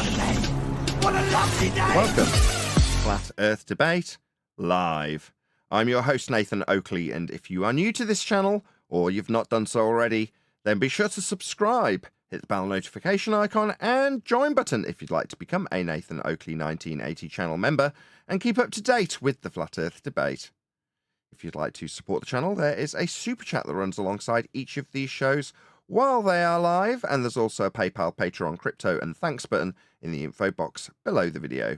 What a lovely day! Welcome, Flat Earth Debate Live. I'm your host, Nathan Oakley, and if you are new to this channel, or you've not done so already, then be sure to subscribe, hit the bell notification icon, and join button if you'd like to become a Nathan Oakley 1980 channel member, and keep up to date with the Flat Earth Debate. If you'd like to support the channel, there is a super chat that runs alongside each of these shows while they are live, and there's also a PayPal, Patreon, crypto, and thanks button in the info box below the video.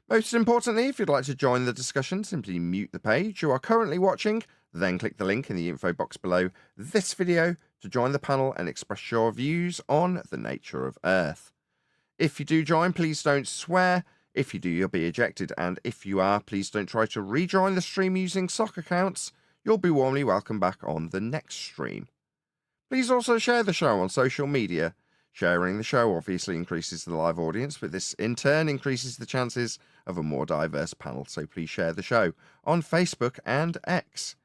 Most importantly, if you'd like to join the discussion, simply mute the page you are currently watching, then click the link in the info box below this video to join the panel and express your views on the nature of Earth. If you do join, please don't swear. If you do, you'll be ejected, and if you are, please don't try to rejoin the stream using sock accounts. You'll be warmly welcomed back on the next stream. Please also share the show on social media. Sharing the show obviously increases the live audience, but this in turn increases the chances of a more diverse panel, so please share the show on Facebook and X.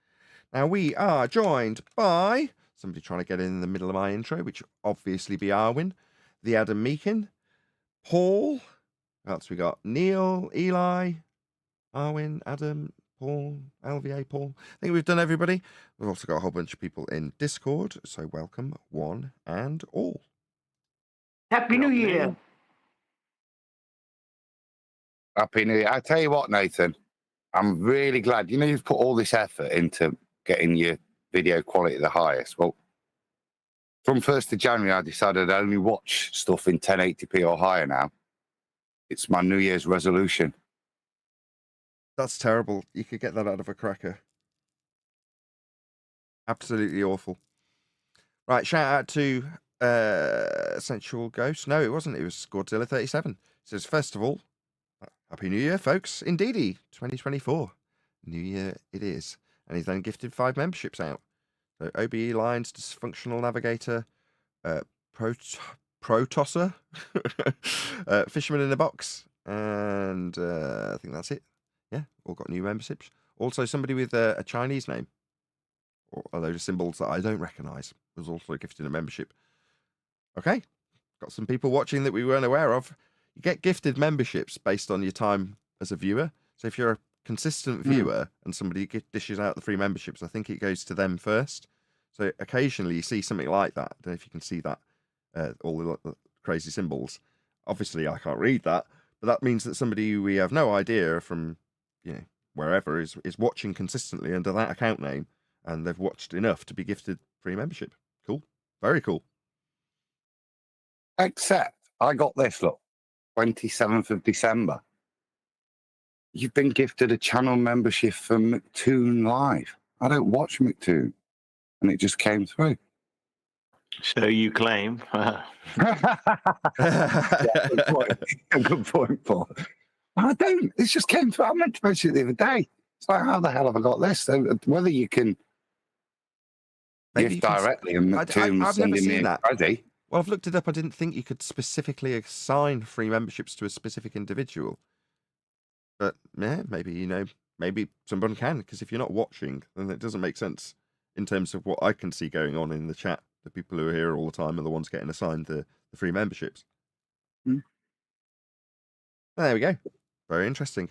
Now we are joined by somebody trying to get in the middle of my intro, which will obviously be Arwin, the Adam Meakin, Paul, what else we got? Neil, Eli, Arwin, Adam, Paul, LVA, Paul. I think we've done everybody. We've also got a whole bunch of people in Discord, so welcome one and all. Happy New Year! Happy New Year. I tell you what, Nathan, I'm really glad. You know, you've put all this effort into getting your video quality the highest. Well, from 1st of January, I decided I only watch stuff in 1080p or higher now. It's my New Year's resolution. That's terrible. You could get that out of a cracker. Absolutely awful. Right, shout out to Sensual Ghost. No, it wasn't. It was Godzilla 37. It says, first of all, Happy New Year, folks. Indeedy, 2024. New Year it is. And he's then gifted 5 memberships out. So OBE Lines, Dysfunctional Navigator, Protosser, Fisherman in a Box, and I think that's it. Yeah, all got new memberships. Also, somebody with a Chinese name, or a load of symbols that I don't recognise, was also gifted a membership. Okay, got some people watching that we weren't aware of. You get gifted memberships based on your time as a viewer. So if you're a consistent viewer and somebody dishes out the free memberships, I think it goes to them first. So occasionally you see something like that. I don't know if you can see that, all the crazy symbols. Obviously, I can't read that, but that means that somebody who we have no idea from, you know, wherever is watching consistently under that account name, and they've watched enough to be gifted free membership. Cool. Very cool. Except I got this, look, 27th of December. You've been gifted a channel membership for McToon Live. I don't watch McToon, and it just came through. So you claim. Yeah, good point, Paul. I don't. It just came through. I meant to mention it the other day. It's like, how the hell have I got this? So whether you can gift directly and McToon sending me a credit. Well, I've looked it up. I didn't think you could specifically assign free memberships to a specific individual. But yeah, maybe, you know, maybe someone can, because if you're not watching, then it doesn't make sense in terms of what I can see going on in the chat. The people who are here all the time are the ones getting assigned the free memberships. There we go. Very interesting.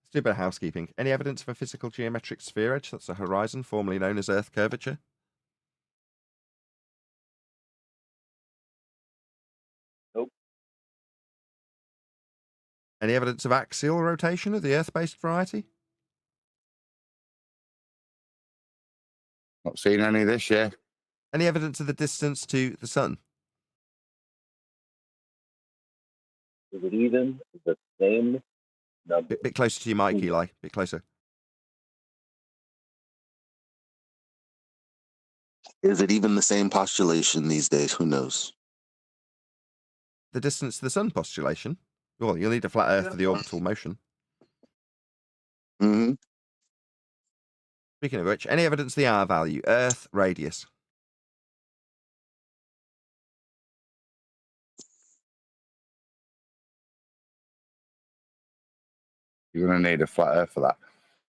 Let's do a bit of housekeeping. Any evidence of a physical geometric sphere edge? That's a horizon, formerly known as Earth curvature. Nope. Any evidence of axial rotation of the Earth-based variety? Not seen any this year. Any evidence of the distance to the sun? Is it even the same number? Bit closer to your mic, Eli. Bit closer. Is it even the same postulation these days? Who knows? The distance to the sun postulation? Well, you'll need a flat Earth for the orbital motion. Mm-hmm. Speaking of which, any evidence of the R value? Earth radius. You're going to need a flat Earth for that.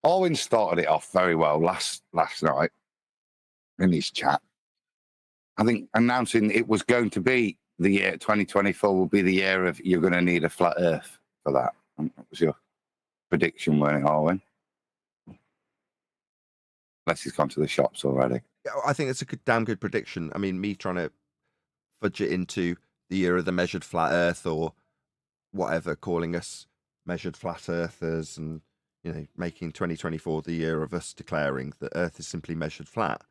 Owen started it off very well last night in his chat. I think announcing it was going to be the year 2024 will be the year of you're going to need a flat Earth for that. What was your prediction, weren't it, Arwen? Unless he's gone to the shops already. Yeah, I think it's a damn good prediction. I mean, me trying to fudge it into the year of the measured flat Earth or whatever, calling us measured flat earthers, and making 2024 the year of us declaring that Earth is simply measured flat.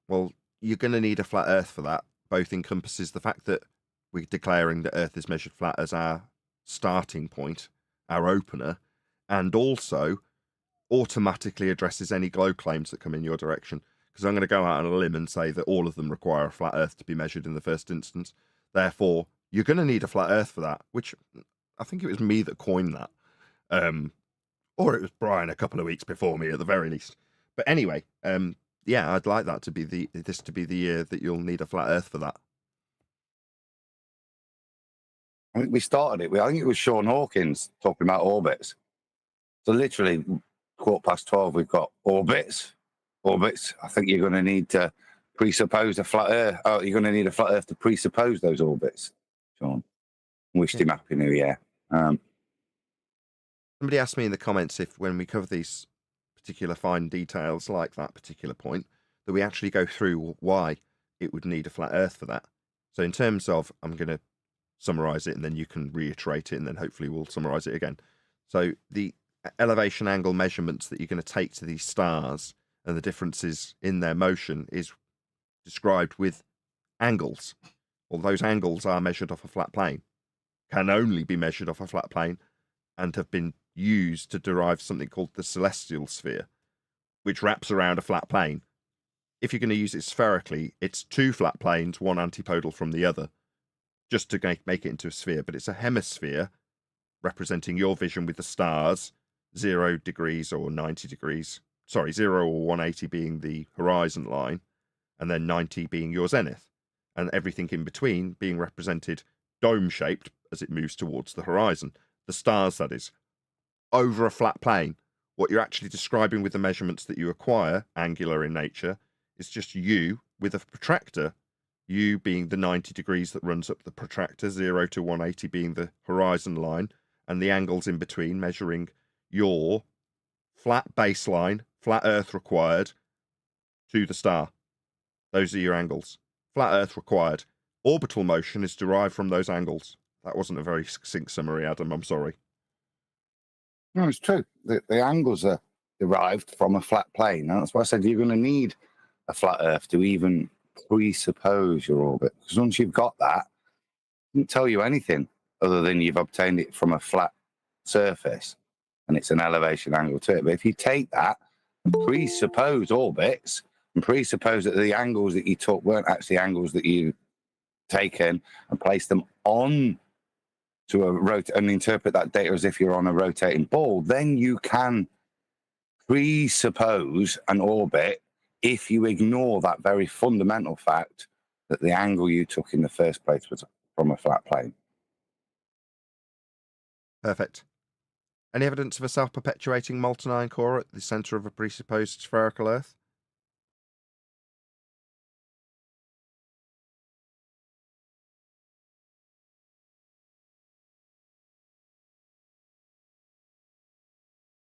Well, you're going to need a flat Earth for that. Both encompasses the fact that we're declaring that Earth is measured flat as our starting point, our opener, and also automatically addresses any globe claims that come in your direction. Because I'm going to go out on a limb and say that all of them require a flat Earth to be measured in the first instance. Therefore, you're going to need a flat Earth for that, which I think it was me that coined that. Or it was Brian a couple of weeks before me at the very least. But anyway, yeah, I'd like that to be the year that you'll need a flat Earth for that. I think we started it. I think it was Sean Hawkins talking about orbits. So literally, 12:15, we've got orbits. Orbits. I think you're going to need to presuppose a flat Earth. Oh, you're going to need a flat Earth to presuppose those orbits. Sean, wished him Happy New Year. Somebody asked me in the comments if, when we cover these particular fine details like that particular point, that we actually go through why it would need a flat Earth for that. So in terms of, I'm going to summarize it and then you can reiterate it, and then hopefully we'll summarize it again. So the elevation angle measurements that you're going to take to these stars and the differences in their motion is described with angles. Well, those angles are measured off a flat plane, can only be measured off a flat plane, and have been used to derive something called the celestial sphere, which wraps around a flat plane. If you're going to use it spherically, it's two flat planes, one antipodal from the other, just to make it into a sphere. But it's a hemisphere representing your vision with the stars, 0 degrees or 90 degrees. Sorry, 0 or 180 being the horizon line, and then 90 being your zenith, and everything in between being represented dome-shaped as it moves towards the horizon. The stars, that is, over a flat plane. What you're actually describing with the measurements that you acquire, angular in nature, is just you with a protractor, you being the 90 degrees that runs up the protractor, 0 to 180 being the horizon line, and the angles in between measuring your flat baseline, flat Earth required, to the star. Those are your angles. Flat Earth required. Orbital motion is derived from those angles. That wasn't a very succinct summary, Adam. I'm sorry. No, it's true. The angles are derived from a flat plane. And that's why I said you're going to need a flat Earth to even presuppose your orbit. Because once you've got that, it doesn't tell you anything other than you've obtained it from a flat surface and it's an elevation angle to it. But if you take that and presuppose orbits and presuppose that the angles that you took weren't actually angles that you taken, and place them on to a and interpret that data as if you're on a rotating ball, then you can presuppose an orbit if you ignore that very fundamental fact that the angle you took in the first place was from a flat plane. Perfect. Any evidence of a self-perpetuating molten iron core at the center of a presupposed spherical Earth?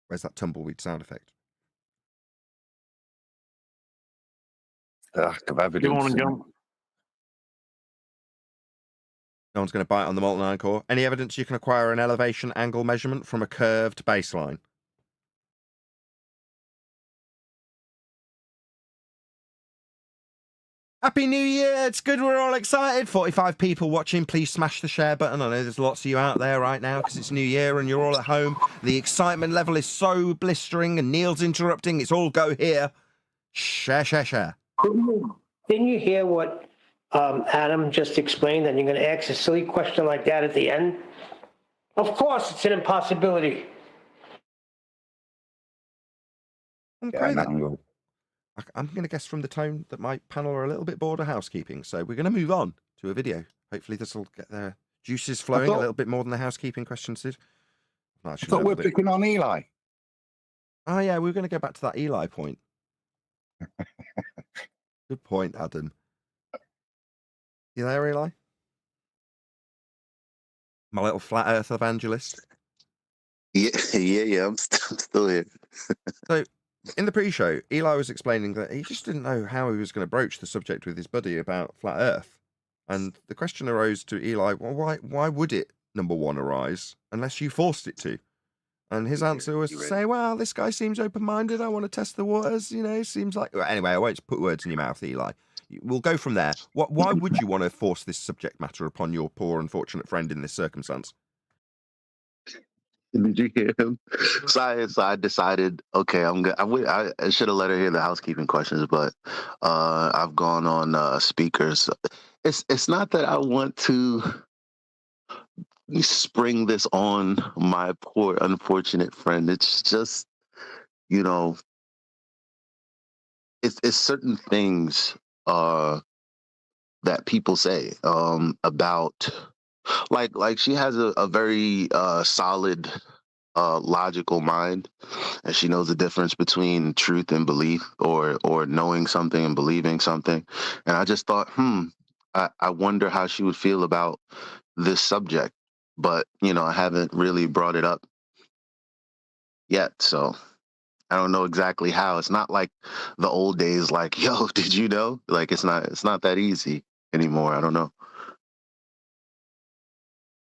Where's that tumbleweed sound effect? Lack of evidence. You want to jump? No one's going to bite on the molten iron core. Any evidence you can acquire an elevation angle measurement from a curved baseline? Happy New Year! It's good we're all excited. 45 people watching. Please smash the share button. I know there's lots of you out there right now because it's New Year and you're all at home. The excitement level is so blistering and Neil's interrupting. It's all go here. Share, share, share. Didn't you hear what Adam just explained, that you're going to ask a silly question like that at the end? Of course, it's an impossibility. Okay, then. I'm going to guess from the tone that my panel are a little bit bored of housekeeping, so we're going to move on to a video. Hopefully this will get their juices flowing a little bit more than the housekeeping questions did. I thought we're picking on Eli. Oh yeah, we're going to go back to that Eli point. Good point, Adam. You there, Eli? My little flat earth evangelist. Yeah. I'm still here. So, in the pre-show, Eli was explaining that he just didn't know how he was going to broach the subject with his buddy about flat Earth, and the question arose to Eli: well, why would it, number one, arise unless you forced it to? And his answer was to say, "Well, this guy seems open-minded. I want to test the waters. You know, seems like." Well, anyway, I won't put words in your mouth, Eli. We'll go from there. Why would you want to force this subject matter upon your poor, unfortunate friend in this circumstance? Did you hear him? So I decided, okay, I'm good. I should have let her hear the housekeeping questions, but I've gone on speakers. It's not that I want to spring this on my poor unfortunate friend. It's just, you know, it's certain things that people say about, like she has a very solid logical mind, and she knows the difference between truth and belief, or knowing something and believing something. And I just thought, I wonder how she would feel about this subject, but I haven't really brought it up yet, so I don't know exactly how. It's not like the old days, like, yo, did you know? Like, it's not that easy anymore. I don't know.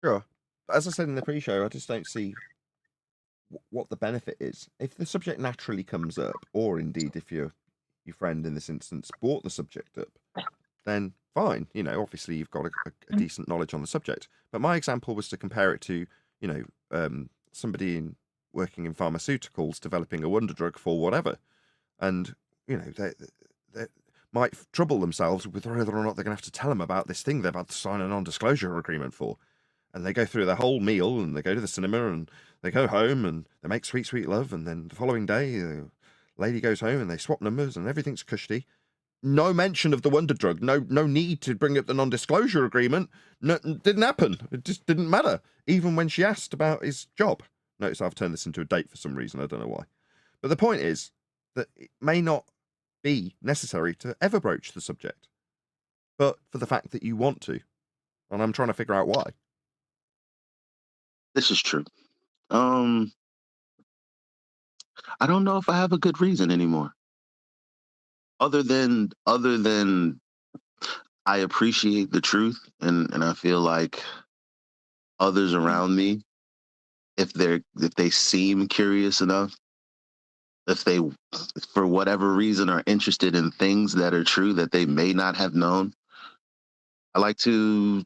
Sure. But as I said in the pre-show, I just don't see what the benefit is. If the subject naturally comes up, or indeed if your friend in this instance brought the subject up, then fine. Obviously you've got a decent knowledge on the subject. But my example was to compare it to, somebody working in pharmaceuticals developing a wonder drug for whatever. And, they might trouble themselves with whether or not they're going to have to tell them about this thing they've had to sign a non-disclosure agreement for. And they go through their whole meal, and they go to the cinema, and they go home, and they make sweet, sweet love, and then the following day, the lady goes home, and they swap numbers, and everything's cushy. No mention of the wonder drug. No need to bring up the non-disclosure agreement. No, didn't happen. It just didn't matter. Even when she asked about his job. Notice I've turned this into a date for some reason. I don't know why. But the point is that it may not be necessary to ever broach the subject, but for the fact that you want to. And I'm trying to figure out why. This is true. I don't know if I have a good reason anymore. Other than I appreciate the truth, and I feel like others around me, if they seem curious enough, if they for whatever reason are interested in things that are true that they may not have known, I like to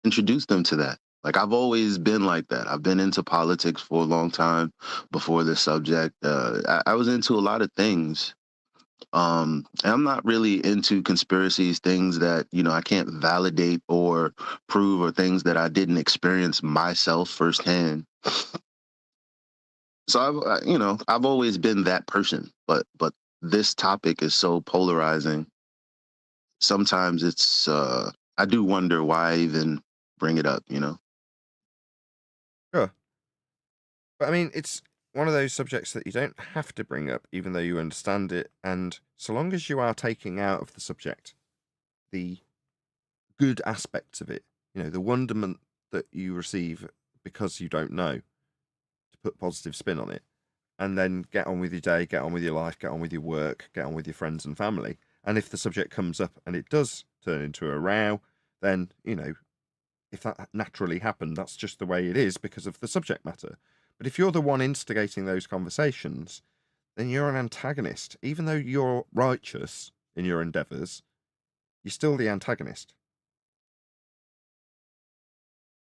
introduce them to that. Like, I've always been like that. I've been into politics for a long time before this subject. I was into a lot of things. And I'm not really into conspiracies, things that, I can't validate or prove, or things that I didn't experience myself firsthand. So I've always been that person, but this topic is so polarizing. Sometimes it's, I do wonder why I even bring it up, Sure. But I mean, it's one of those subjects that you don't have to bring up, even though you understand it. And so long as you are taking out of the subject the good aspects of it, the wonderment that you receive because you don't know, to put positive spin on it, and then get on with your day, get on with your life, get on with your work, get on with your friends and family. And if the subject comes up and it does turn into a row, then, if that naturally happened, that's just the way it is because of the subject matter. But if you're the one instigating those conversations, then you're an antagonist. Even though you're righteous in your endeavours, you're still the antagonist.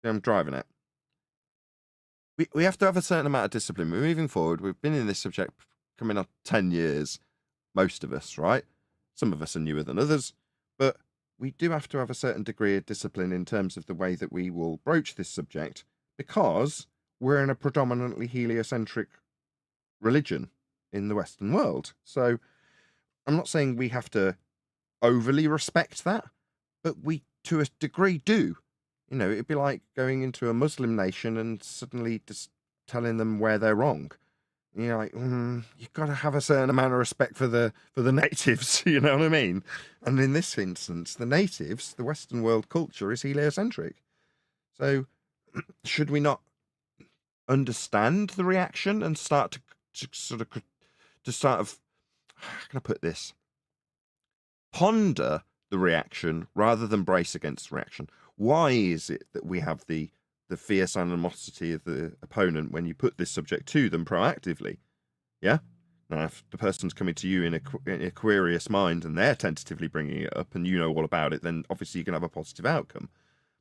I'm driving it. We have to have a certain amount of discipline. We're moving forward. We've been in this subject coming up 10 years, most of us, right? Some of us are newer than others, but we do have to have a certain degree of discipline in terms of the way that we will broach this subject, because we're in a predominantly heliocentric religion in the Western world. So I'm not saying we have to overly respect that, but we, to a degree, do. It'd be like going into a Muslim nation and suddenly just telling them where they're wrong. You're like, you've got to have a certain amount of respect for the natives, you know what I mean? And in this instance, the natives, the Western world culture is heliocentric. So should we not understand the reaction and start to sort of, how can I put this? Ponder the reaction rather than brace against the reaction. Why is it that we have the fierce animosity of the opponent when you put this subject to them proactively? Yeah? Now, if the person's coming to you in a queryous mind and they're tentatively bringing it up and you know all about it, then obviously you can have a positive outcome.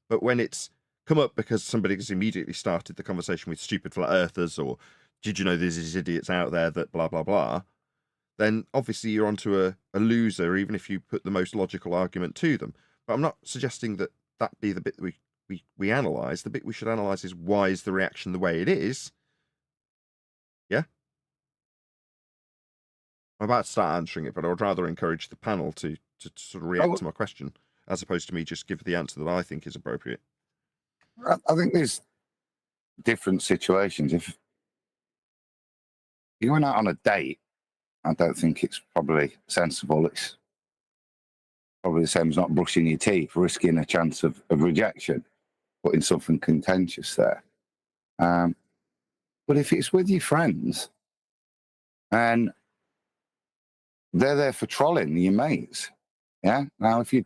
But when it's come up because somebody has immediately started the conversation with stupid flat earthers or did you know there's these idiots out there that blah, blah, blah, then obviously you're onto a loser, even if you put the most logical argument to them. But I'm not suggesting that that be the bit that we analyse. The bit we should analyse is why is the reaction the way it is? Yeah? I'm about to start answering it, but I would rather encourage the panel to sort of react to my question, as opposed to me just give the answer that I think is appropriate. I think there's different situations. If you went out on a date, I don't think it's probably sensible. It's probably the same as not brushing your teeth, risking a chance of rejection, putting something contentious there. But if it's with your friends and they're there for trolling your mates, yeah. Now, if you're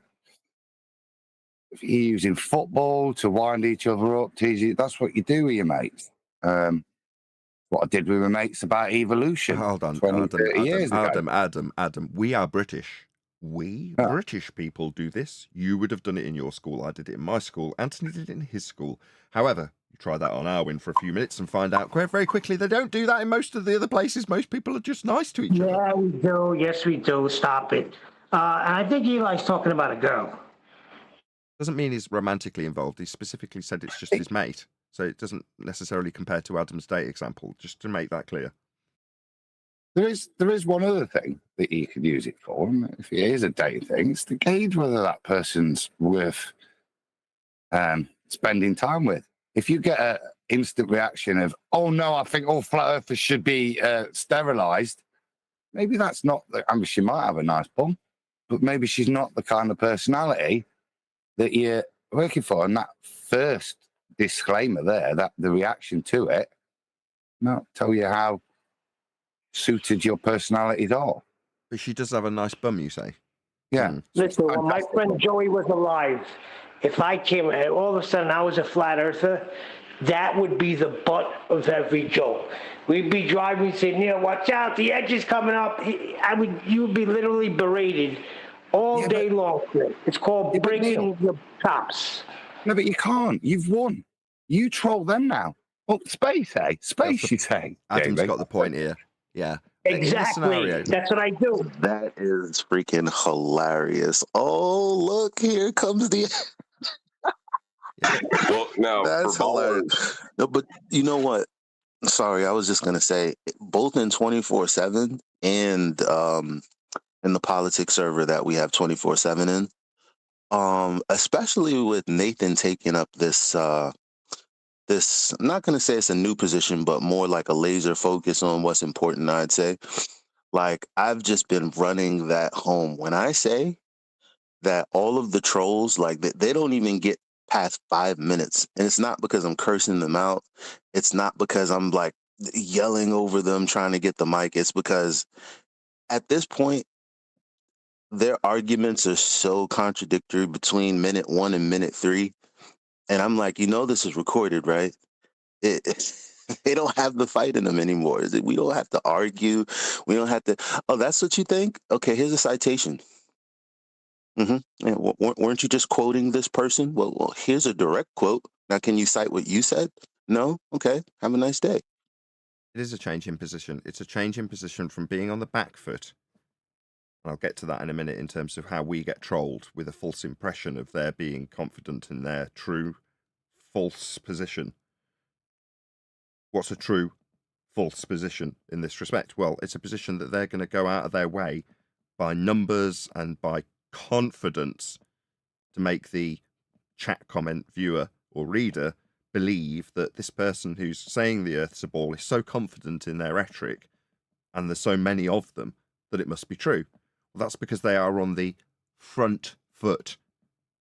using football to wind each other up, tease you, that's what you do with your mates. What I did with my mates about evolution. Hold on, 20, 30 years ago. Adam. We are British. British people do this. You would have done it in your school. I did it in my school. Anthony did it in his school. However, you try that on Arwen for a few minutes and find out quite very quickly they don't do that in most of the other places. Most people are just nice to each other. Yeah, we do. Yes, we do. Stop it. And I think Eli's talking about a girl. Doesn't mean he's romantically involved. He specifically said it's just his mate. So it doesn't necessarily compare to Adam's date example, just to make that clear. There is one other thing that you could use it for, and if it is a date thing, it's to gauge whether that person's worth spending time with. If you get an instant reaction of, oh no, I think all flat earthers should be sterilised, maybe that's not, I mean, she might have a nice bum, but maybe she's not the kind of personality that you're working for. And that first disclaimer there, that the reaction to it, not tell you how suited your personalities are. But she does have a nice bum, you say? Yeah. Listen, when my friend Joey was alive, if I came and all of a sudden I was a flat earther, that would be the butt of every joke. We'd be driving, saying, Neil, watch out, the edge is coming up. You would be literally berated all day long. It's called bringing the cops. No, but you can't. You've won. You troll them now. Well, space, eh? Space, you say. Adam's got the point here. Yeah. Exactly. That's what I do. That is freaking hilarious. Oh, look, here comes the. Well, now That's hilarious. No, but you know what? Sorry, I was just gonna say, both in 24/7 and in the politics server that we have 24/7 in, especially with Nathan taking up this this, I'm not going to say it's a new position, but more like a laser focus on what's important, I'd say. Like, I've just been running that home. When I say that all of the trolls, like, they don't even get past 5 minutes. And it's not because I'm cursing them out. It's not because I'm, like, yelling over them trying to get the mic. It's because at this point, their arguments are so contradictory between minute 1 and minute 3. And I'm like, this is recorded, right? They don't have the fight in them anymore. We don't have to argue. We don't have to. Oh, that's what you think? Okay, here's a citation. Yeah, weren't you just quoting this person? Well, here's a direct quote. Now, can you cite what you said? No? Okay, have a nice day. It is a change in position. It's a change in position from being on the back foot. And I'll get to that in a minute in terms of how we get trolled with a false impression of their being confident in their true false position. What's a true false position in this respect? Well, it's a position that they're going to go out of their way by numbers and by confidence to make the chat comment viewer or reader believe that this person who's saying the Earth's a ball is so confident in their rhetoric, and there's so many of them, that it must be true. Well, that's because they are on the front foot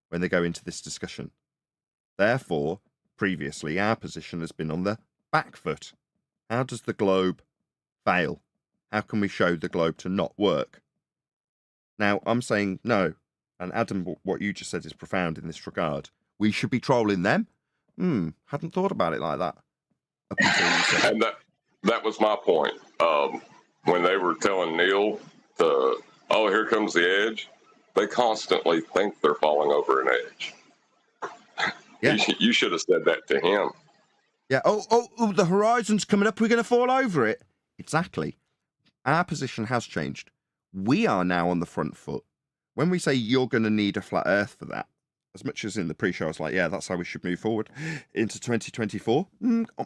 when they go into this discussion. Therefore, previously our position has been on the back foot. How does the globe fail? How can we show the globe to not work? Now, I'm saying no. And Adam, what you just said is profound in this regard. We should be trolling them? Hadn't thought about it like that. Up until you said And that was my point. When they were telling Neil to, oh, here comes the edge, they constantly think they're falling over an edge. Yeah. You should have said that to him. Yeah. Oh, the horizon's coming up. We're going to fall over it. Exactly. Our position has changed. We are now on the front foot. When we say you're going to need a flat earth for that, as much as in the pre-show I was like, yeah, that's how we should move forward into 2024.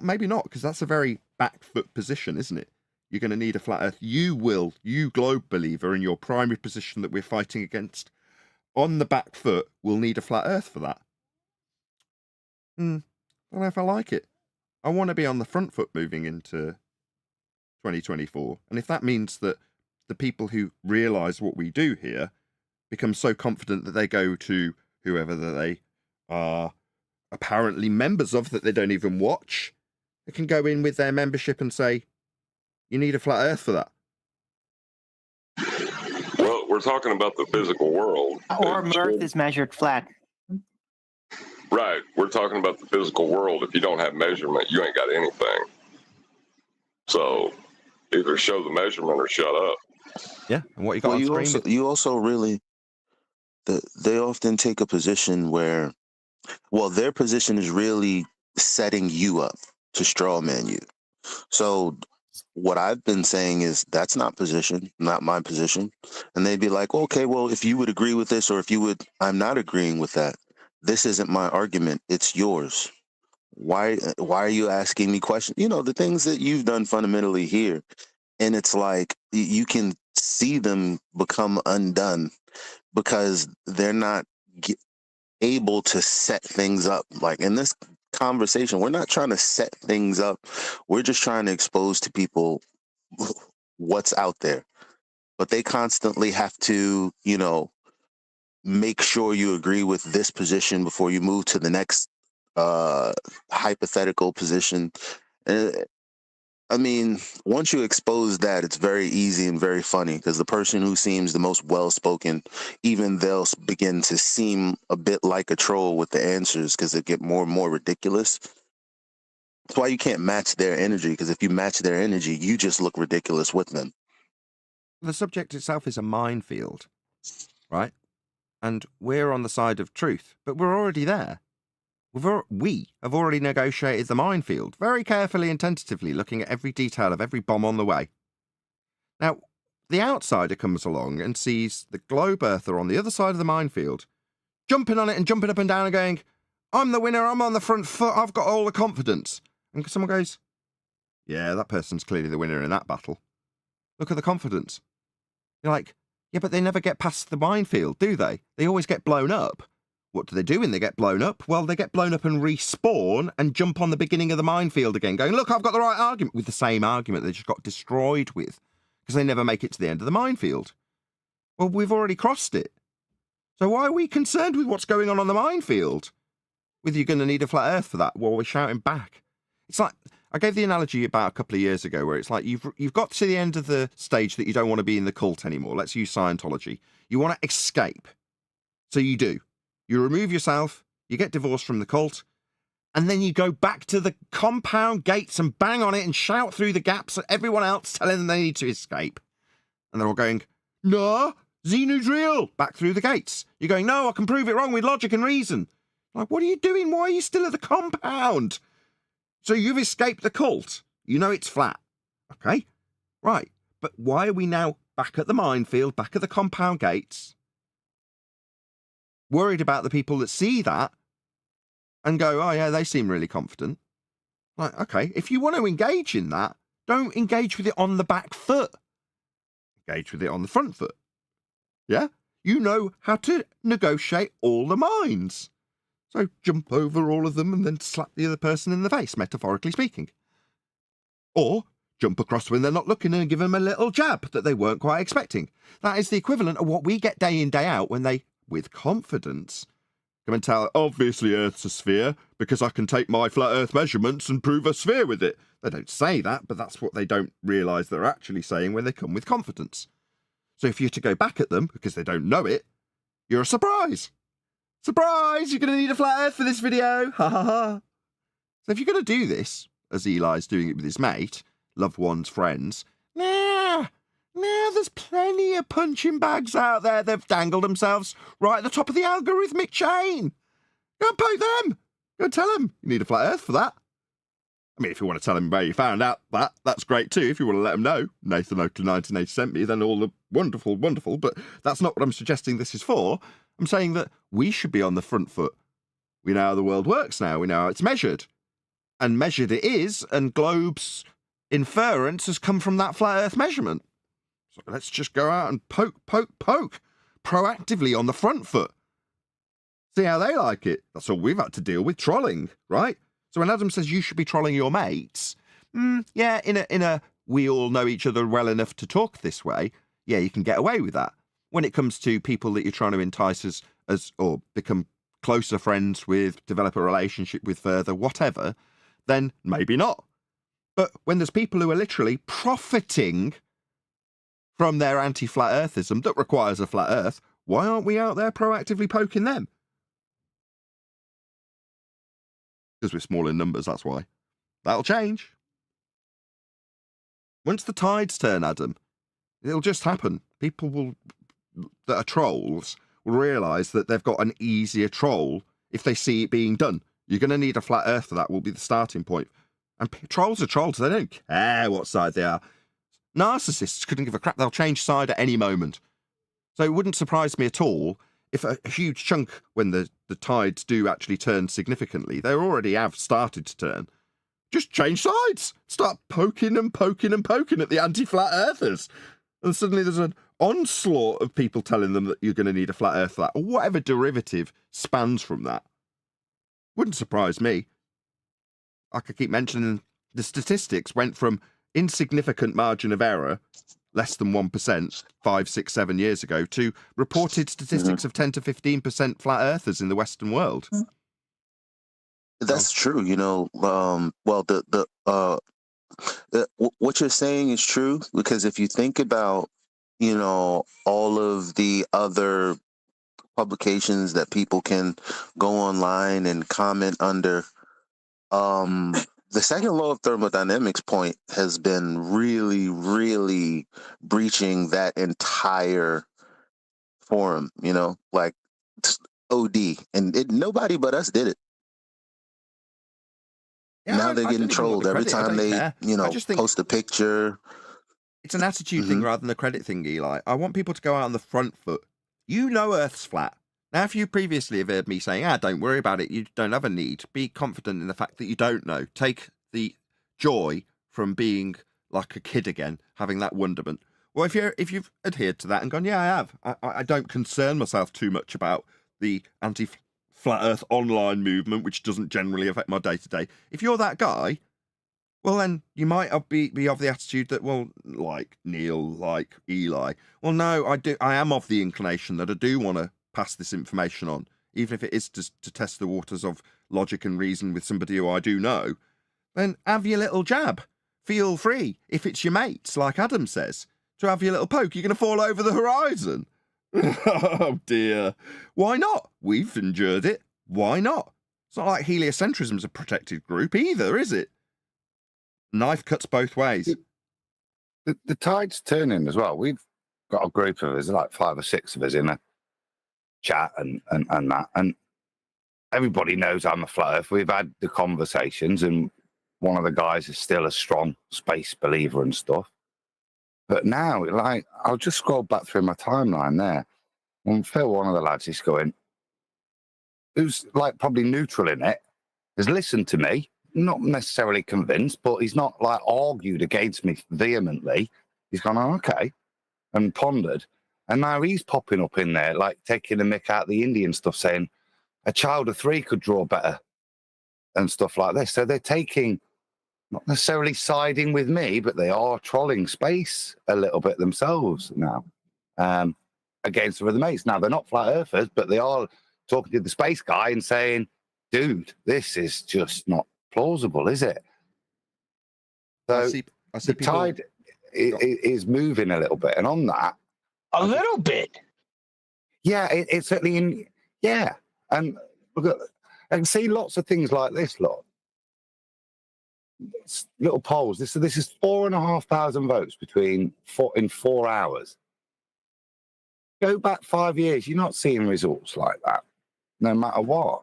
Maybe not, because that's a very back foot position, isn't it? You're going to need a flat earth. You globe believer in your primary position that we're fighting against, on the back foot, will need a flat earth for that. I don't know if I like it. I want to be on the front foot moving into 2024. And if that means that the people who realise what we do here become so confident that they go to whoever that they are apparently members of that they don't even watch, they can go in with their membership and say, you need a flat earth for that. Well, we're talking about the physical world. Or Earth is measured flat. Right. We're talking about the physical world. If you don't have measurement, you ain't got anything. So either show the measurement or shut up. Yeah. And what you got Well, on screen? you also really, they often take a position where, well, their position is really setting you up to strawman you. So what I've been saying is that's not my position. And they'd be like, okay, well, if you would agree with this, or if you would, I'm not agreeing with that. This isn't my argument. It's yours. Why are you asking me questions? You know, the things that you've done fundamentally here. And it's like you can see them become undone because they're not able to set things up. Like in this conversation, we're not trying to set things up. We're just trying to expose to people what's out there. But they constantly have to, you know, make sure you agree with this position before you move to the next hypothetical position. I mean, once you expose that, it's very easy and very funny because the person who seems the most well-spoken, even they'll begin to seem a bit like a troll with the answers because they get more and more ridiculous. That's why you can't match their energy, because if you match their energy, you just look ridiculous with them. The subject itself is a minefield, right? And we're on the side of truth, but we're already there. We have already negotiated the minefield, very carefully and tentatively, looking at every detail of every bomb on the way. Now, the outsider comes along and sees the globe earther on the other side of the minefield, jumping on it and jumping up and down and going, I'm the winner, I'm on the front foot, I've got all the confidence. And someone goes, yeah, that person's clearly the winner in that battle. Look at the confidence. You're like, yeah, but they never get past the minefield, do they? They always get blown up. What do they do when they get blown up? Well, they get blown up and respawn and jump on the beginning of the minefield again, going, look, I've got the right argument, with the same argument they just got destroyed with, because they never make it to the end of the minefield. Well, we've already crossed it. So why are we concerned with what's going on the minefield? With you're going to need a flat earth for that, while we're shouting back. It's like, I gave the analogy about a couple of years ago where it's like you've got to the end of the stage that you don't want to be in the cult anymore. Let's use Scientology. You want to escape. So you do. You remove yourself, you get divorced from the cult, and then you go back to the compound gates and bang on it and shout through the gaps at everyone else telling them they need to escape. And they're all going, no, Xenu's real, back through the gates. You're going, no, I can prove it wrong with logic and reason. Like, what are you doing? Why are you still at the compound? So you've escaped the cult. You know it's flat. Okay, right. But why are we now back at the minefield, back at the compound gates, worried about the people that see that and go, oh yeah, they seem really confident? Like, okay, if you want to engage in that, don't engage with it on the back foot. Engage with it on the front foot. Yeah? You know how to negotiate all the minds. So jump over all of them and then slap the other person in the face, metaphorically speaking. Or jump across when they're not looking and give them a little jab that they weren't quite expecting. That is the equivalent of what we get day in, day out when they, with confidence, come and tell, obviously Earth's a sphere because I can take my flat Earth measurements and prove a sphere with it. They don't say that, but that's what they don't realise they're actually saying when they come with confidence. So if you're to go back at them because they don't know it, you're a surprise. Surprise! You're going to need a flat Earth for this video. Ha ha ha. So if you're going to do this, as Eli's doing it with his mate, loved ones, friends, there's plenty of punching bags out there that've dangled themselves right at the top of the algorithmic chain. Go and poke them. Go and tell them you need a flat Earth for that. I mean, if you want to tell them where you found out that, that's great too. If you want to let them know, Nathan Oakley 1980 sent me, then all the wonderful, wonderful. But that's not what I'm suggesting this is for. I'm saying that we should be on the front foot. We know how the world works now. We know how it's measured. And measured it is, and Globe's inference has come from that flat Earth measurement. So let's just go out and poke, proactively on the front foot. See how they like it. That's all we've had to deal with, trolling, right? So when Adam says you should be trolling your mates, yeah, in a we all know each other well enough to talk this way, yeah, you can get away with that. When it comes to people that you're trying to entice as or become closer friends with, develop a relationship with further, whatever, then maybe not. But when there's people who are literally profiting from their anti-flat earthism that requires a flat Earth, why aren't we out there proactively poking them? Because we're small in numbers, that's why. That'll change. Once the tides turn, Adam, it'll just happen. People that are trolls will realise that they've got an easier troll if they see it being done. You're going to need a flat Earth for that, will be the starting point. And trolls are trolls. They don't care what side they are. Narcissists couldn't give a crap. They'll change side at any moment. So it wouldn't surprise me at all if a huge chunk, when the tides do actually turn significantly, they already have started to turn, just change sides. Start poking at the anti-flat earthers. And suddenly there's an onslaught of people telling them that you're going to need a flat Earth for that, or whatever derivative spans from that. Wouldn't surprise me. I could keep mentioning the statistics went from insignificant margin of error, less than 1%, 5, 6, 7 years ago, to reported statistics of 10 to 15% flat earthers in the Western world. That's true. You know, well, what you're saying is true, because if you think about, you know, all of the other publications that people can go online and comment under, the second law of thermodynamics point has been really, really breaching that entire forum, you know, like OD. And nobody but us did it. Yeah, now they're getting trolled every time they, you know, post a picture. It's an attitude thing rather than a credit thing, Eli. I want people to go out on the front foot. You know Earth's flat. Now, if you previously have heard me saying, don't worry about it, you don't have a need, be confident in the fact that you don't know. Take the joy from being like a kid again, having that wonderment. Well, if you've adhered to that and gone, yeah, I have. I don't concern myself too much about the anti-flat Earth online movement, which doesn't generally affect my day-to-day. If you're that guy, well, then you might be of the attitude that, well, like Neil, like Eli. Well, no, I am of the inclination that I do want to pass this information on, even if it is to test the waters of logic and reason with somebody who I do know. Then have your little jab. Feel free, if it's your mates, like Adam says, to have your little poke. You're going to fall over the horizon. Oh, dear. Why not? We've endured it. Why not? It's not like heliocentrism's a protected group either, is it? Knife cuts both ways. The tide's turning as well. We've got a group of us, like 5 or 6 of us in a chat and that. And everybody knows I'm a flat earth. We've had the conversations, and one of the guys is still a strong space believer and stuff. But now, like, I'll just scroll back through my timeline there. And Phil, one of the lads, is going, who's like probably neutral in it, has listened to me, not necessarily convinced, but he's not like argued against me vehemently. He's gone, oh, okay, and pondered. And now he's popping up in there, like taking the mick out the Indian stuff, saying a child of 3 could draw better and stuff like this. So they're taking, not necessarily siding with me, but they are trolling space a little bit themselves now, against the other mates. Now, they're not flat earthers, but they are talking to the space guy and saying, dude, this is just not plausible, is it? So I see the people. tide is moving a little bit. And on that, A little bit. yeah, it's certainly yeah. And look at, I can see lots of things like this, look. Little polls. This is 4,500 votes in 4 hours. Go back 5 years, you're not seeing results like that, no matter what.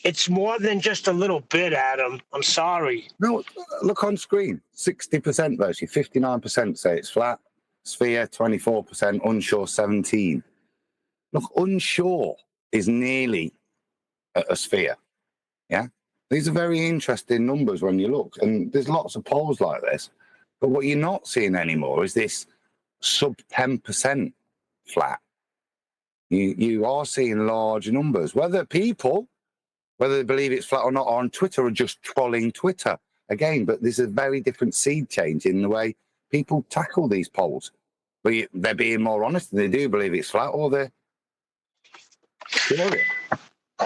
It's more than just a little bit, Adam. I'm sorry. No, look on screen. 60% votes, 59% say it's flat. Sphere, 24%. Unsure, 17%. Look, unsure is nearly a sphere. Yeah, these are very interesting numbers when you look, and there's lots of polls like this. But what you're not seeing anymore is this sub 10% flat. You are seeing large numbers. Whether they believe it's flat or not, on Twitter are just trolling Twitter again. But there's a very different seed change in the way people tackle these polls. But they're being more honest, and they do believe it's flat, or they're curious.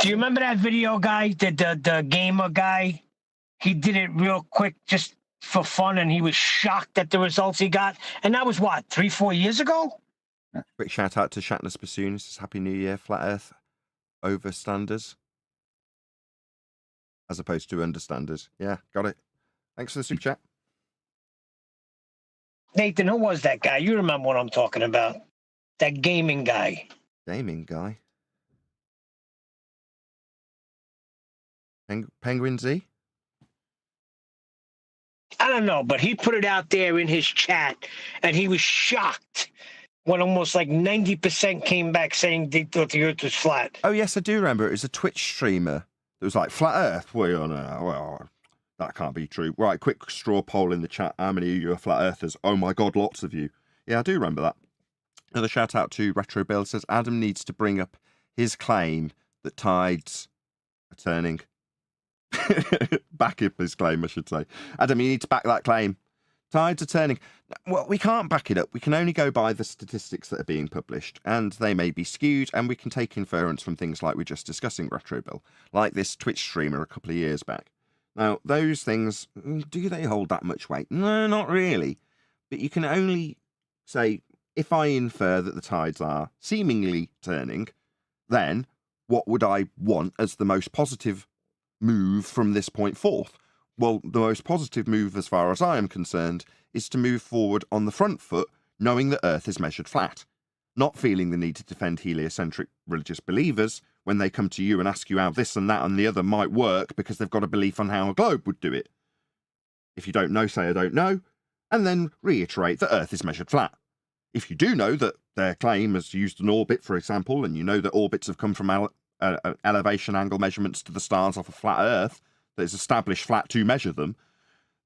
Do you remember that video guy, the gamer guy? He did it real quick just for fun, and he was shocked at the results he got. And that was what, 3-4 years ago? Quick shout out to Shatner's Bassoon. Says Happy New Year, Flat Earth overstanders. As opposed to understanders. Yeah, got it. Thanks for the super chat. Nathan, who was that guy? You remember what I'm talking about. That gaming guy. Gaming guy. Penguin Z? I don't know, but he put it out there in his chat, and he was shocked when almost like 90% came back saying they thought the Earth was flat. Oh, yes, I do remember. It was a Twitch streamer that was like, Flat Earth? Well, that can't be true. Right, quick straw poll in the chat. How many of you are Flat Earthers? Oh, my God, lots of you. Yeah, I do remember that. Another shout out to Retro Bill. Says Adam needs to bring up his claim that tides are turning. Back up his claim, I should say. Adam, you need to back that claim. Tides are turning. Well, we can't back it up. We can only go by the statistics that are being published, and they may be skewed, and we can take inference from things like we're just discussing, Retro Bill, like this Twitch streamer a couple of years back. Now, those things, do they hold that much weight? No, not really. But you can only say, if I infer that the tides are seemingly turning, then what would I want as the most positive move from this point forth? Well, the most positive move, as far as I am concerned, is to move forward on the front foot, knowing that Earth is measured flat, not feeling the need to defend heliocentric religious believers when they come to you and ask you how this and that and the other might work because they've got a belief on how a globe would do it. If you don't know, say I don't know, and then reiterate that Earth is measured flat. If you do know that their claim has used an orbit, for example, and you know that orbits have come from elevation angle measurements to the stars off a flat Earth that is established flat to measure them,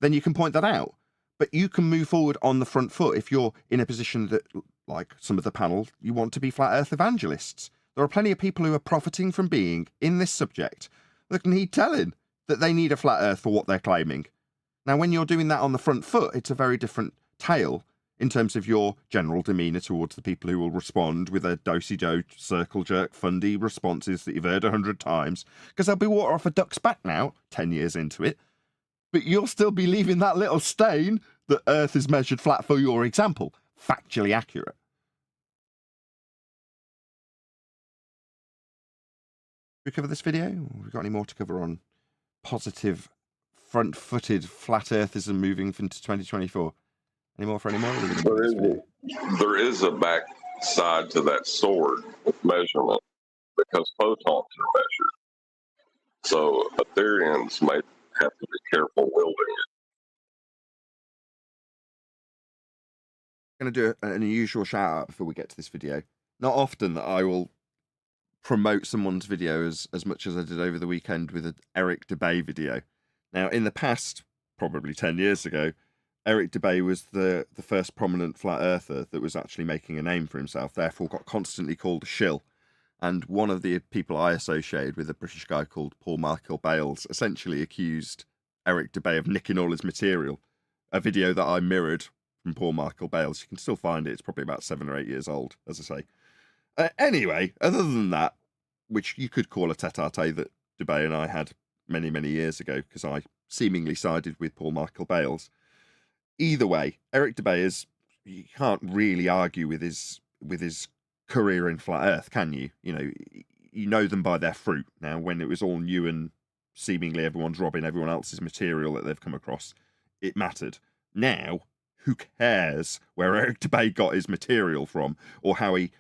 then you can point that out. But you can move forward on the front foot if you're in a position that, like some of the panel, you want to be flat Earth evangelists. There are plenty of people who are profiting from being in this subject that need telling that they need a flat Earth for what they're claiming. Now, when you're doing that on the front foot, it's a very different tale in terms of your general demeanour towards the people who will respond with a dosey-do, circle jerk, fundy responses that you've heard 100 times, because they'll be water off a duck's back now, 10 years into it, but you'll still be leaving that little stain that Earth is measured flat for your example, factually accurate. We cover this video? Have we got any more to cover on positive, front-footed flat Earthism moving into 2024? Any more for any more? There is a back side to that sword with measurement because photons are measured. So Ethereans might have to be careful wielding it. I'm going to do an unusual shout out before we get to this video. Not often that I will promote someone's video as much as I did over the weekend with an Eric Dubay video. Now, in the past, probably 10 years ago, Eric Dubay was the first prominent flat earther that was actually making a name for himself, therefore got constantly called a shill. And one of the people I associated with, a British guy called Paul Michael Bales, essentially accused Eric Dubay of nicking all his material. A video that I mirrored from Paul Michael Bales. You can still find it. It's probably about 7 or 8 years old, as I say. Anyway, other than that, which you could call a tete-a-tete that Dubay and I had many, many years ago, because I seemingly sided with Paul Michael Bales. Either way, Eric Dubay is, you can't really argue with his career in Flat Earth, can you? You know them by their fruit. Now, when it was all new and seemingly everyone's robbing everyone else's material that they've come across, it mattered. Now, who cares where Eric Dubay got his material from or how he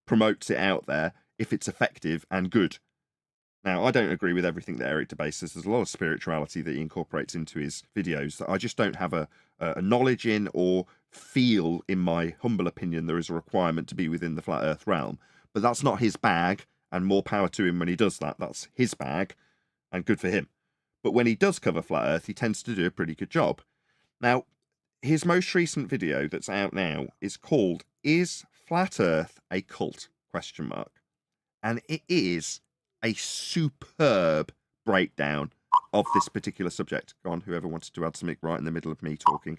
promotes it out there if it's effective and good? Now, I don't agree with everything that Eric Dubay says. There's a lot of spirituality that he incorporates into his videos that I just don't have a knowledge in, or feel, in my humble opinion, there is a requirement to be within the Flat Earth realm. But that's not his bag, and more power to him when he does that. That's his bag, and good for him. But when he does cover Flat Earth, he tends to do a pretty good job. Now, his most recent video that's out now is called "Is Flat Earth a Cult?" ? And it is a superb breakdown of this particular subject. Go on, whoever wanted to add something right in the middle of me talking.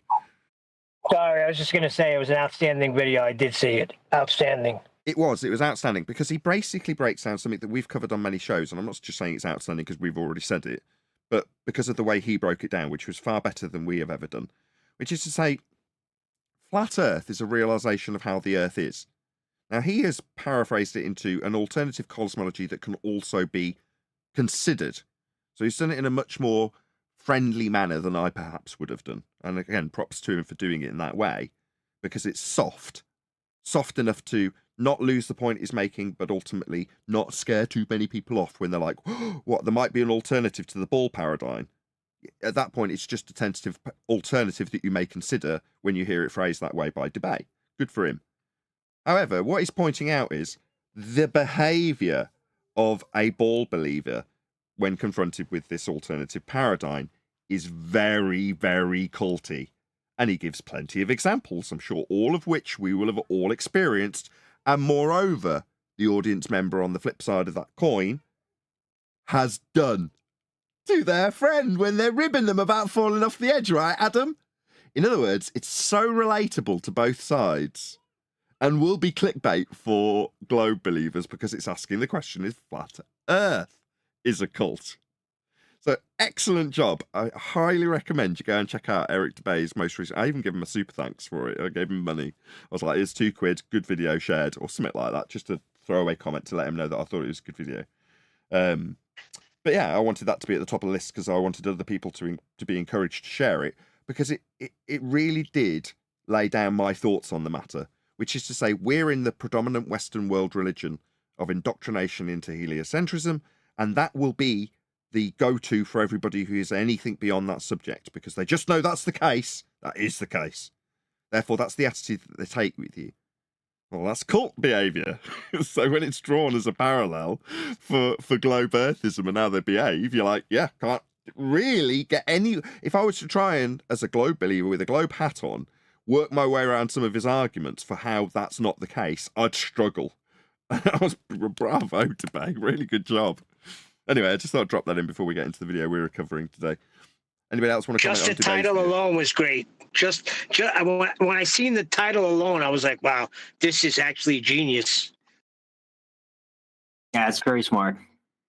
Sorry, I was just going to say it was an outstanding video. I did see it. Outstanding. It was outstanding, because he basically breaks down something that we've covered on many shows, and I'm not just saying it's outstanding because we've already said it, but because of the way he broke it down, which was far better than we have ever done, which is to say, Flat Earth is a realization of how the Earth is. Now, he has paraphrased it into an alternative cosmology that can also be considered. So he's done it in a much more friendly manner than I perhaps would have done. And again, props to him for doing it in that way, because it's soft enough to not lose the point he's making, but ultimately not scare too many people off when they're like, oh, what, there might be an alternative to the ball paradigm. At that point, it's just a tentative alternative that you may consider when you hear it phrased that way by Dubay. Good for him. However, what he's pointing out is the behaviour of a ball believer when confronted with this alternative paradigm is very, very culty. And he gives plenty of examples, I'm sure all of which we will have all experienced. And moreover, the audience member on the flip side of that coin has done to their friend when they're ribbing them about falling off the edge, right, Adam? In other words, it's so relatable to both sides, and will be clickbait for globe believers, because it's asking the question, is Flat Earth is a cult? So excellent job. I highly recommend you go and check out Eric Dubay's most recent. I even gave him a super thanks for it. I gave him money. I was like, it's £2, good video shared, or something like that. Just a throwaway comment to let him know that I thought it was a good video. But yeah, I wanted that to be at the top of the list because I wanted other people to be encouraged to share it, because it really did lay down my thoughts on the matter, which is to say, we're in the predominant Western world religion of indoctrination into heliocentrism, and that will be the go-to for everybody who is anything beyond that subject, because they just know that's the case. That is the case. Therefore, that's the attitude that they take with you. Well, that's cult behaviour. So when it's drawn as a parallel for globe earthism and how they behave, you're like, yeah, can't really get any... If I was to try and, as a globe believer with a globe hat on, work my way around some of his arguments for how that's not the case, I'd struggle. I was bravo, Dubay. Really good job. Anyway, I just thought I'd drop that in before we get into the video we're covering today. Anybody else want to comment on Just the today's title video? alone was great. Just when I seen the title alone, I was like, wow, this is actually genius. Yeah, it's very smart.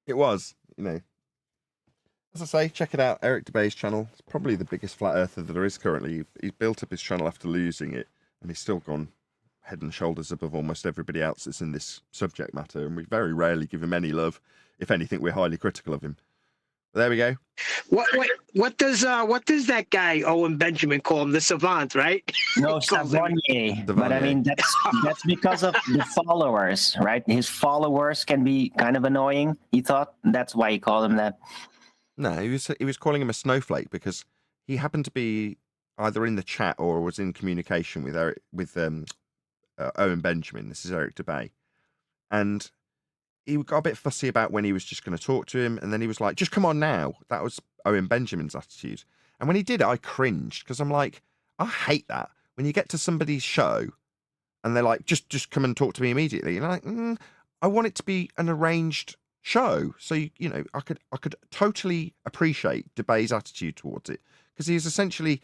It was, As I say, check it out. Eric Dubay's channel. It's probably the biggest flat earther that there is currently. He's built up his channel after losing it, and he's still gone head and shoulders above almost everybody else that's in this subject matter, and we very rarely give him any love. If anything, we're highly critical of him. But there we go. What does that guy Owen Benjamin call him? The savant, right? No, He calls him- Savonier. But I mean, that's because of the followers, right? His followers can be kind of annoying, he thought. That's why he called him that. No, he was calling him a snowflake because he happened to be either in the chat or was in communication with Owen Benjamin. This is Eric Dubay, and he got a bit fussy about when he was just going to talk to him, and then he was like, "Just come on now." That was Owen Benjamin's attitude, and when he did it, I cringed because I'm like, I hate that when you get to somebody's show and they're like, "Just come and talk to me immediately," and I'm like, I want it to be an arranged show, so I could totally appreciate Dubay's attitude towards it, because he's essentially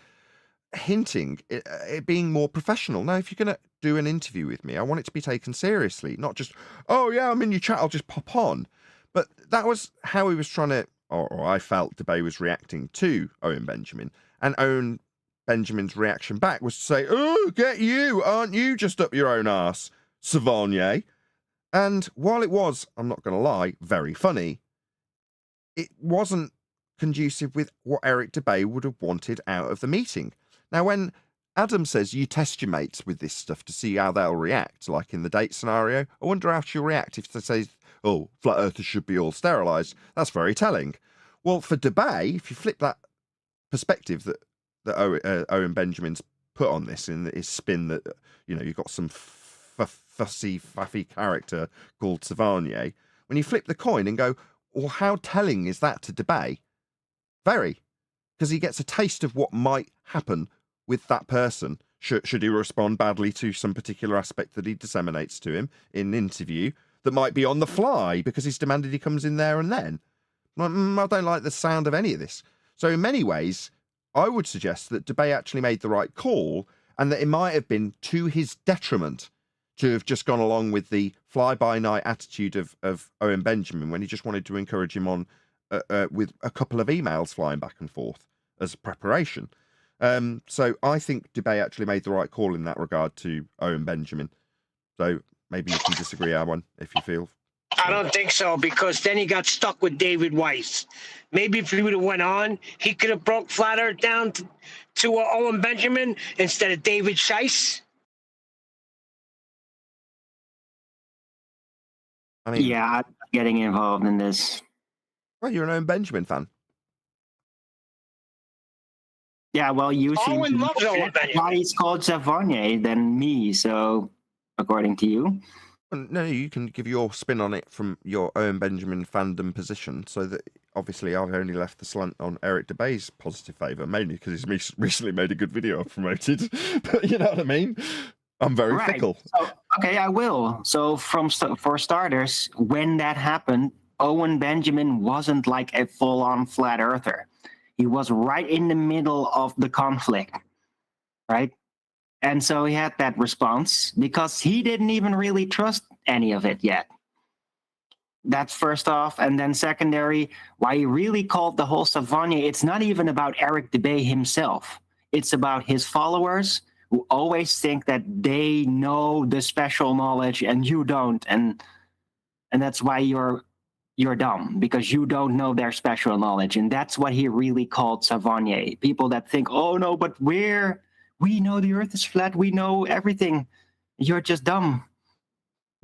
hinting it being more professional. Now, if you're going to do an interview with me, I want it to be taken seriously, not just, oh yeah, I'm in your chat, I'll just pop on. But that was how he was trying to, or I felt Dubay was reacting to Owen Benjamin, and Owen Benjamin's reaction back was to say, oh, get you, aren't you just up your own arse, Savanier? And while it was, I'm not going to lie, very funny, it wasn't conducive with what Eric Dubay would have wanted out of the meeting. Now, when Adam says you test your mates with this stuff to see how they'll react, like in the date scenario, I wonder how she'll react if they say, oh, flat earthers should be all sterilised. That's very telling. Well, for Dubay, if you flip that perspective that Owen Benjamin's put on this in his spin that, you know, you've got some fussy character called Savanier, when you flip the coin and go, well, how telling is that to Dubay? Very. Because he gets a taste of what might happen with that person should he respond badly to some particular aspect that he disseminates to him in an interview that might be on the fly because he's demanded he comes in there and then. I don't like the sound of any of this. So in many ways, I would suggest that Dubay actually made the right call and that it might have been to his detriment to have just gone along with the fly-by-night attitude of Owen Benjamin when he just wanted to encourage him on with a couple of emails flying back and forth as preparation. So I think Dubay actually made the right call in that regard to Owen Benjamin. So maybe you can disagree, Arwen, if you feel. I don't think so, because then he got stuck with David Weiss. Maybe if he would have went on, he could have broke Flat Earth down to Owen Benjamin instead of David Scheiss. I mean, Yeah, I'm getting involved in this. Well, you're an Owen Benjamin fan. Yeah, well, you seem Owen to loves Owen Benjamin. why he's called Savanier than me, so according to you. Well, no, you can give your spin on it from your Owen Benjamin fandom position, so that obviously I've only left the slant on Eric Dubay's positive favour, mainly because he's recently made a good video I've promoted. But you know what I mean? I'm very fickle. So, okay, I will. So for starters, when that happened, Owen Benjamin wasn't like a full-on flat earther. He was right in the middle of the conflict, right? And so he had that response because he didn't even really trust any of it yet. That's first off. And then secondary, why he really called the whole Savanier, it's not even about Eric Dubay himself. It's about his followers who always think that they know the special knowledge and you don't. And that's why you're dumb, because you don't know their special knowledge. And that's what he really called Savanier. People that think, oh no, but we know the earth is flat, we know everything. You're just dumb.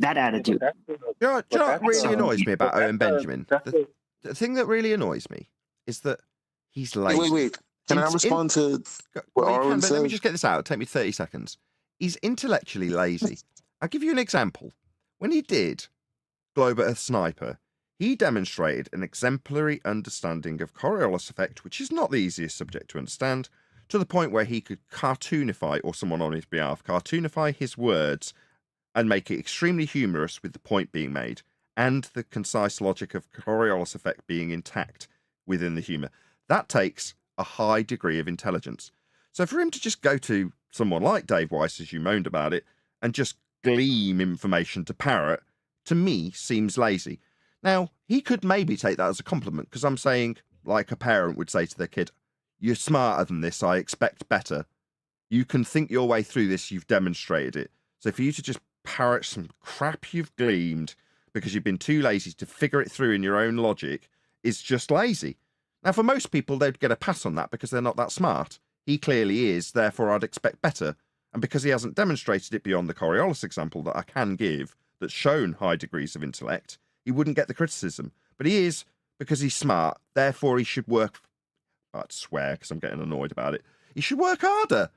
That attitude. Do you know what really annoys me about Owen Benjamin? The thing that really annoys me is that he's lazy. Wait. Can I respond to what Arwen said? Let me just get this out. It'll take me 30 seconds. He's intellectually lazy. I'll give you an example. When he did Globe Earth Sniper, he demonstrated an exemplary understanding of Coriolis effect, which is not the easiest subject to understand, to the point where he could cartoonify, or someone on his behalf, cartoonify his words and make it extremely humorous with the point being made, and the concise logic of Coriolis effect being intact within the humour. That takes a high degree of intelligence. So for him to just go to someone like Dave Weiss, as you moaned about it, and just gleam information to parrot, to me, seems lazy. Now, he could maybe take that as a compliment, because I'm saying, like a parent would say to their kid, you're smarter than this, I expect better. You can think your way through this, you've demonstrated it. So for you to just parrot some crap you've gleamed because you've been too lazy to figure it through in your own logic is just lazy. Now, for most people, they'd get a pass on that because they're not that smart. He clearly is, therefore I'd expect better. And because he hasn't demonstrated it beyond the Coriolis example that I can give that's shown high degrees of intellect, he wouldn't get the criticism. But he is, because he's smart, therefore he should work... I'd swear because I'm getting annoyed about it. He should work harder.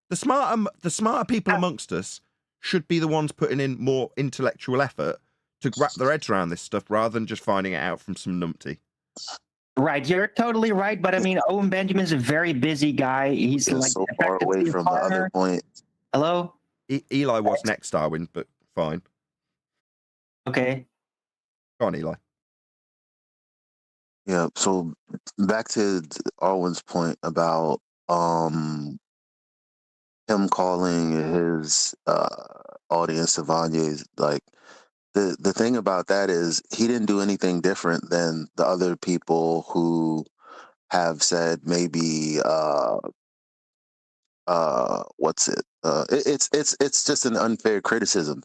The smarter people amongst us should be the ones putting in more intellectual effort to wrap their heads around this stuff rather than just finding it out from some numpty. Right, you're totally right. But I mean, Owen Benjamin's a very busy guy. He's like so far away from the other point. Hello? Eli was next, Darwin, but fine. Okay. Go on, Eli. Yeah, so back to Arwen's point about him calling his audience Savanya's, like, the thing about that is he didn't do anything different than the other people who have said maybe what's it? It's just an unfair criticism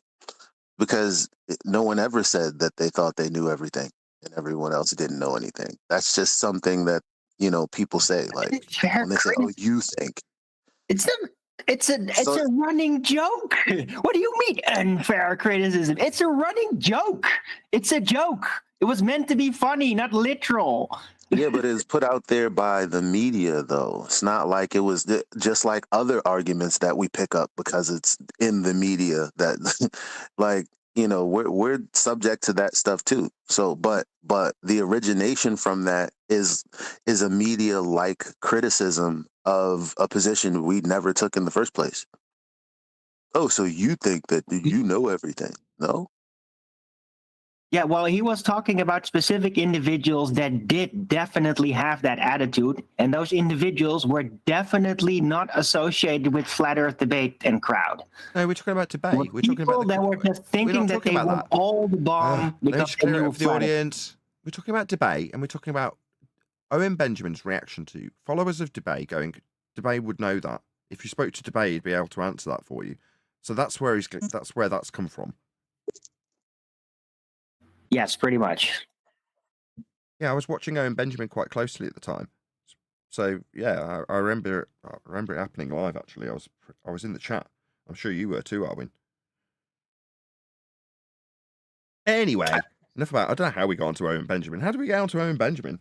because no one ever said that they thought they knew everything and everyone else didn't know anything. That's just something that, you know, people say, like Fair when they say, "Oh, you think." It's a it's So a running joke. What do you mean unfair criticism? It's a running joke. It's a joke. It was meant to be funny, not literal. yeah, but it's put out there by the media, though. It's not like it was just like other arguments that we pick up because it's in the media. That, like, you know, we're subject to that stuff too. So, but the origination from that is a media like criticism of a position we never took in the first place. Oh, so you think that you know everything? No. Yeah, well, he was talking about specific individuals that did definitely have that attitude, and those individuals were definitely not associated with flat Earth debate and crowd. No, we're talking about debate. We're talking People about that were just thinking that they were all the bomb Let me because just they clear it knew up for the flat Earth. audience. We're talking about debate, and we're talking about Owen Benjamin's reaction to followers of Dubay going, Dubay would know that. If you spoke to Dubay, he'd be able to answer that for you. So that's where that's come from. Yes, pretty much. Yeah, I was watching Owen Benjamin quite closely at the time. So yeah, I remember it happening live. Actually, I was in the chat. I'm sure you were too, Arwin. Anyway, enough about. I don't know how we got onto Owen Benjamin. How did we get onto Owen Benjamin?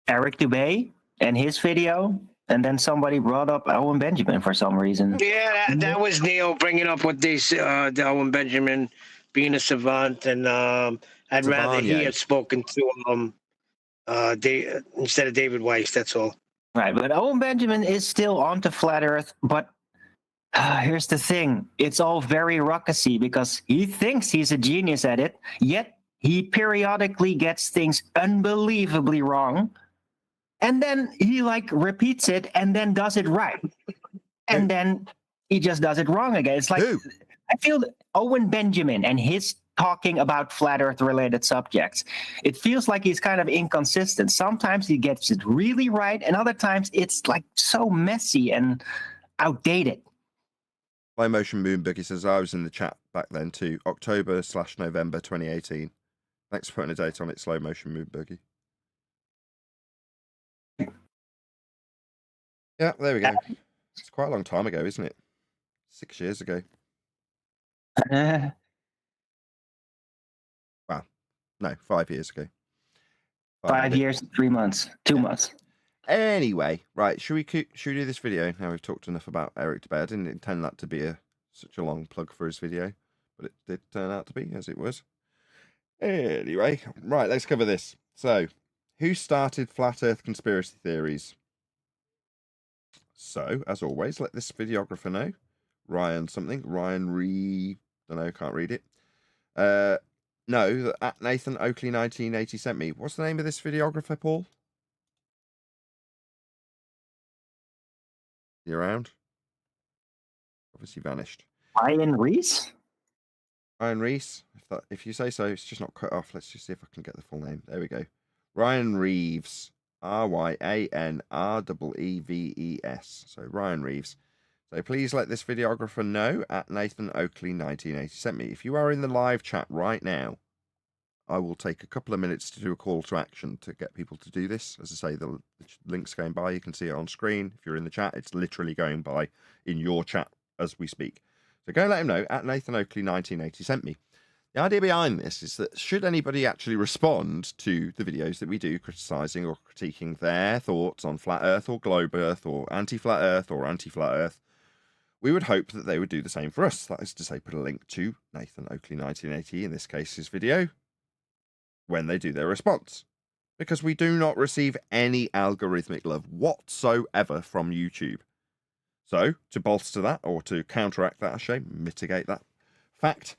Eric Dubay and his video, and then somebody brought up Owen Benjamin for some reason. Yeah, that was Neil bringing up what they the Owen Benjamin being a savant, and I'd rather he Savanier. had spoken to instead of David Weiss. That's all. Right, but Owen Benjamin is still onto flat Earth, but here's the thing. It's all very ruckusy because he thinks he's a genius at it, yet he periodically gets things unbelievably wrong. And then he like repeats it and then does it right. And then he just does it wrong again. It's like, Who? I feel that Owen Benjamin and his talking about flat Earth related subjects, it feels like he's kind of inconsistent. Sometimes he gets it really right, and other times it's like so messy and outdated. Slow Motion Moonboogie says, I was in the chat back then too. October/November 2018. Thanks for putting a date on it, Slow Motion Moonboogie. Yeah, there we go. It's quite a long time ago, isn't it? 6 years ago. Wow. No, 5 years ago. 5 years, 3 months, 2 months. Anyway, right, should we do this video? Now we've talked enough about Eric Dubay. I didn't intend that to be such a long plug for his video, but it did turn out to be, as it was. Anyway, right, let's cover this. So, who started flat Earth conspiracy theories? So, as always, let this videographer know. Ryan Reeves, don't know, can't read it. No, at Nathan Oakley 1980 sent me. What's the name of this videographer, Paul? You around? Obviously vanished. Ryan Reeves? Ryan Reeves. If you say so, it's just not cut off. Let's just see if I can get the full name. There we go. Ryan Reeves. RyanReeves. So Ryan Reeves. So please let this videographer know at Nathan Oakley 1980 sent me. If you are in the live chat right now, I will take a couple of minutes to do a call to action to get people to do this. As I say, the link's going by. You can see it on screen. If you're in the chat, it's literally going by in your chat as we speak. So go and let him know at Nathan Oakley 1980 sent me. The idea behind this is that should anybody actually respond to the videos that we do criticising or critiquing their thoughts on flat Earth or globe Earth or anti-flat Earth or anti-flat Earth, we would hope that they would do the same for us. That is to say, put a link to Nathan Oakley 1980, in this case his video, when they do their response. Because we do not receive any algorithmic love whatsoever from YouTube. So, to bolster that, or to counteract that, mitigate that fact,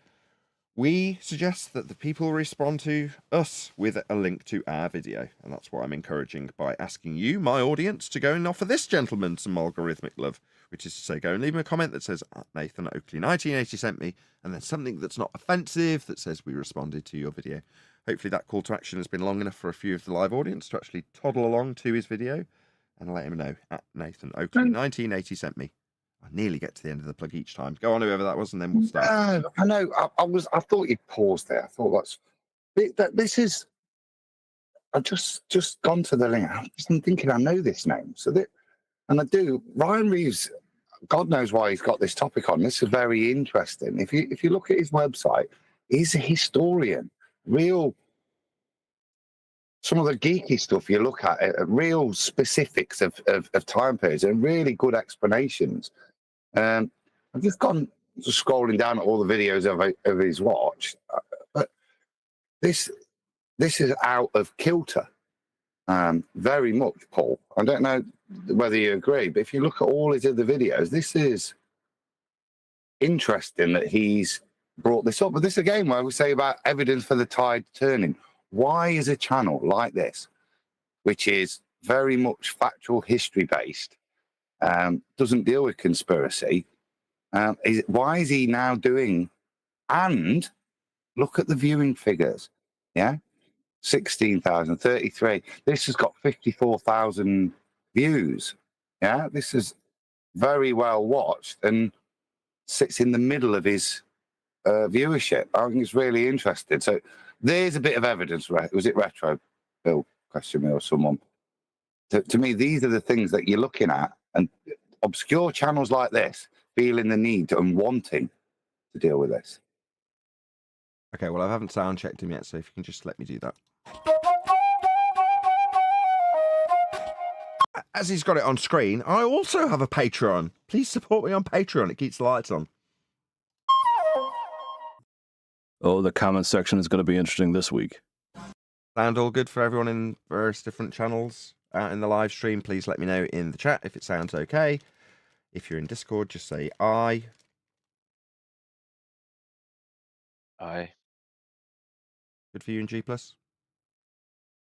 we suggest that the people respond to us with a link to our video. And that's what I'm encouraging by asking you, my audience, to go and offer this gentleman some algorithmic love, which is to say, go and leave him a comment that says, Nathan Oakley 1980 sent me, and then something that's not offensive that says we responded to your video. Hopefully that call to action has been long enough for a few of the live audience to actually toddle along to his video and let him know, Nathan Oakley 1980 sent me. I nearly get to the end of the plug each time. Go on, whoever that was, and then we'll start. I know. I thought you'd pause there. I thought this is. I've just gone to the link. I'm thinking I know this name. And I do. Ryan Reeves, God knows why he's got this topic on. This is very interesting. If you look at his website, he's a historian. Some of the geeky stuff you look at, real specifics of time periods and really good explanations. I've just gone scrolling down at all the videos of his watch, but this is out of kilter, very much, Paul. I don't know whether you agree, but if you look at all his other videos, this is interesting that he's brought this up. But this again, where we say about evidence for the tide turning. Why is a channel like this, which is very much factual history based, doesn't deal with conspiracy? Why is he now doing? And look at the viewing figures. Yeah, 16,000, 33. This has got 54,000 views. Yeah, this is very well watched and sits in the middle of his viewership. I think it's really interesting. So there's a bit of evidence. Was it Retro Bill question me or someone? To me, these are the things that you're looking at, and obscure channels like this feeling the need and wanting to deal with this. Okay, well, I haven't sound checked him yet, so if you can just let me do that. As he's got it on screen, I also have a Patreon. Please support me on Patreon. It keeps the lights on. Oh, the comment section is going to be interesting this week. Sound all good for everyone in various different channels out in the live stream? Please let me know in the chat if it sounds okay. If you're in Discord, just say aye. Aye. Good for you in G+.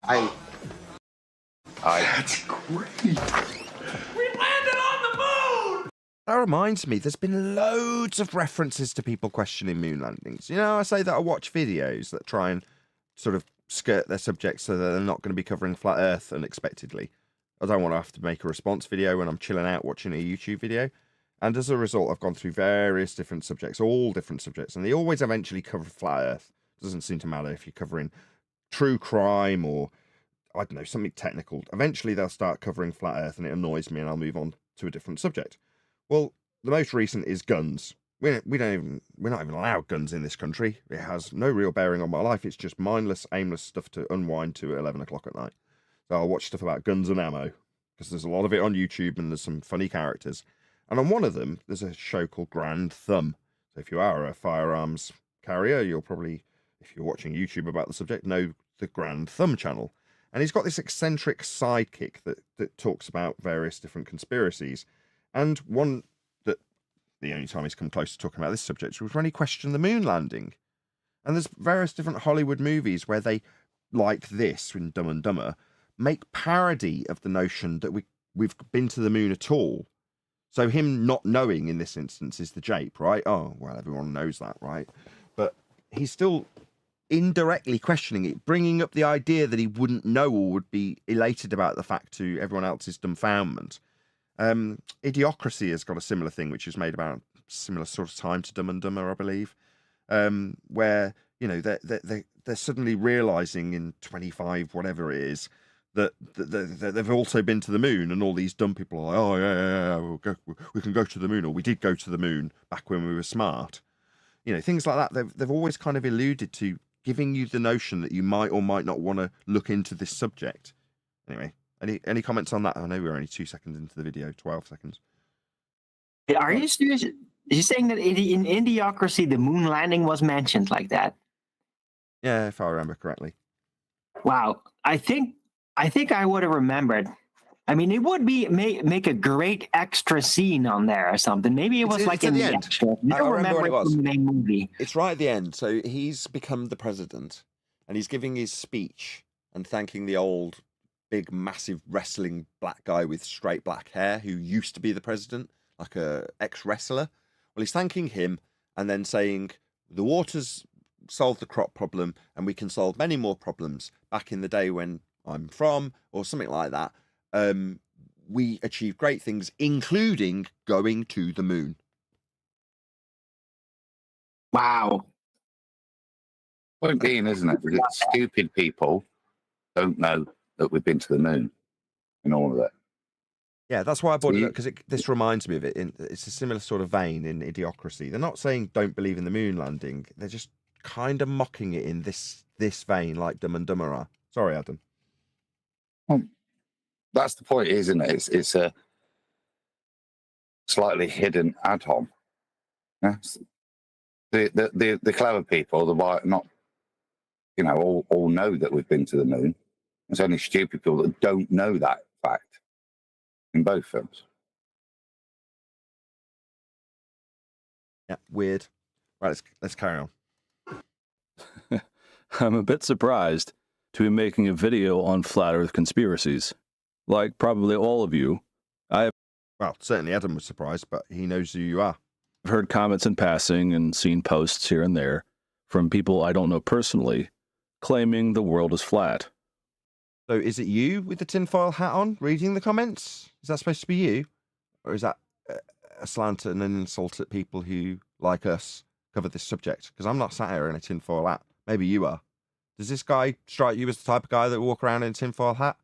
Aye. That's great. We landed on the moon! That reminds me, there's been loads of references to people questioning moon landings. You know, I say that I watch videos that try and sort of skirt their subject so that they're not going to be covering flat Earth unexpectedly. I don't want to have to make a response video when I'm chilling out watching a YouTube video. And as a result, I've gone through various different subjects, all different subjects, and they always eventually cover flat Earth. It doesn't seem to matter if you're covering true crime or, I don't know, something technical. Eventually they'll start covering flat Earth and it annoys me and I'll move on to a different subject. Well, the most recent is guns. We're not even allowed guns in this country. It has no real bearing on my life. It's just mindless, aimless stuff to unwind to at 11 o'clock at night. So I'll watch stuff about guns and ammo because there's a lot of it on YouTube and there's some funny characters. And on one of them, there's a show called Grand Thumb. So if you are a firearms carrier, you'll probably, if you're watching YouTube about the subject, know the Grand Thumb channel. And he's got this eccentric sidekick that talks about various different conspiracies. And one that the only time he's come close to talking about this subject was when he questioned the moon landing. And there's various different Hollywood movies where they, like this in Dumb and Dumber, make parody of the notion that we've been to the moon at all. So him not knowing in this instance is the jape, right? Oh, well, everyone knows that, right? But he's still indirectly questioning it, bringing up the idea that he wouldn't know or would be elated about the fact to everyone else's dumbfoundment. Idiocracy has got a similar thing, which is made about similar sort of time to Dumb and Dumber, I believe, where, you know, they're suddenly realizing in 25, whatever it is, that they've also been to the moon, and all these dumb people are like, oh, yeah, we can go to the moon, or we did go to the moon back when we were smart. You know, things like that. They've always kind of alluded to giving you the notion that you might or might not want to look into this subject. Anyway, any comments on that? I know we're only 2 seconds into the video, 12 seconds. Are you serious? Are you saying that in Idiocracy, the moon landing was mentioned like that? Yeah, if I remember correctly. Wow. I think I would have remembered I mean, it would be make a great extra scene on there or something. Maybe it was It's like at in the the end. extra. I I don't remember remember when it it was. from the main movie. It's right at the end. So he's become the president, and he's giving his speech and thanking the old, big, massive wrestling black guy with straight black hair who used to be the president, like a ex-wrestler. Well, he's thanking him and then saying the water's solved the crop problem and we can solve many more problems. Back in the day when I'm from, or something like that, we achieved great things, including going to the moon. Wow. Point being, isn't it, that stupid people don't know that we've been to the moon and all of that. Yeah, that's why I brought it up, because this reminds me of it. It's a similar sort of vein in Idiocracy. They're not saying don't believe in the moon landing. They're just kind of mocking it in this vein, like Dumb and Dumber are. Sorry, Adam. Well, that's the point, isn't it? It's a slightly hidden ad hom. Yes. The clever people, the white, not, you know, all know that we've been to the moon. There's only stupid people that don't know that fact in both films. Yeah, weird. Right, let's carry on. I'm a bit surprised to be making a video on flat Earth conspiracies. Like probably all of you, Well, certainly Adam was surprised, but he knows who you are. I've heard comments in passing and seen posts here and there from people I don't know personally claiming the world is flat. So is it you with the tinfoil hat on reading the comments? Is that supposed to be you? Or is that a slant and an insult at people who, like us, cover this subject? Because I'm not sat here in a tinfoil hat. Maybe you are. Does this guy strike you as the type of guy that will walk around in a tinfoil hat?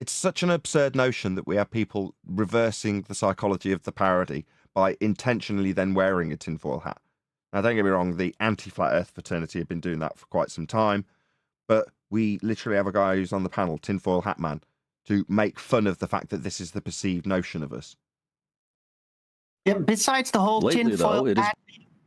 It's such an absurd notion that we have people reversing the psychology of the parody by intentionally then wearing a tinfoil hat. Now, don't get me wrong, the anti-flat earth fraternity have been doing that for quite some time, but we literally have a guy who's on the panel, Tinfoil Hat Man, to make fun of the fact that this is the perceived notion of us. Yeah, besides the whole Lately, tinfoil though, it is- hat,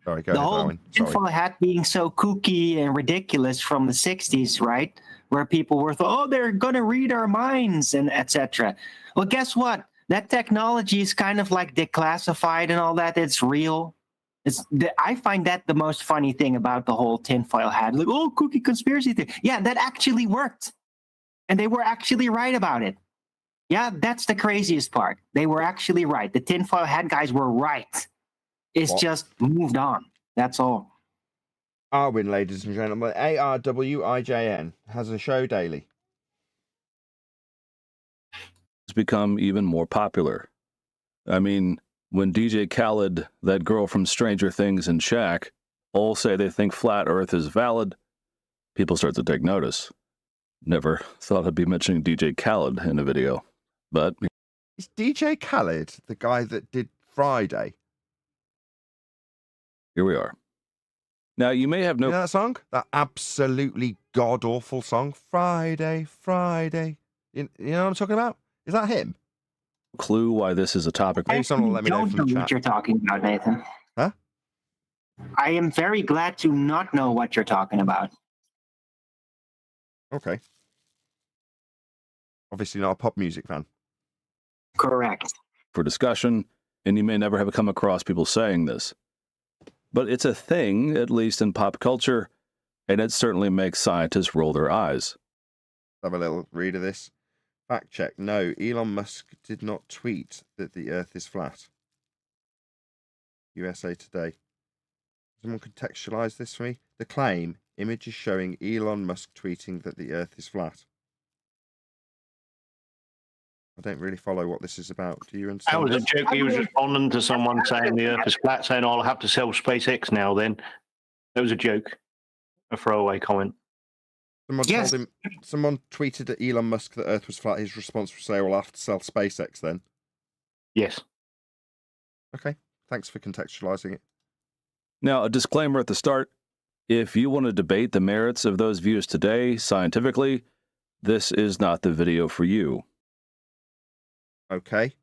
Sorry, go the ahead, whole Darwin. Sorry. tinfoil hat being so kooky and ridiculous from the 60s, right? Where people were thought, oh, they're going to read our minds and etc. Well, guess what? That technology is kind of like declassified and all that. It's real. I find that the most funny thing about the whole tinfoil hat. Like, oh, kooky conspiracy thing. Yeah, that actually worked. And they were actually right about it. Yeah, that's the craziest part. They were actually right. The tinfoil hat guys were right. It's just moved on. That's all. Arwin, ladies and gentlemen, ARWIJN, has a show daily. It's become even more popular. I mean, when DJ Khaled, that girl from Stranger Things, and Shaq all say they think flat Earth is valid, people start to take notice. Never thought I'd be mentioning DJ Khaled in a video, but... Is DJ Khaled the guy that did Friday? Here we are. Now, you may have no... You know that song? That absolutely god-awful song, Friday, Friday. You know what I'm talking about? Is that him? clue why this is a topic. Maybe someone will let me know don't from the know chat. what you're talking about, Nathan. Huh? I am very glad to not know what you're talking about. Okay. Obviously not a pop music fan. Correct. For discussion, and you may never have come across people saying this. But it's a thing, at least in pop culture, and it certainly makes scientists roll their eyes. Have a little read of this. Fact check. No, Elon Musk did not tweet that the Earth is flat. USA Today. Someone contextualize this for me? The claim, images showing Elon Musk tweeting that the Earth is flat. I don't really follow what this is about. Do you understand? That was a joke. He was responding to someone saying the Earth is flat, saying, "I'll have to sell SpaceX now." Then that was a joke, a throwaway comment. Someone Yes. told him. Someone tweeted at Elon Musk that Earth was flat. His response was say, "Well, I'll have to sell SpaceX then." Yes. Okay. Thanks for contextualizing it. Now, a disclaimer at the start. If you want to debate the merits of those views today, scientifically, this is not the video for you. Okay.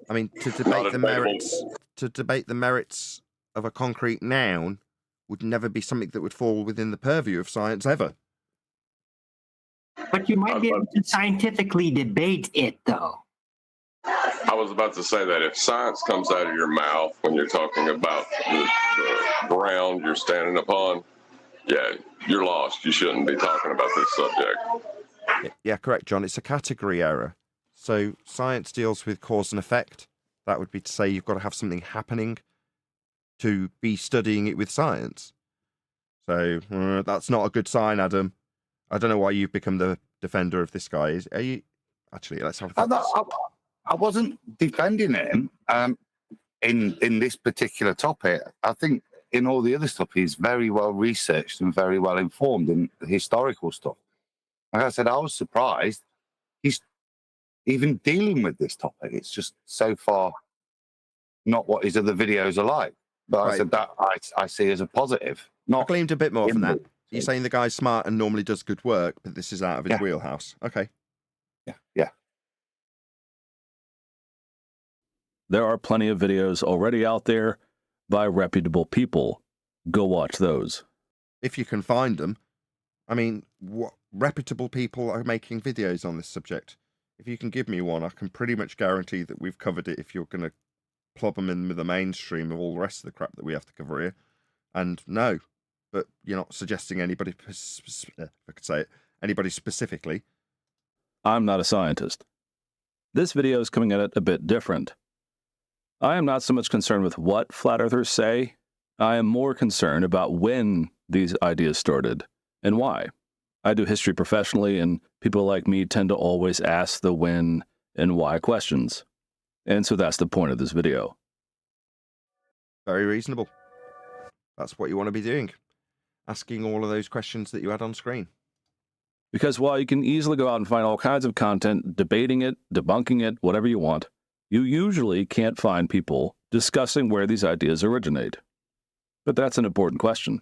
I mean, to debate the merits of a concrete noun would never be something that would fall within the purview of science ever. But you might be able to scientifically debate it, though. I was about to say that if science comes out of your mouth when you're talking about the ground you're standing upon, yeah, you're lost. You shouldn't be talking about this subject. Yeah, correct, John. It's a category error. So science deals with cause and effect. That would be to say you've got to have something happening to be studying it with science. So that's not a good sign, Adam. I don't know why you've become the defender of this guy. Are you? Actually, let's have a I wasn't defending him in this particular topic. I think in all the other stuff, he's very well researched and very well informed in the historical stuff. Like I said, I was surprised he's even dealing with this topic. It's just so far not what his other videos are like. But Right. I said that I see as a positive. I Not gleaned a bit more from that. inward. You're saying the guy's smart and normally does good work, but this is out of his Yeah. wheelhouse. Okay. Yeah. There are plenty of videos already out there by reputable people. Go watch those. If you can find them. I mean, what reputable people are making videos on this subject? If you can give me one, I can pretty much guarantee that we've covered it if you're going to plug them in with the mainstream of all the rest of the crap that we have to cover here. And no, but you're not suggesting anybody, if I could say it, anybody specifically. I'm not a scientist. This video is coming at it a bit different. I am not so much concerned with what flat earthers say. I am more concerned about when these ideas started and why. I do history professionally, and people like me tend to always ask the when and why questions. And so that's the point of this video. Very reasonable. That's what you want to be doing. Asking all of those questions that you had on screen. Because while you can easily go out and find all kinds of content, debating it, debunking it, whatever you want, you usually can't find people discussing where these ideas originate. But that's an important question.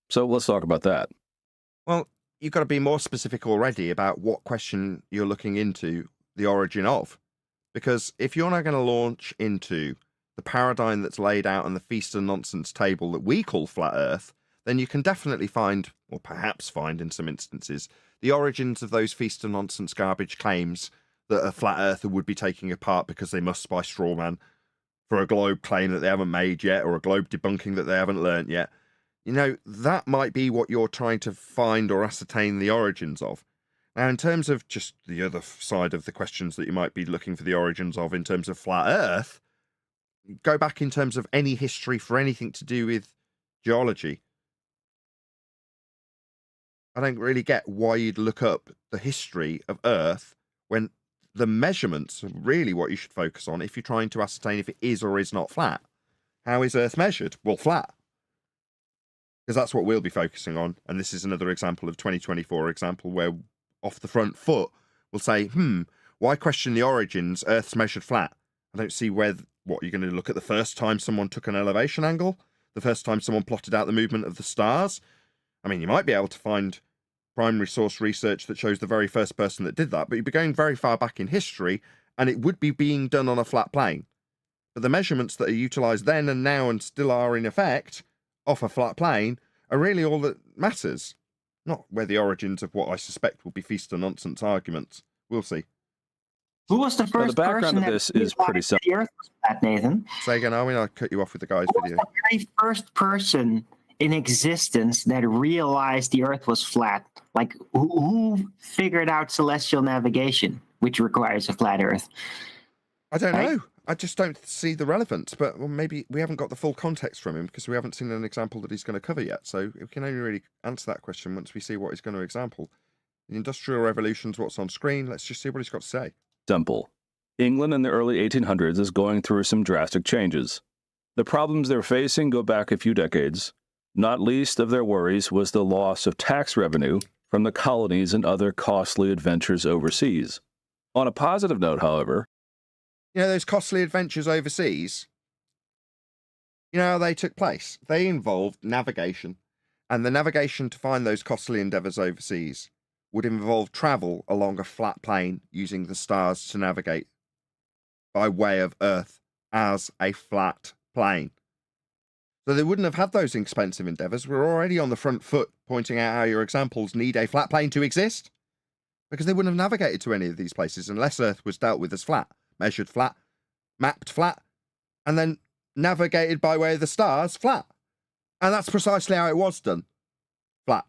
So let's talk about that. Well, you've got to be more specific already about what question you're looking into the origin of. Because if you're not going to launch into the paradigm that's laid out on the feast and nonsense table that we call flat earth, then you can definitely find, or perhaps find in some instances, the origins of those feast and nonsense garbage claims that a flat earther would be taking apart because they must by straw man for a globe claim that they haven't made yet, or a globe debunking that they haven't learnt yet. You know, that might be what you're trying to find or ascertain the origins of. Now, in terms of just the other side of the questions that you might be looking for the origins of in terms of flat earth, go back in terms of any history for anything to do with geology. I don't really get why you'd look up the history of Earth when the measurements are really what you should focus on if you're trying to ascertain if it is or is not flat. How is Earth measured? Well, flat. Because that's what we'll be focusing on. And this is another example of 2024 example where off the front foot we'll say, why question the origins? Earth's measured flat. I don't see where, what, you're going to look at the first time someone took an elevation angle? The first time someone plotted out the movement of the stars? I mean, you might be able to find primary source research that shows the very first person that did that, but you'd be going very far back in history, and it would be being done on a flat plane. But the measurements that are utilised then and now and still are in effect off a flat plane are really all that matters. Not where the origins of what I suspect will be feast and nonsense arguments. We'll see. Who was the first the background person of that this is pretty realized simple. the Earth was flat, Nathan? Say again, Arwin, I cut you off with the guy's Who was video. the very first person in existence that realized the Earth was flat? Like, who figured out celestial navigation, which requires a flat Earth? I don't Right. know. I just don't see the relevance, but well, maybe we haven't got the full context from him because we haven't seen an example that he's going to cover yet. So we can only really answer that question once we see what he's going to example. The Industrial Revolution's what's on screen. Let's just see what he's got to say. Simple. England in the early 1800s is going through some drastic changes. The problems they're facing go back a few decades. Not least of their worries was the loss of tax revenue from the colonies and other costly adventures overseas. On a positive note, however, You know, those costly adventures overseas, you know how they took place? They involved navigation, and the navigation to find those costly endeavours overseas would involve travel along a flat plane using the stars to navigate by way of Earth as a flat plane. So they wouldn't have had those expensive endeavours. We're already on the front foot pointing out how your examples need a flat plane to exist. because they wouldn't have navigated to any of these places unless Earth was dealt with as flat, measured flat, mapped flat, and then navigated by way of the stars flat. And that's precisely how it was done. Flat.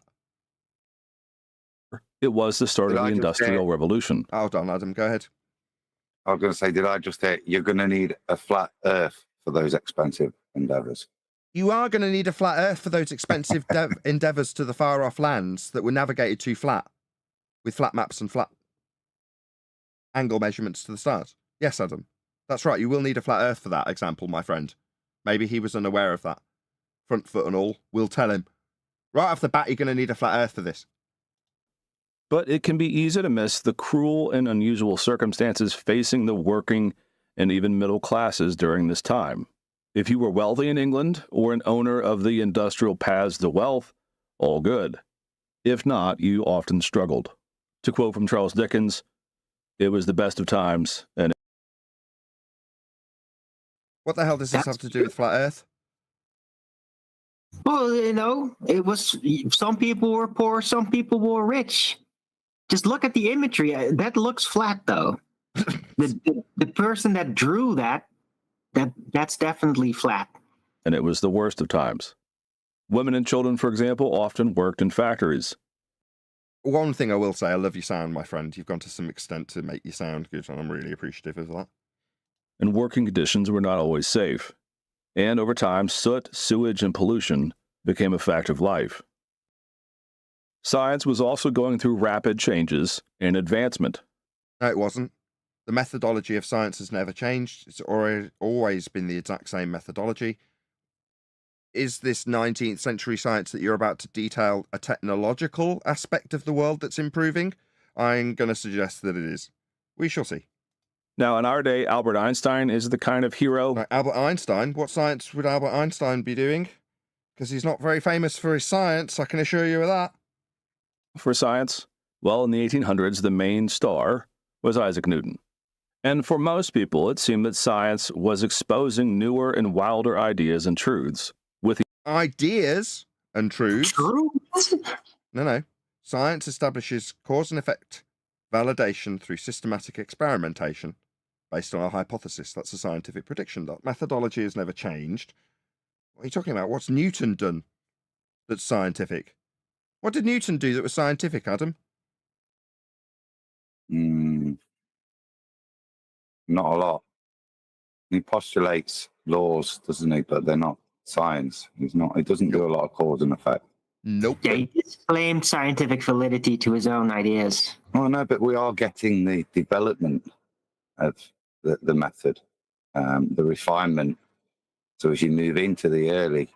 It was the start Did of I the just say- Industrial Revolution. Hold on, Adam, go ahead. I was going to say, did I just say you're going to need a flat Earth for those expensive endeavours? You are going to need a flat Earth for those expensive endeavours to the far-off lands that were navigated too flat, with flat maps and flat angle measurements to the stars. Yes, Adam, that's right. You will need a flat Earth for that example, my friend. Maybe he was unaware of that. Front foot and all. We'll tell him. Right off the bat, you're going to need a flat Earth for this. But it can be easy to miss the cruel and unusual circumstances facing the working and even middle classes during this time. If you were wealthy in England or an owner of the industrial paths to wealth, all good. If not, you often struggled. To quote from Charles Dickens, it was the best of times. And What the hell does this have to do with flat Earth? Well, it was, some people were poor, some people were rich. Just look at the imagery. That looks flat, though. The person that drew that's definitely flat. it was the worst of times. Women and children, for example, often worked in factories. One thing I will say, I love your sound, my friend. You've gone to some extent to make you sound good, and I'm really appreciative of that. And working conditions were not always safe. And over time, soot, sewage, and pollution became a fact of life. Science was also going through rapid changes and advancement. No, it wasn't. The methodology of science has never changed. It's always been the exact same methodology. Is this 19th century science that you're about to detail a technological aspect of the world that's improving? I'm going to suggest that it is. We shall see. Now, in our day, Albert Einstein is the kind of hero. Right, Albert Einstein? What science would Albert Einstein be doing? Because he's not very famous for his science, I can assure you of that. For science, well, in the 1800s, the main star was Isaac Newton. And for most people, it seemed that science was exposing newer and wilder ideas and truths. Ideas and truths? Truths? No. Science establishes cause and effect validation through systematic experimentation based on a hypothesis. That's a scientific prediction. That methodology has never changed. What are you talking about? What's Newton done that's scientific? What did Newton do that was scientific, Adam? Not a lot. He postulates laws, doesn't he? But they're not science. He doesn't do a lot of cause and effect. Nope. Yeah, he just claimed scientific validity to his own ideas. Oh no, but we are getting the development of the method, the refinement. So as you move into the early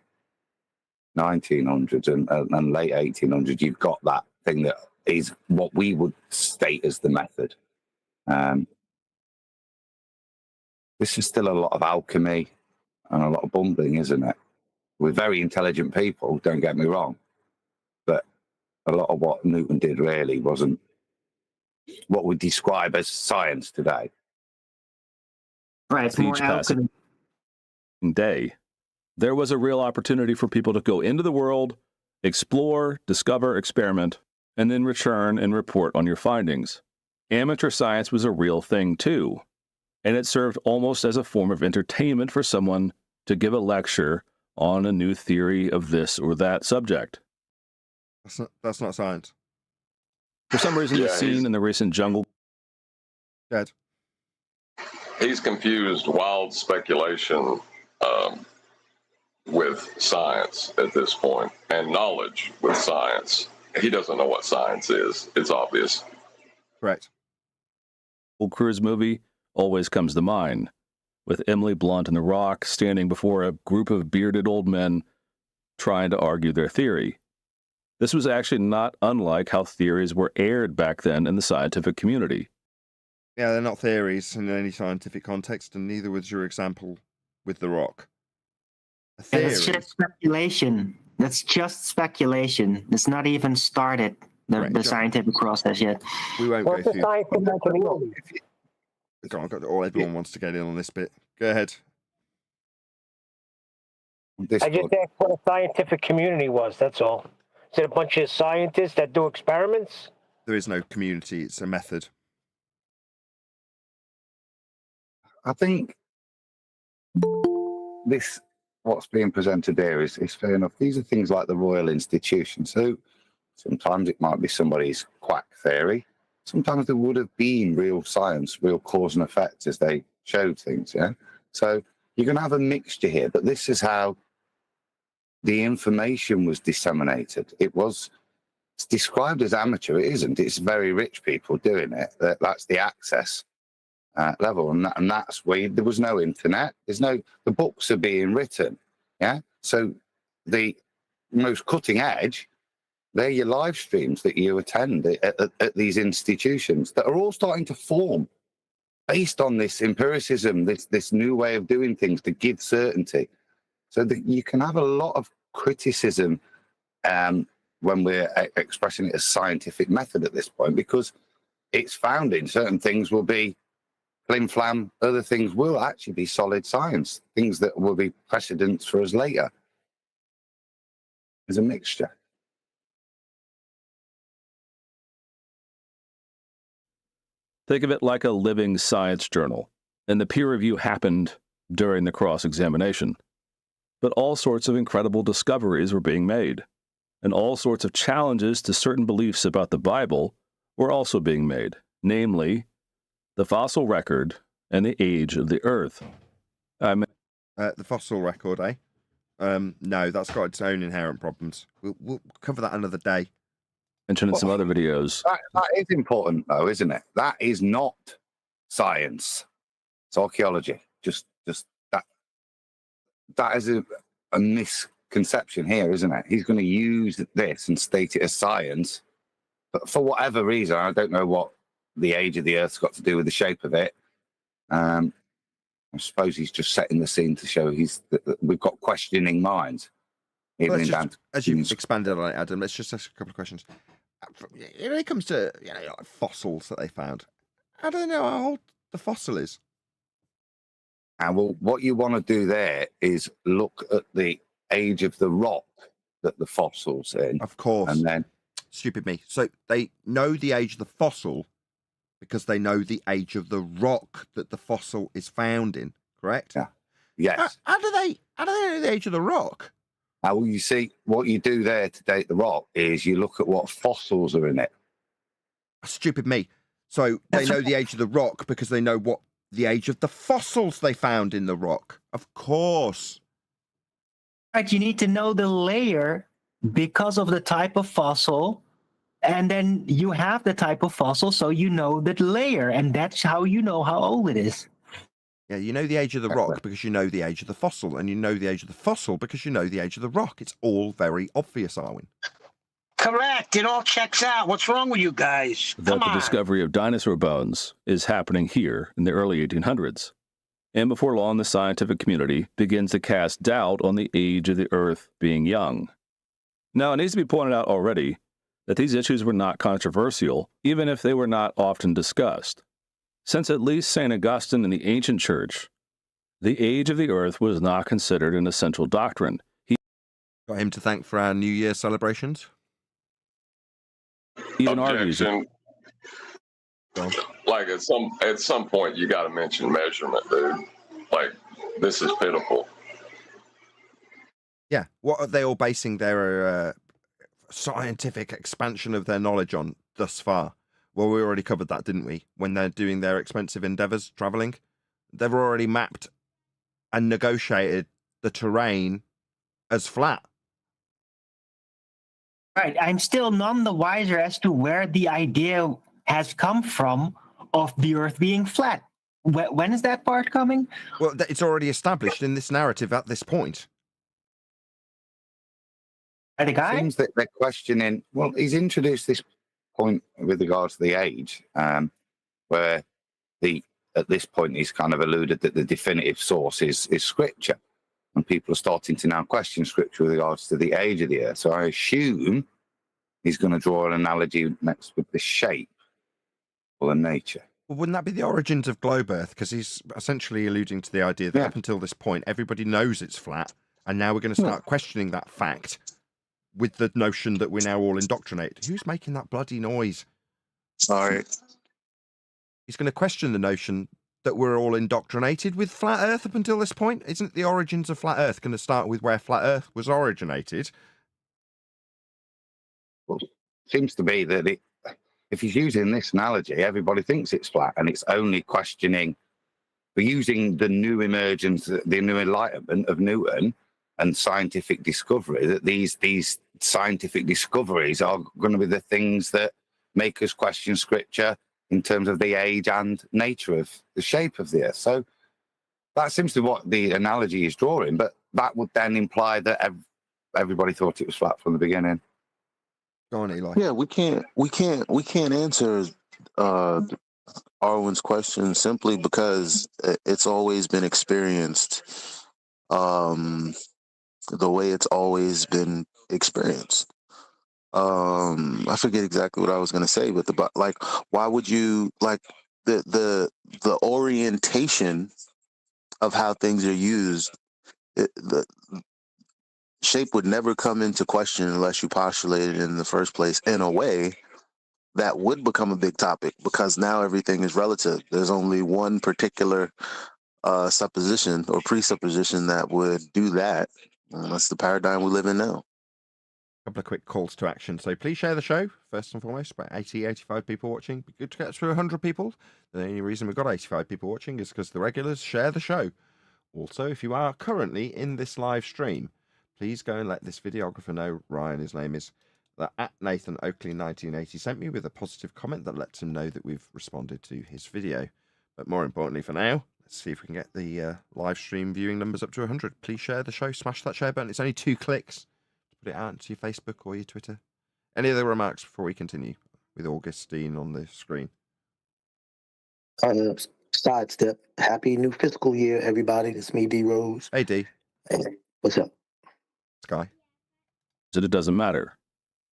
1900s and late 1800s, you've got that thing that is what we would state as the method. This is still a lot of alchemy and a lot of bumbling, isn't it? We're very intelligent people, don't get me wrong, but a lot of what Newton did really wasn't what we describe as science today. Right, it's With more each passing day, there was a real opportunity for people to go into the world, explore, discover, experiment, and then return and report on your findings. Amateur science was a real thing too, and it served almost as a form of entertainment for someone to give a lecture on a new theory of this or that subject. That's not science. For some reason, the Yeah, scene in the recent jungle. Dead. He's confused wild speculation with science at this point, and knowledge with science. He doesn't know what science is. It's obvious. Correct. Cruise movie always comes to mind, with Emily Blunt and The Rock standing before a group of bearded old men trying to argue their theory. This was actually not unlike how theories were aired back then in the scientific community. Yeah, they're not theories in any scientific context, and neither was your example with The Rock. A And theory. it's just speculation. That's just speculation. It's not even started, Right, the John. scientific process yet. We won't What's go the through. scientific community? Go on, everyone wants to get in on this bit. Go ahead. I just asked what a scientific community was, that's all. Is it a bunch of scientists that do experiments? there is no community, it's a method. I think what's being presented here is fair enough. These are things like the Royal Institution. So sometimes it might be somebody's quack theory. Sometimes there would have been real science, real cause and effect as they showed things. Yeah. So you're going to have a mixture here, but this is how the information was disseminated. It's described as amateur. It isn't. It's very rich people doing it. That's the access level, and that's where there was no internet. The books are being written. Yeah. So the most cutting edge, they're your live streams that you attend at these institutions that are all starting to form based on this empiricism, this new way of doing things to give certainty. So that you can have a lot of criticism when we're expressing it as scientific method at this point, because it's founding. Certain things will be flim flam, other things will actually be solid science, things that will be precedents for us later. There's a mixture. Think of it like a living science journal, and the peer review happened during the cross-examination. But all sorts of incredible discoveries were being made, and all sorts of challenges to certain beliefs about the Bible were also being made, namely the fossil record and the age of the Earth. The fossil record, eh? No, that's got its own inherent problems. We'll cover that another day. Mentioned in some other videos. That is important, though, isn't it? That is not science. It's archaeology. Just that. That is a misconception here, isn't it? He's going to use this and state it as science, but for whatever reason, I don't know what the age of the Earth's got to do with the shape of it. I suppose he's just setting the scene to show that we've got questioning minds. As you've expanded on it, Adam, let's just ask a couple of questions. When it comes to like fossils that they found, how do they know how old the fossil is? Well, what you want to do there is look at the age of the rock that the fossil's in. Of course. And then... Stupid me. So they know the age of the fossil because they know the age of the rock that the fossil is found in, correct? Yeah. Yes. How do they know the age of the rock? Well, you see, what you do there to date the rock is you look at what fossils are in it. Stupid me. So they know the age of the rock because they know what the age of the fossils they found in the rock. Of course. Right, you need to know the layer because of the type of fossil, and then you have the type of fossil, so you know that layer, and that's how you know how old it is. Yeah, you know the age of the rock because you know the age of the fossil, and you know the age of the fossil because you know the age of the rock. It's all very obvious, Arwin. Correct. It all checks out. What's wrong with you guys? That the discovery of dinosaur bones is happening here in the early 1800s. And before long, the scientific community begins to cast doubt on the age of the Earth being young. Now, it needs to be pointed out already that these issues were not controversial, even if they were not often discussed. Since at least St. Augustine in the ancient church, the age of the Earth was not considered an essential doctrine. He got him to thank for our New Year celebrations. Even argues. Like at some point, you got to mention measurement, dude. Like, this is pitiful. Yeah, what are they all basing their scientific expansion of their knowledge on thus far? Well, we already covered that, didn't we? When they're doing their expensive endeavors, traveling, they've already mapped and negotiated the terrain as flat. Right. I'm still none the wiser as to where the idea has come from of the Earth being flat. When is that part coming? Well, it's already established in this narrative at this point. By the guy? Seems that they're questioning. Well, he's introduced this point with regards to the age, where at this point he's kind of alluded that the definitive source is scripture, and people are starting to now question scripture with regards to the age of the Earth. So I assume he's going to draw an analogy next with the shape or the nature. Well, wouldn't that be the origins of globe Earth? Because he's essentially alluding to the idea that up until this point, everybody knows it's flat, and now we're going to start questioning that fact with the notion that we're now all indoctrinated. Who's making that bloody noise? Sorry. He's going to question the notion that we're all indoctrinated with flat Earth up until this point. Isn't the origins of flat Earth going to start with where flat Earth was originated? Well, seems to be that if he's using this analogy, everybody thinks it's flat, and it's only questioning. We're using the new emergence, the new enlightenment of Newton and scientific discovery, that these scientific discoveries are going to be the things that make us question scripture in terms of the age and nature of the shape of the earth. So that seems to be what the analogy is drawing, but that would then imply that everybody thought it was flat from the beginning. Go on, Eli. Yeah, we can't answer Arwen's question simply because it's always been experienced the way it's always been experienced. I forget exactly what I was going to say, but why would you like the orientation of how things are used? The shape would never come into question unless you postulate it in the first place in a way that would become a big topic, because now everything is relative. There's only one particular supposition or presupposition that would do that. And that's the paradigm we live in now. A couple of quick calls to action. So please share the show, first and foremost. About 85 people watching. Be good to get through 100 people. The only reason we've got 85 people watching is because the regulars share the show. Also, if you are currently in this live stream, please go and let this videographer know, Ryan, his name is, that at Nathan Oakley 1980 sent me with a positive comment that lets him know that we've responded to his video. But more importantly for now, let's see if we can get the live stream viewing numbers up to 100. Please share the show, smash that share button. It's only 2 clicks to put it out into your Facebook or your Twitter. Any other remarks before we continue with Augustine on the screen? Sidestep. Happy new fiscal year, everybody. It's me, D Rose. Hey, D. Hey, what's up? Sky. That it doesn't matter.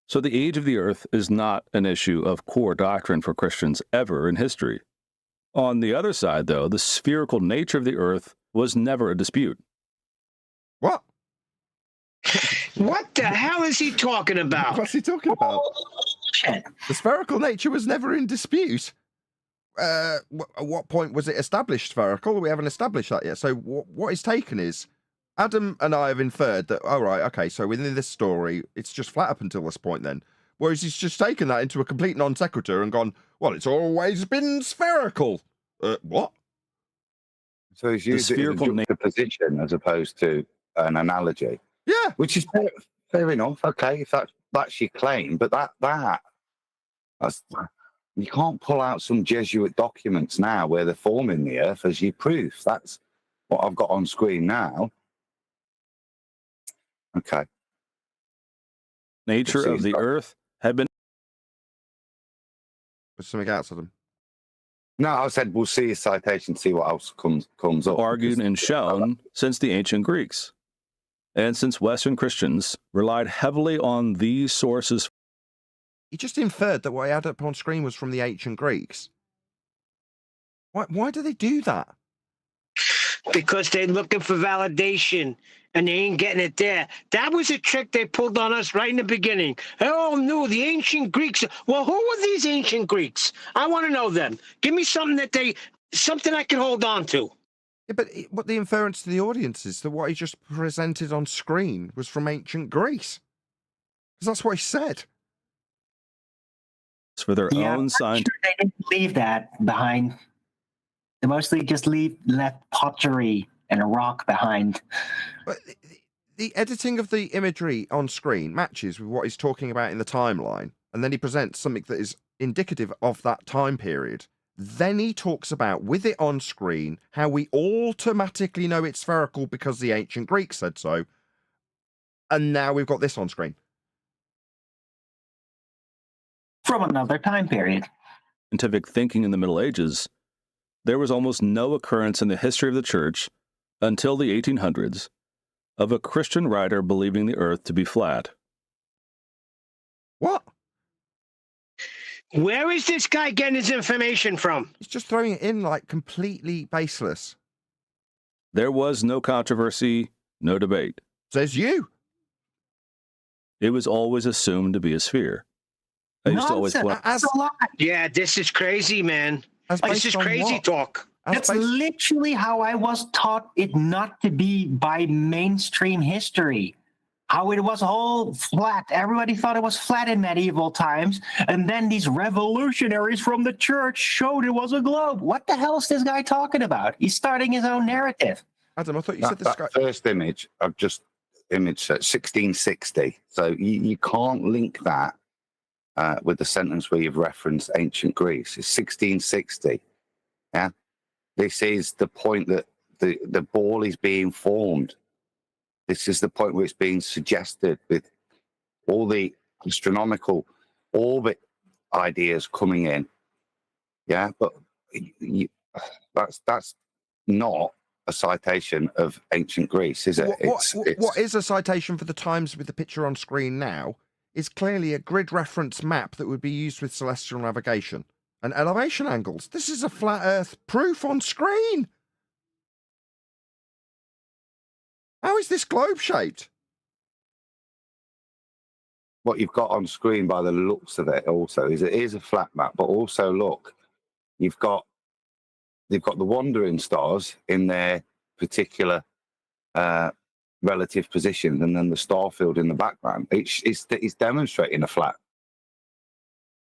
So the age of the Earth is not an issue of core doctrine for Christians ever in history. On the other side, though, the spherical nature of the Earth was never a dispute. What? What the hell is he talking about? What's he talking about? Shit. The spherical nature was never in dispute. At what point was it established spherical? We haven't established that yet. So what is taken is, Adam and I have inferred that, oh, right, okay, so within this story, it's just flat up until this point then. Whereas he's just taken that into a complete non sequitur and gone, well, it's always been spherical. What? So he's used it as a position as opposed to an analogy. Yeah. Which is fair enough. Okay, if that's your claim, but that's you can't pull out some Jesuit documents now where they're forming the Earth as your proof. That's what I've got on screen now. Okay. Nature of the Earth had been. There's something else of them. No, I said we'll see a citation, see what else comes up. Argued and shown since the ancient Greeks. And since Western Christians relied heavily on these sources. He just inferred that what he had up on screen was from the ancient Greeks. Why do they do that? Because they're looking for validation and they ain't getting it there. That was a trick they pulled on us right in the beginning. Oh, no, the ancient Greeks. Well, who were these ancient Greeks? I want to know them. Give me something something I can hold on to. Yeah, but what the inference to the audience is that what he just presented on screen was from ancient Greece. Because that's what he said. For their own science. Sure they didn't leave that behind. They mostly just left pottery and a rock behind. But the editing of the imagery on screen matches with what he's talking about in the timeline, and then he presents something that is indicative of that time period. Then he talks about, with it on screen, how we automatically know it's spherical because the ancient Greeks said so, and now we've got this on screen. From another time period. Scientific thinking in the Middle Ages, there was almost no occurrence in the history of the Church until the 1800s of a Christian writer believing the Earth to be flat. What? Where is this guy getting his information from? He's just throwing it in like completely baseless. There was no controversy, no debate. Says you. It was always assumed to be a sphere. I used to always Nonsense. That's a lie. Yeah, this is crazy, man. As This based is on crazy what? talk. As That's based- literally how I was taught it not to be by mainstream history. How it was all flat. Everybody thought it was flat in medieval times. And then these revolutionaries from the church showed it was a globe. What the hell is this guy talking about? He's starting his own narrative. Adam, I thought you said the That sky. first image, I've just imaged 1660. So you can't link that with the sentence where you've referenced ancient Greece. It's 1660. Yeah. This is the point that the ball is being formed. This is the point where it's being suggested with all the astronomical orbit ideas coming in. Yeah, but that's not a citation of ancient Greece, is it? What is a citation for the times with the picture on screen now is clearly a grid reference map that would be used with celestial navigation and elevation angles. This is a flat Earth proof on screen. How is this globe shaped? What you've got on screen by the looks of it also is it is a flat map, but also look, they've got the wandering stars in their particular relative positions, and then the star field in the background. It's demonstrating a flat.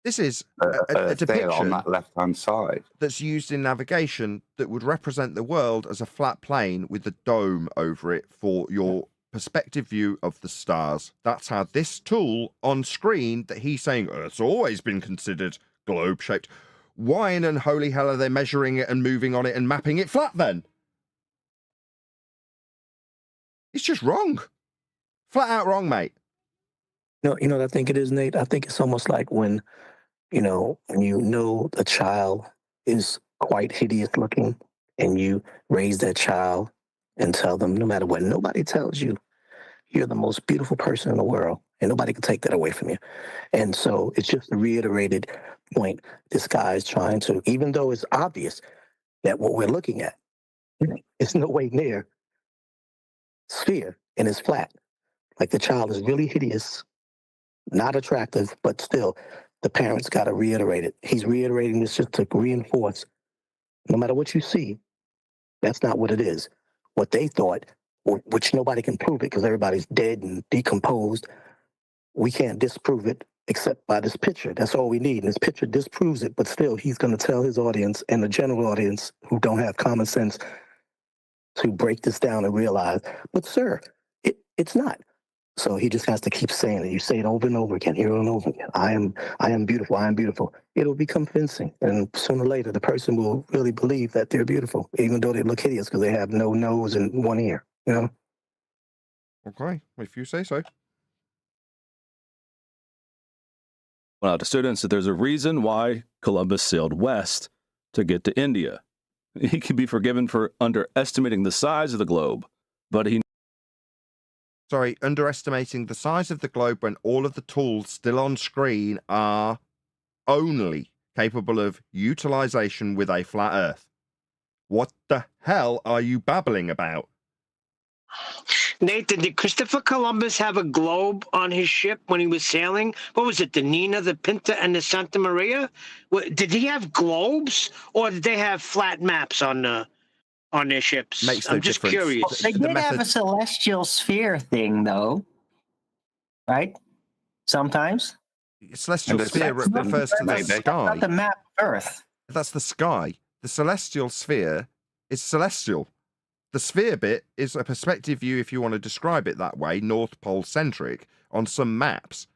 This is a there depiction on that left-hand side that's used in navigation that would represent the world as a flat plane with a dome over it for your perspective view of the stars. That's how this tool on screen that he's saying it's always been considered globe-shaped. Why in unholy hell are they measuring it and moving on it and mapping it flat then? It's just wrong. Flat out wrong, mate. No, you know what I think it is, Nate? I think it's almost like when a child is quite hideous looking and you raise that child and tell them, no matter what, nobody tells you, you're the most beautiful person in the world and nobody can take that away from you. And so it's just a reiterated point. This guy is trying to, even though it's obvious that what we're looking at is no way near sphere and it's flat. Like the child is really hideous, not attractive, but still the parents got to reiterate it. He's reiterating this just to reinforce, no matter what you see, that's not what it is. What they thought, which nobody can prove it because everybody's dead and decomposed, we can't disprove it except by this picture. That's all we need. And this picture disproves it, but still he's going to tell his audience and the general audience who don't have common sense to break this down and realize, but sir, it's not. So he just has to keep saying it. You say it over and over again, here and over again. I am beautiful. I am beautiful. It'll become convincing. And sooner or later, the person will really believe that they're beautiful, even though they look hideous because they have no nose and one ear, you know? Okay, if you say so. Well, to students, that there's a reason why Columbus sailed west to get to India. He can be forgiven for underestimating the size of the globe, but underestimating the size of the globe when all of the tools still on screen are only capable of utilization with a flat Earth. What the hell are you babbling about? Nathan, did Christopher Columbus have a globe on his ship when he was sailing? What was it, the Nina, the Pinta, and the Santa Maria? Did he have globes, or did they have flat maps on their ships? Makes no I'm just difference. curious. They did have a celestial sphere thing, though, right? Sometimes. Celestial And sphere refers to the maybe. Not sky. the map of Earth. That's the sky. The celestial sphere is celestial. The sphere bit is a perspective view, if you want to describe it that way, North Pole centric on some maps,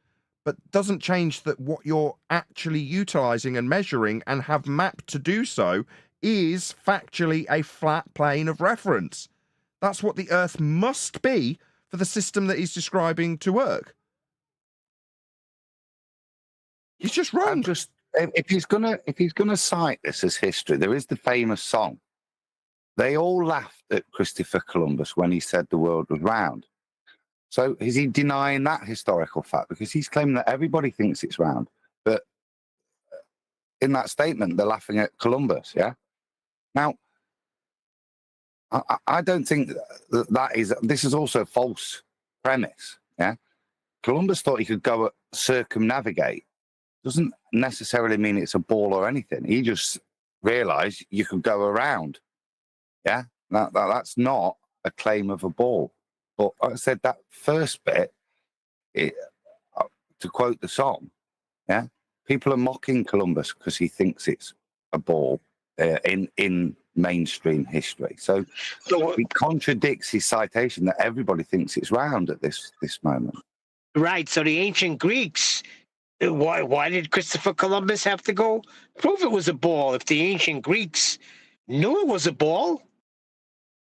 but doesn't change that what you're actually utilizing and measuring and have mapped to do so is factually a flat plane of reference. That's what the Earth must be for the system that he's describing to work. He's just wrong. If he's gonna cite this as history, there is the famous song. They all laughed at Christopher Columbus when he said the world was round. So is he denying that historical fact? Because he's claiming that everybody thinks it's round. But in that statement, they're laughing at Columbus, yeah? Now, I don't think this is also a false premise, yeah? Columbus thought he could go circumnavigate doesn't necessarily mean it's a ball or anything. He just realized you could go around. Yeah, that's not a claim of a ball. But like I said, that first bit, to quote the song, yeah, people are mocking Columbus because he thinks it's a ball in mainstream history. So it contradicts his citation that everybody thinks it's round at this moment. Right. So the ancient Greeks, why did Christopher Columbus have to go prove it was a ball if the ancient Greeks knew it was a ball?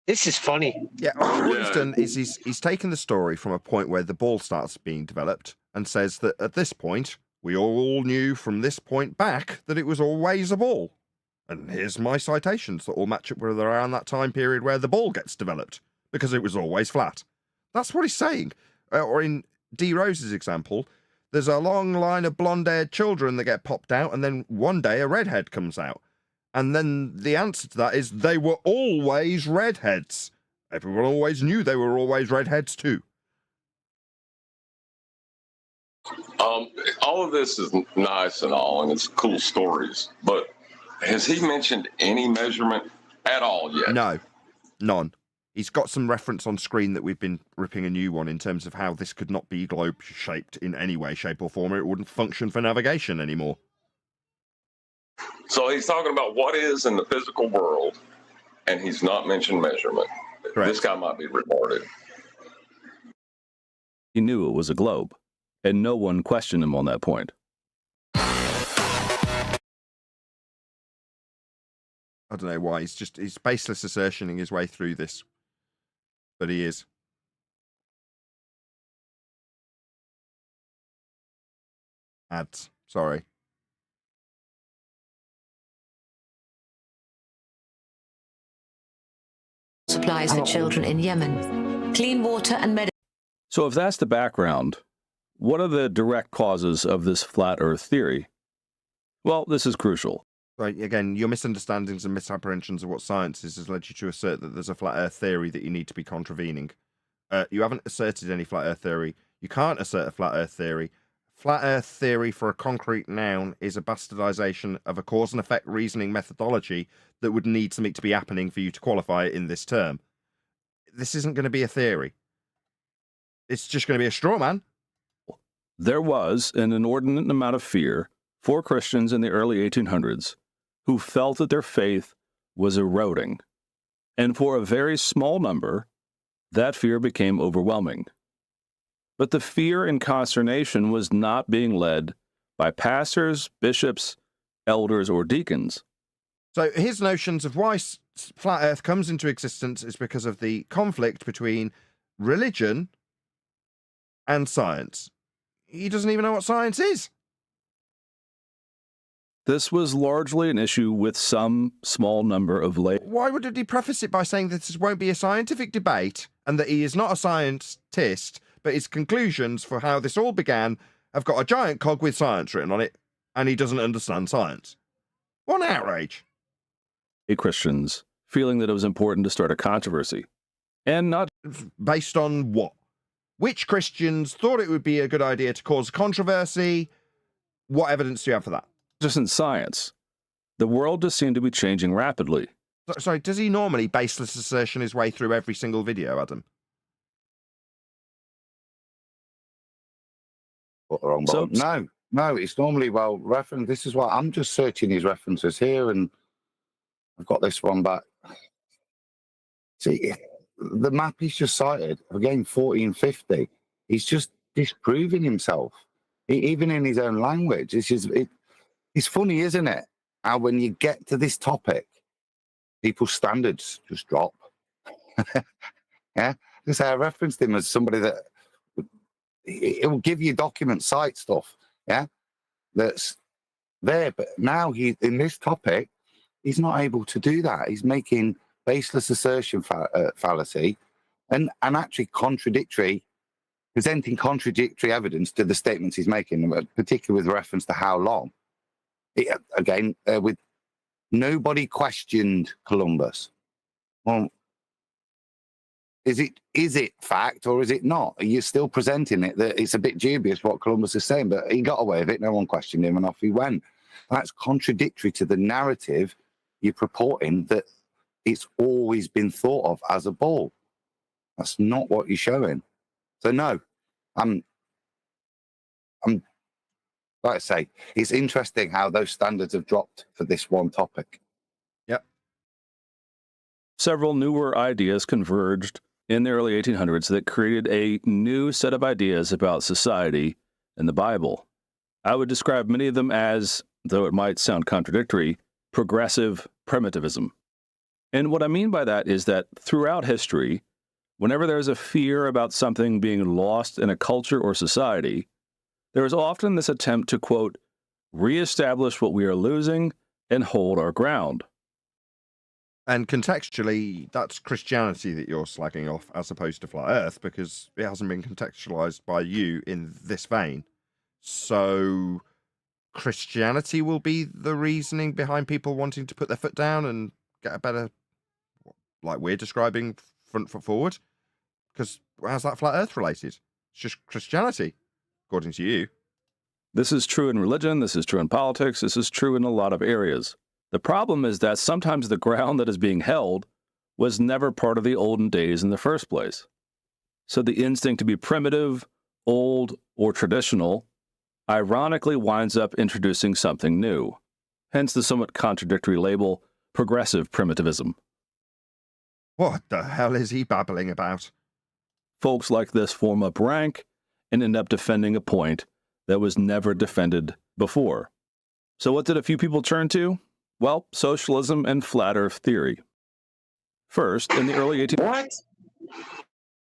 This is funny. Yeah, what he's done is he's taken the story from a point where the ball starts being developed and says that at this point, we all knew from this point back that it was always a ball. And here's my citations that all match up with around that time period where the ball gets developed, because it was always flat. That's what he's saying. Or in D. Rose's example, there's a long line of blonde-haired children that get popped out, and then one day a redhead comes out. And then the answer to that is they were always redheads. Everyone always knew they were always redheads too. All of this is nice and all, and it's cool stories, but has he mentioned any measurement at all yet? No, none. He's got some reference on screen that we've been ripping a new one in terms of how this could not be globe-shaped in any way, shape, or form, or it wouldn't function for navigation anymore. So he's talking about what is in the physical world, and he's not mentioned measurement. Correct. This guy might be retarded. He knew it was a globe, and no one questioned him on that point. I don't know why. He's baseless assertioning his way through this. But he is. Ads. Sorry. Supplies for children in Yemen. Clean water and medicine. So if that's the background, what are the direct causes of this flat Earth theory? Well, this is crucial. Right, again, your misunderstandings and misapprehensions of what science is has led you to assert that there's a flat Earth theory that you need to be contravening. You haven't asserted any flat Earth theory. You can't assert a flat Earth theory. Flat Earth theory for a concrete noun is a bastardization of a cause and effect reasoning methodology that would need something to be happening for you to qualify it in this term. This isn't going to be a theory. It's just going to be a straw man. There was an inordinate amount of fear for Christians in the early 1800s who felt that their faith was eroding. And for a very small number, that fear became overwhelming. But the fear and consternation was not being led by pastors, bishops, elders, or deacons. So his notions of why flat Earth comes into existence is because of the conflict between religion and science. He doesn't even know what science is. This was largely an issue with some small number of lay. Why would he preface it by saying that this won't be a scientific debate and that he is not a scientist, but his conclusions for how this all began have got a giant cog with science written on it, and he doesn't understand science? What an outrage. Christians feeling that it was important to start a controversy. And not based on what? Which Christians thought it would be a good idea to cause controversy? What evidence do you have for that? Just in science. The world just seemed to be changing rapidly. Sorry, does he normally baseless assertion his way through every single video, Adam? So, no, it's normally well referenced. This is what I'm just searching his references here, and I've got this one back. See, the map he's just cited, again, 1450, he's just disproving himself, even in his own language. It's funny, isn't it? How when you get to this topic, people's standards just drop. Yeah, because I referenced him as somebody that it will give you document site stuff, yeah, that's there. But now he in this topic, he's not able to do that. He's making baseless assertion fallacy and actually presenting contradictory evidence to the statements he's making, particularly with reference to how long. With nobody questioned Columbus. Well, Is it fact or is it not? Are you still presenting it that it's a bit dubious what Columbus is saying, but he got away with it, no one questioned him, and off he went. That's contradictory to the narrative you're purporting that it's always been thought of as a ball. That's not what you're showing. So no, I'm like I say, it's interesting how those standards have dropped for this one topic. Yep. Several newer ideas converged in the early 1800s that created a new set of ideas about society and the Bible. I would describe many of them as, though it might sound contradictory, progressive primitivism. And what I mean by that is that throughout history, whenever there's a fear about something being lost in a culture or society, there is often this attempt to, quote, reestablish what we are losing and hold our ground. And contextually, that's Christianity that you're slagging off as opposed to flat earth, because it hasn't been contextualized by you in this vein. So Christianity will be the reasoning behind people wanting to put their foot down and get a better, like we're describing, front foot forward? Because how's that flat earth related? It's just Christianity, according to you. This is true in religion, this is true in politics, this is true in a lot of areas. The problem is that sometimes the ground that is being held was never part of the olden days in the first place. So the instinct to be primitive, old, or traditional ironically winds up introducing something new. Hence the somewhat contradictory label, progressive primitivism. What the hell is he babbling about? Folks like this form up rank and end up defending a point that was never defended before. So what did a few people turn to? Well, socialism and flat earth theory. First, in the early 1800s... What?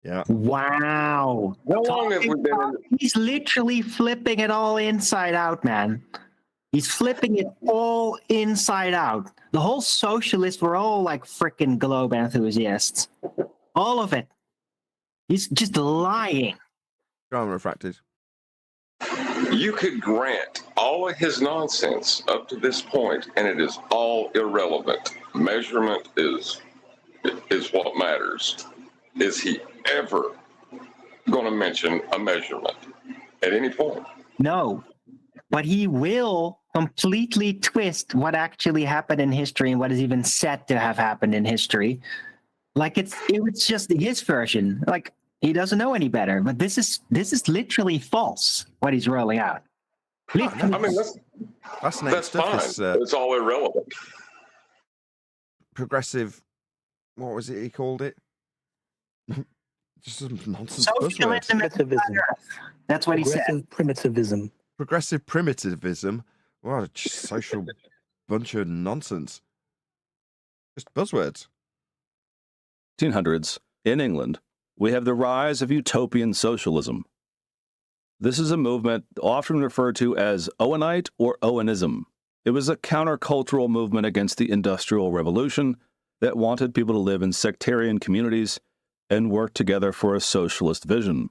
Yeah. Wow. How long have we been in? He's literally flipping it all inside out, man. He's flipping it all inside out. The whole socialists were all like freaking globe enthusiasts. All of it. He's just lying. Go on, Refracted. You could grant all of his nonsense up to this point, and it is all irrelevant. Measurement is what matters. Is he ever going to mention a measurement at any point? No, but he will completely twist what actually happened in history and what is even said to have happened in history. Like it's just his version. Like he doesn't know any better. But this is literally false. What he's rolling out. I mean, that's fine. It's all irrelevant. Progressive. What was it he called it? Just some nonsense buzzwords. Primitivism. That's what he said. Primitivism. Progressive primitivism. What a social bunch of nonsense. Just buzzwords. 1800s, in England, we have the rise of utopian socialism. This is a movement often referred to as Owenite or Owenism. It was a countercultural movement against the Industrial Revolution that wanted people to live in sectarian communities and work together for a socialist vision.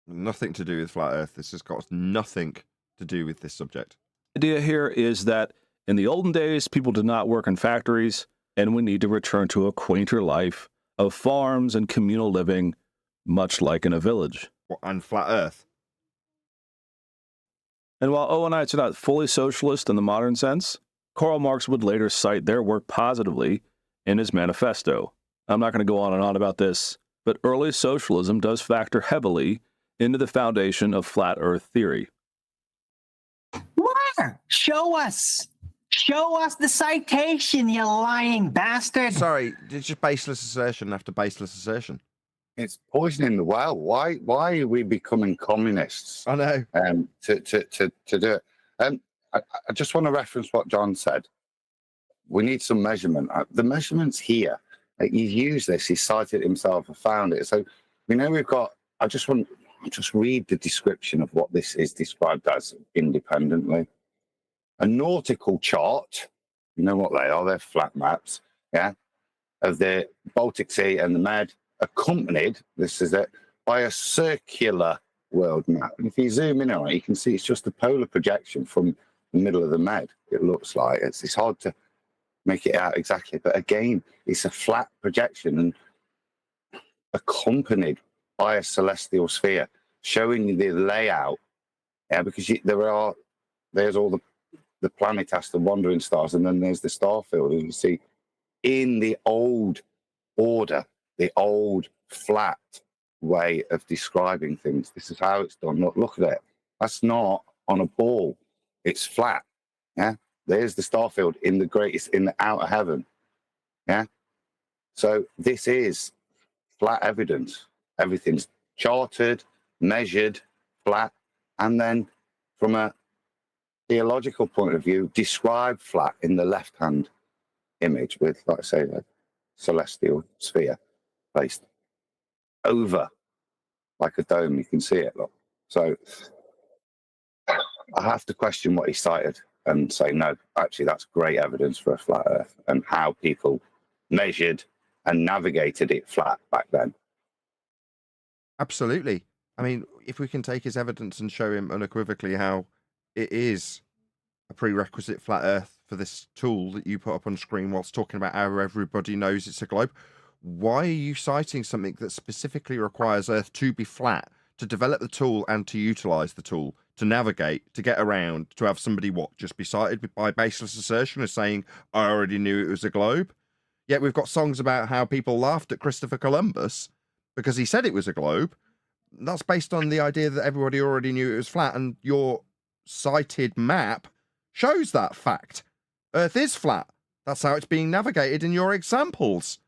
Nothing to do with flat earth. This has got nothing to do with this subject. The idea here is that in the olden days, people did not work in factories, and we need to return to a quainter life of farms and communal living, much like in a village. And flat earth. And while Owenites are not fully socialist in the modern sense, Karl Marx would later cite their work positively in his manifesto. I'm not going to go on and on about this, but early socialism does factor heavily into the foundation of flat earth theory. Where? Show us. Show us the citation, you lying bastard. Sorry, it's just baseless assertion after baseless assertion. It's poisoning the well. Why are we becoming communists? I know. To do it. I just want to reference what John said. We need some measurement. The measurement's here. He's used this. He cited it himself and found it. So we know we've got. I'll just read the description of what this is described as independently. A nautical chart. You know what they are? They're flat maps. Yeah, of the Baltic Sea and the Med, accompanied. This is it by a circular world map. And if you zoom in on it, you can see it's just a polar projection from the middle of the Med. It looks like it's hard to make it out exactly, but again, it's a flat projection. And accompanied by a celestial sphere, showing you the layout. Yeah, because there's all the planets, the wandering stars, and then there's the star field. And you see in the old order, the old flat way of describing things. This is how it's done. Look at it. That's not on a ball. It's flat. Yeah. There's the star field in the outer heaven. Yeah. So this is flat evidence. Everything's charted, measured, flat, and then from a theological point of view, described flat in the left-hand image with, like I say, a celestial sphere placed over like a dome. You can see it. Look. So I have to question what he cited and say, no, actually, that's great evidence for a flat Earth and how people measured and navigated it flat back then. Absolutely. I mean, if we can take his evidence and show him unequivocally how it is a prerequisite flat Earth for this tool that you put up on screen whilst talking about how everybody knows it's a globe, why are you citing something that specifically requires Earth to be flat, to develop the tool and to utilize the tool, to navigate, to get around, to have somebody, just be cited by baseless assertion as saying, I already knew it was a globe? Yet we've got songs about how people laughed at Christopher Columbus because he said it was a globe. That's based on the idea that everybody already knew it was flat, and your cited map shows that fact. Earth is flat. That's how it's being navigated in your examples.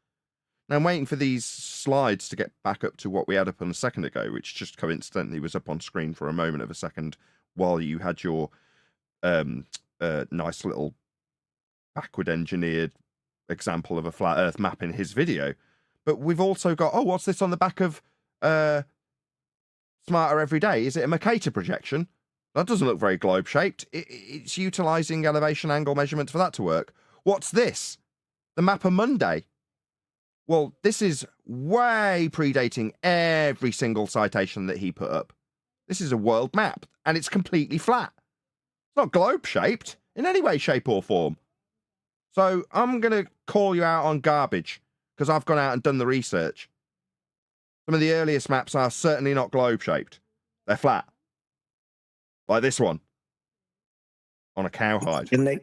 Now, I'm waiting for these slides to get back up to what we had up on a second ago, which just coincidentally was up on screen for a moment of a second while you had your nice little backward engineered example of a flat Earth map in his video. But we've also got, what's this on the back of Smarter Every Day? Is it a Mercator projection? That doesn't look very globe-shaped. It's utilising elevation angle measurements for that to work. What's this? The map of Monday. Well, this is way predating every single citation that he put up. This is a world map, and it's completely flat. It's not globe-shaped in any way, shape, or form. So I'm going to call you out on garbage, because I've gone out and done the research. Some of the earliest maps are certainly not globe-shaped. They're flat. Like this one. On a cowhide. And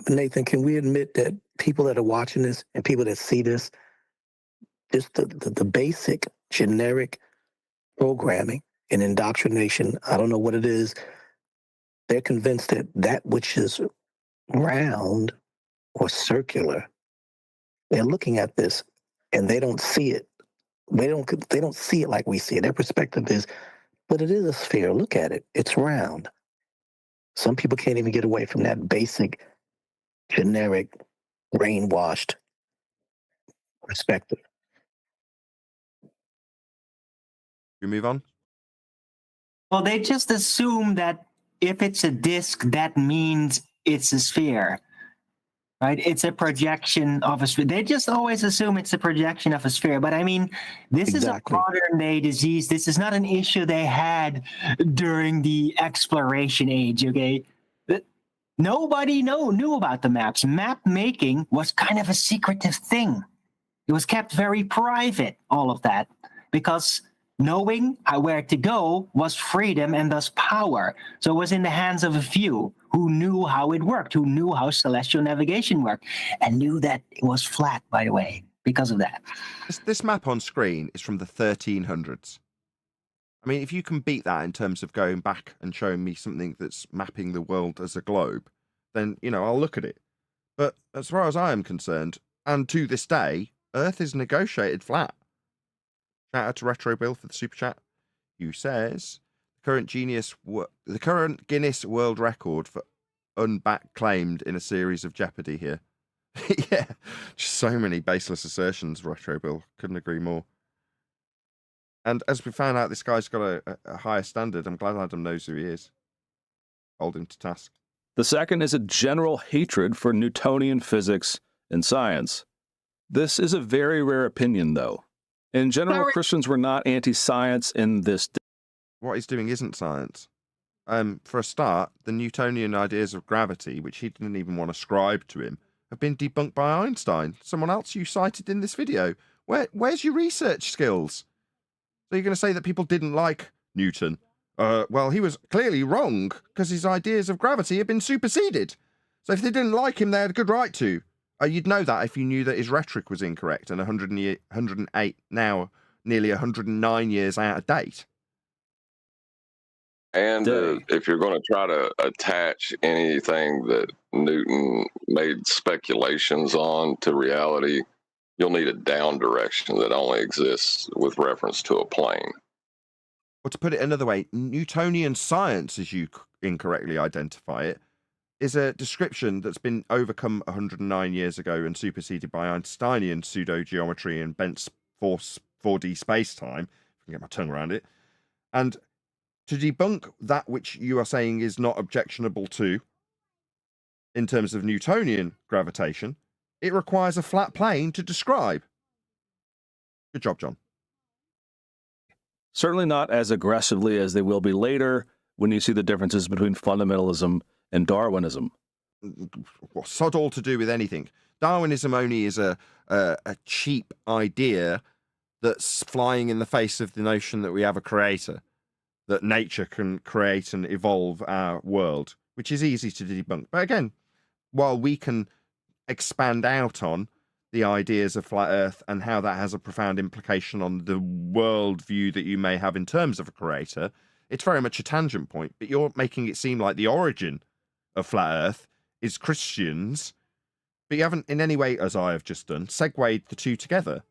Nathan, can we admit that people that are watching this and people that see this, just the basic generic programming and indoctrination, I don't know what it is, they're convinced that that which is round or circular, they're looking at this and they don't see it. They don't see it like we see it. Their perspective is, but it is a sphere. Look at it. It's round. Some people can't even get away from that basic, generic, brainwashed perspective. You move on? Well, they just assume that if it's a disk, that means it's a sphere, right? It's a projection of a sphere. They just always assume it's a projection of a sphere. But I mean, this is a modern day disease. This is not an issue they had during the exploration age, okay? Nobody knew about the maps. Map making was kind of a secretive thing. It was kept very private, all of that, because knowing where to go was freedom and thus power. So it was in the hands of a few who knew how it worked, who knew how celestial navigation worked, and knew that it was flat, by the way, because of that. This map on screen is from the 1300s. I mean, if you can beat that in terms of going back and showing me something that's mapping the world as a globe, then, I'll look at it. But as far as I am concerned, and to this day, Earth is negotiated flat. Shout out to Retro Bill for the super chat, who says the current Guinness World Record for unback claimed in a series of Jeopardy here. Yeah, just so many baseless assertions, Retro Bill. Couldn't agree more. And as we found out, this guy's got a higher standard. I'm glad Adam knows who he is. Hold him to task. The second is a general hatred for Newtonian physics and science. This is a very rare opinion, though. In general, Christians were not anti-science in this. What he's doing isn't science. For a start, the Newtonian ideas of gravity, which he didn't even want to ascribe to him, have been debunked by Einstein, someone else you cited in this video. Where's your research skills? So you're going to say that people didn't like Newton? Well, he was clearly wrong because his ideas of gravity had been superseded. So if they didn't like him, they had a good right to. You'd know that if you knew that his rhetoric was incorrect and 108 now, nearly 109 years out of date. And if you're going to try to attach anything that Newton made speculations on to reality, you'll need a down direction that only exists with reference to a plane. Or to put it another way, Newtonian science, as you incorrectly identify it, is a description that's been overcome 109 years ago and superseded by Einsteinian pseudo-geometry and Bent's 4D space-time, if I can get my tongue around it. And to debunk that which you are saying is not objectionable to, in terms of Newtonian gravitation, it requires a flat plane to describe. Good job, John. Certainly not as aggressively as they will be later when you see the differences between fundamentalism and Darwinism. Well, sod all to do with anything. Darwinism only is a cheap idea that's flying in the face of the notion that we have a creator, that nature can create and evolve our world, which is easy to debunk. But again, while we can expand out on the ideas of flat Earth and how that has a profound implication on the worldview that you may have in terms of a creator, it's very much a tangent point. But you're making it seem like the origin of flat Earth is Christians, but you haven't in any way, as I have just done, segued the two together,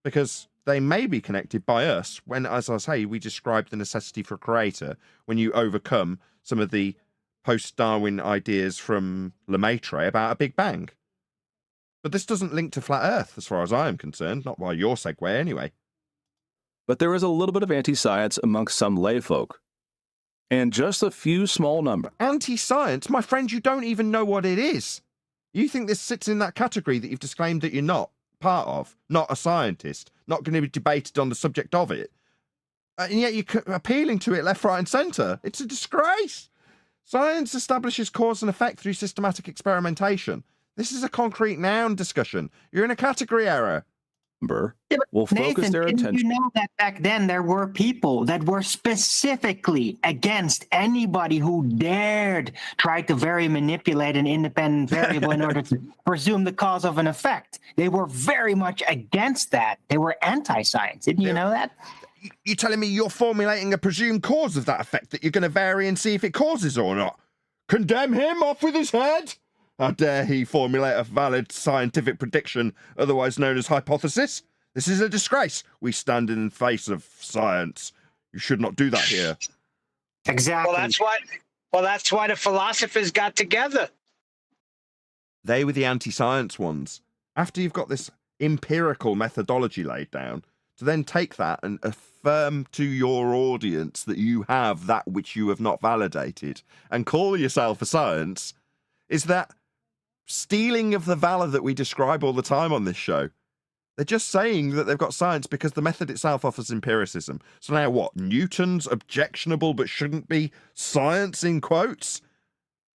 because they may be connected by us when, as I say, we describe the necessity for a creator when you overcome some of the post-Darwin ideas from Lemaitre about a Big Bang. But this doesn't link to flat Earth, as far as I am concerned, not by your segue anyway. But there is a little bit of anti-science amongst some layfolk. And just a few small numbers. Anti-science? My friend, you don't even know what it is. You think this sits in that category that you've disclaimed that you're not part of, not a scientist, not going to be debated on the subject of it. And yet you're appealing to it left, right and centre. It's a disgrace. Science establishes cause and effect through systematic experimentation. This is a concrete noun discussion. You're in a category error. Will focus their attention. You know that back then there were people that were specifically against anybody who dared try to manipulate an independent variable in order to presume the cause of an effect. They were very much against that. They were anti-science. Didn't you know that? You're telling me you're formulating a presumed cause of that effect that you're going to vary and see if it causes or not? Condemn him off with his head? How dare he formulate a valid scientific prediction, otherwise known as hypothesis? This is a disgrace. We stand in the face of science. You should not do that here. Exactly. Well, that's why the philosophers got together. They were the anti-science ones. After you've got this empirical methodology laid down, to then take that and affirm to your audience that you have that which you have not validated and call yourself a science, is that stealing of the valor that we describe all the time on this show. They're just saying that they've got science because the method itself offers empiricism. So now what? Newton's objectionable but shouldn't be science in quotes?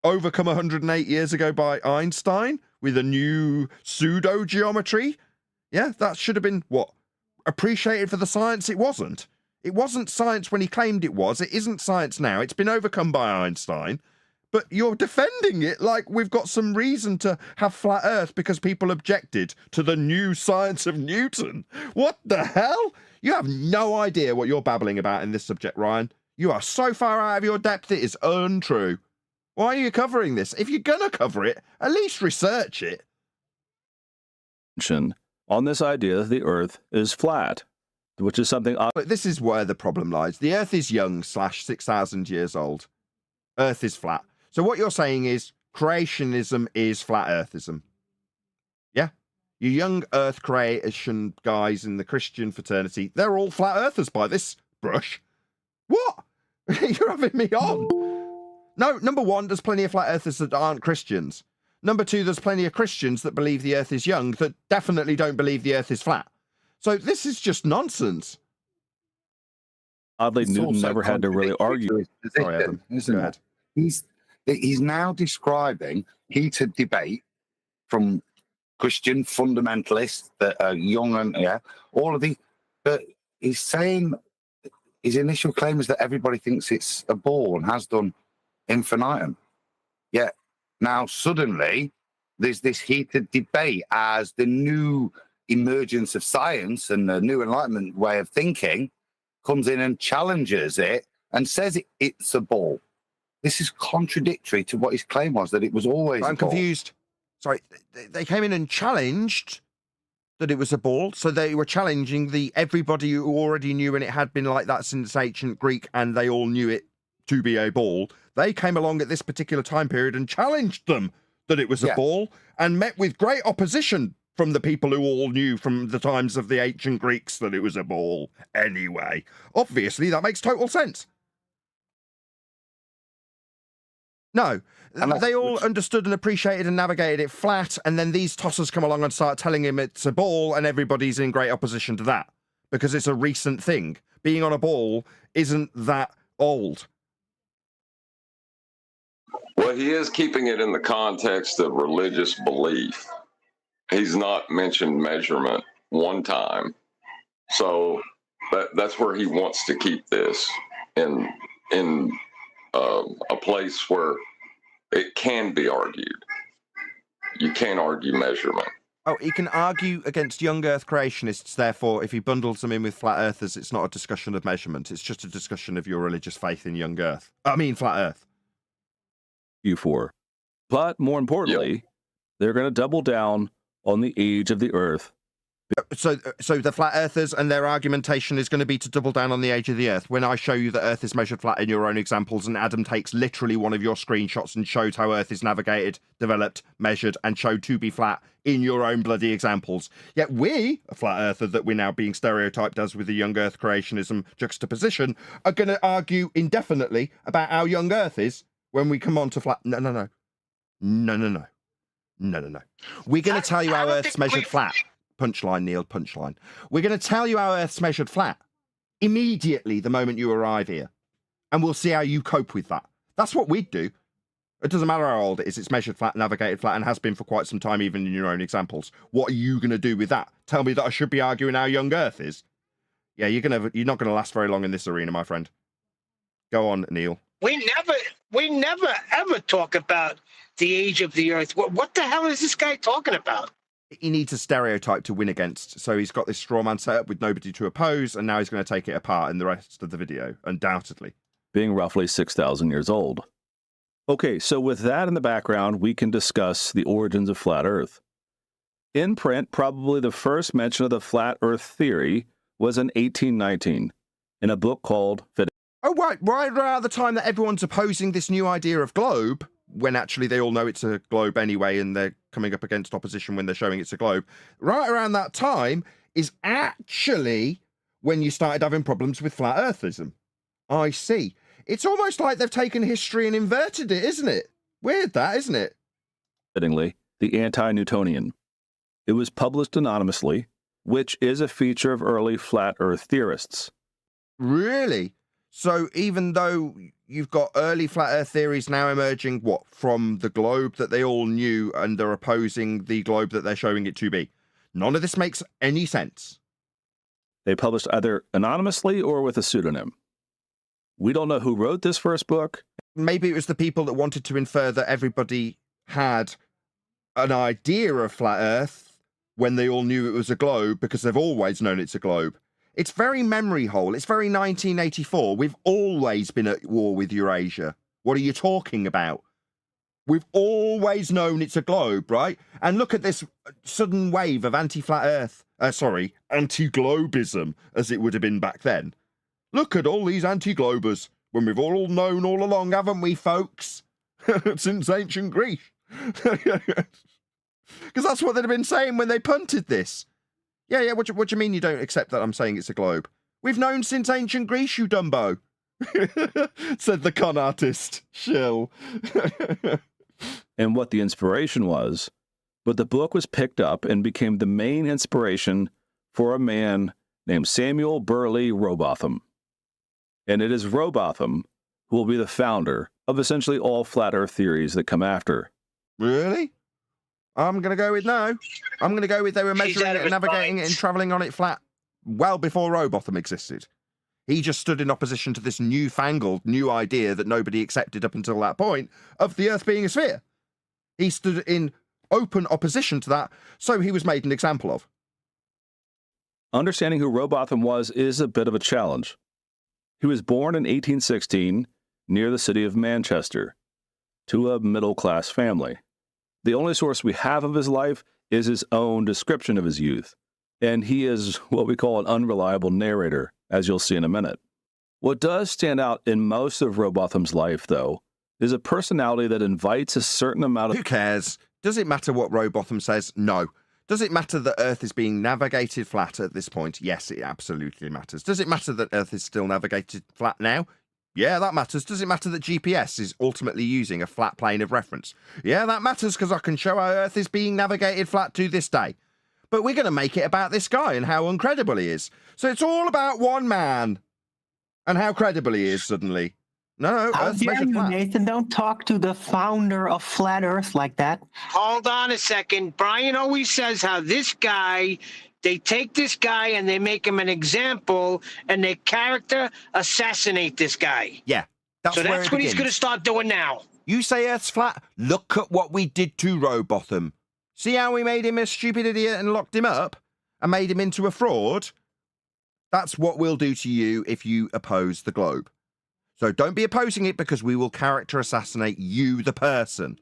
Overcome 108 years ago by Einstein with a new pseudo-geometry? Yeah, that should have been, what? Appreciated for the science it wasn't. It wasn't science when he claimed it was. It isn't science now. It's been overcome by Einstein. But you're defending it like we've got some reason to have flat Earth because people objected to the new science of Newton. What the hell? You have no idea what you're babbling about in this subject, Ryan. You are so far out of your depth, it is untrue. Why are you covering this? If you're going to cover it, at least research it. On this idea that the Earth is flat, which is something... But this is where the problem lies. The Earth is young / 6,000 years old. Earth is flat. So what you're saying is creationism is flat earthism. Yeah? You young earth creation guys in the Christian fraternity, they're all flat earthers by this brush. What? You're having me on. No, number one, there's plenty of flat earthers that aren't Christians. Number two, there's plenty of Christians that believe the earth is young that definitely don't believe the earth is flat. So this is just nonsense. Oddly, Newton never had to really argue. Sorry, Adam. Go ahead. He's now describing heated debate from Christian fundamentalists that are young and all of these. But he's saying his initial claim is that everybody thinks it's a ball and has done infinitum. Yet now suddenly there's this heated debate as the new emergence of science and the new Enlightenment way of thinking comes in and challenges it and says it's a ball. This is contradictory to what his claim was, that it was always I'm a ball. confused. Sorry, they came in and challenged that it was a ball, so they were challenging everybody who already knew, and it had been like that since ancient Greek, and they all knew it to be a ball. They came along at this particular time period and challenged them that it was a ball, and met with great opposition from the people who all knew from the times of the ancient Greeks that it was a ball anyway. Obviously, that makes total sense. No, they all understood and appreciated and navigated it flat, and then these tossers come along and start telling him it's a ball, and everybody's in great opposition to that because it's a recent thing. Being on a ball isn't that old. Well, he is keeping it in the context of religious belief. He's not mentioned measurement one time. So that's where he wants to keep this in a place where it can be argued. You can't argue measurement. Oh, he can argue against young Earth creationists, therefore, if he bundles them in with flat earthers, it's not a discussion of measurement. It's just a discussion of your religious faith in young Earth. I mean, flat Earth. You four. But more importantly, they're going to double down on the age of the Earth. So the flat earthers and their argumentation is going to be to double down on the age of the Earth. When I show you that Earth is measured flat in your own examples, and Adam takes literally one of your screenshots and shows how Earth is navigated, developed, measured, and showed to be flat in your own bloody examples. Yet we, a flat earther that we're now being stereotyped as with the young Earth creationism juxtaposition, are going to argue indefinitely about how young Earth is when we come on to flat. No. We're going to tell you how Earth's measured flat. Punchline, Neil, punchline. We're going to tell you how Earth's measured flat immediately the moment you arrive here. And we'll see how you cope with that. That's what we'd do. It doesn't matter how old it is. It's measured flat, navigated flat, and has been for quite some time, even in your own examples. What are you going to do with that? Tell me that I should be arguing how young Earth is? Yeah, you're not going to last very long in this arena, my friend. Go on, Neil. We never ever talk about the age of the Earth. What the hell is this guy talking about? He needs a stereotype to win against, so he's got this straw man set up with nobody to oppose, and now he's going to take it apart in the rest of the video, undoubtedly. Being roughly 6,000 years old. Okay, so with that in the background, we can discuss the origins of flat Earth. In print, probably the first mention of the flat Earth theory was in 1819, in a book called... Oh, right around the time that everyone's opposing this new idea of globe, when actually they all know it's a globe anyway, and they're coming up against opposition when they're showing it's a globe. Right around that time is actually when you started having problems with flat earthism. I see. It's almost like they've taken history and inverted it, isn't it? Weird that, isn't it? Fittingly, the Anti-Newtonian. It was published anonymously, which is a feature of early flat Earth theorists. Really? So even though you've got early flat Earth theories now emerging, from the globe that they all knew, and they're opposing the globe that they're showing it to be. None of this makes any sense. They published either anonymously or with a pseudonym. We don't know who wrote this first book. Maybe it was the people that wanted to infer that everybody had an idea of flat Earth when they all knew it was a globe, because they've always known it's a globe. It's very memory hole. It's very 1984. We've always been at war with Eurasia. What are you talking about? We've always known it's a globe, right? And look at this sudden wave of anti-flat Earth. Anti-globism, as it would have been back then. Look at all these anti-globers, when we've all known all along, haven't we, folks? Since ancient Greece. Because that's what they'd have been saying when they punted this. Yeah, what do you mean you don't accept that I'm saying it's a globe? We've known since ancient Greece, you Dumbo. Said the con artist, shill. And what the inspiration was, but the book was picked up and became the main inspiration for a man named Samuel Burley Rowbotham. And it is Rowbotham who will be the founder of essentially all flat Earth theories that come after. Really? I'm going to go with no. I'm going to go with they were She's measuring out it of and his navigating it mind. and travelling on it flat well before Rowbotham existed. He just stood in opposition to this newfangled new idea that nobody accepted up until that point of the Earth being a sphere. He stood in open opposition to that, so he was made an example of. Understanding who Rowbotham was is a bit of a challenge. He was born in 1816 near the city of Manchester to a middle-class family. The only source we have of his life is his own description of his youth, and he is what we call an unreliable narrator, as you'll see in a minute. What does stand out in most of Rowbotham's life, though, is a personality that invites a certain amount of... Who cares? Does it matter what Rowbotham says? No. Does it matter that Earth is being navigated flat at this point? Yes, it absolutely matters. Does it matter that Earth is still navigated flat now? Yeah, that matters. Does it matter that GPS is ultimately using a flat plane of reference? Yeah, that matters because I can show how Earth is being navigated flat to this day. But we're going to make it about this guy and how uncredible he is. So it's all about one man and how credible he is suddenly. No, How Earth's dare measured you, flat. Nathan? Don't talk to the founder of Flat Earth like that. Hold on a second. Brian always says how this guy, they take this guy and they make him an example and they character assassinate this guy. Yeah, that's So where that's it what he's begins. going to start doing now. You say Earth's flat? Look at what we did to Rowbotham. See how we made him a stupid idiot and locked him up and made him into a fraud? That's what we'll do to you if you oppose the globe. So don't be opposing it because we will character assassinate you, the person.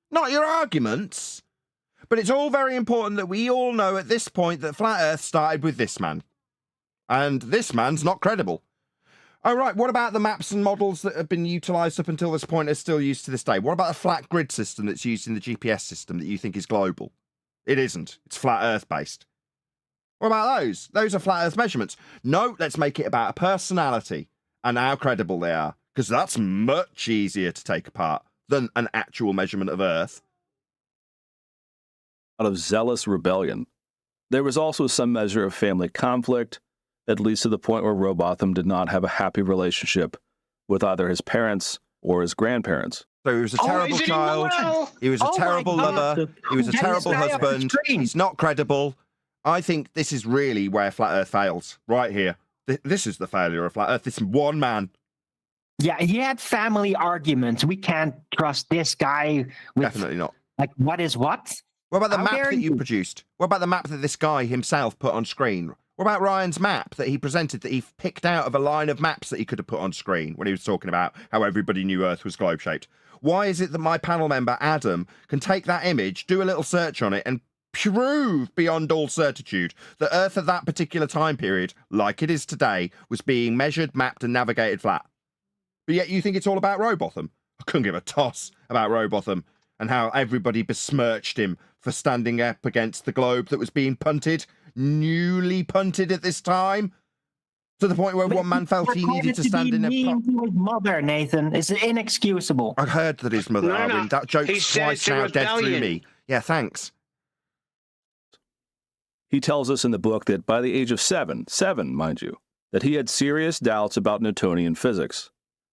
Not your arguments. But it's all very important that we all know at this point that Flat Earth started with this man. And this man's not credible. Oh, right, what about the maps and models that have been utilised up until this point are still used to this day? What about the flat grid system that's used in the GPS system that you think is global? It isn't. It's Flat Earth based. What about those? Those are Flat Earth measurements. No, let's make it about a personality and how credible they are, because that's much easier to take apart than an actual measurement of Earth. Out of zealous rebellion. There was also some measure of family conflict, at least to the point where Rowbotham did not have a happy relationship with either his parents or his grandparents. So he was a terrible child. He was a terrible lover. He was a terrible husband. He's not credible. I think this is really where Flat Earth fails. Right here. This is the failure of Flat Earth. This one man. Yeah, he had family arguments. We can't trust this guy with... Definitely not. Like, what is what? What about the How map dare that you you? produced? What about the map that this guy himself put on screen? What about Ryan's map that he presented that he picked out of a line of maps that he could have put on screen when he was talking about how everybody knew Earth was globe-shaped? Why is it that my panel member, Adam, can take that image, do a little search on it, and prove beyond all certitude that Earth at that particular time period, like it is today, was being measured, mapped, and navigated flat? But yet you think it's all about Rowbotham? I couldn't give a toss about Rowbotham and how everybody besmirched him for standing up against the globe that was being punted, newly punted at this time, to the point where one man felt he needed to stand in a... mean to his mother, Nathan. It's inexcusable. I heard that his mother, No, no, Arwin, that joke's he said twice it's a now dead through rebellion. me. Yeah, thanks. He tells us in the book that by the age of seven, mind you, that he had serious doubts about Newtonian physics.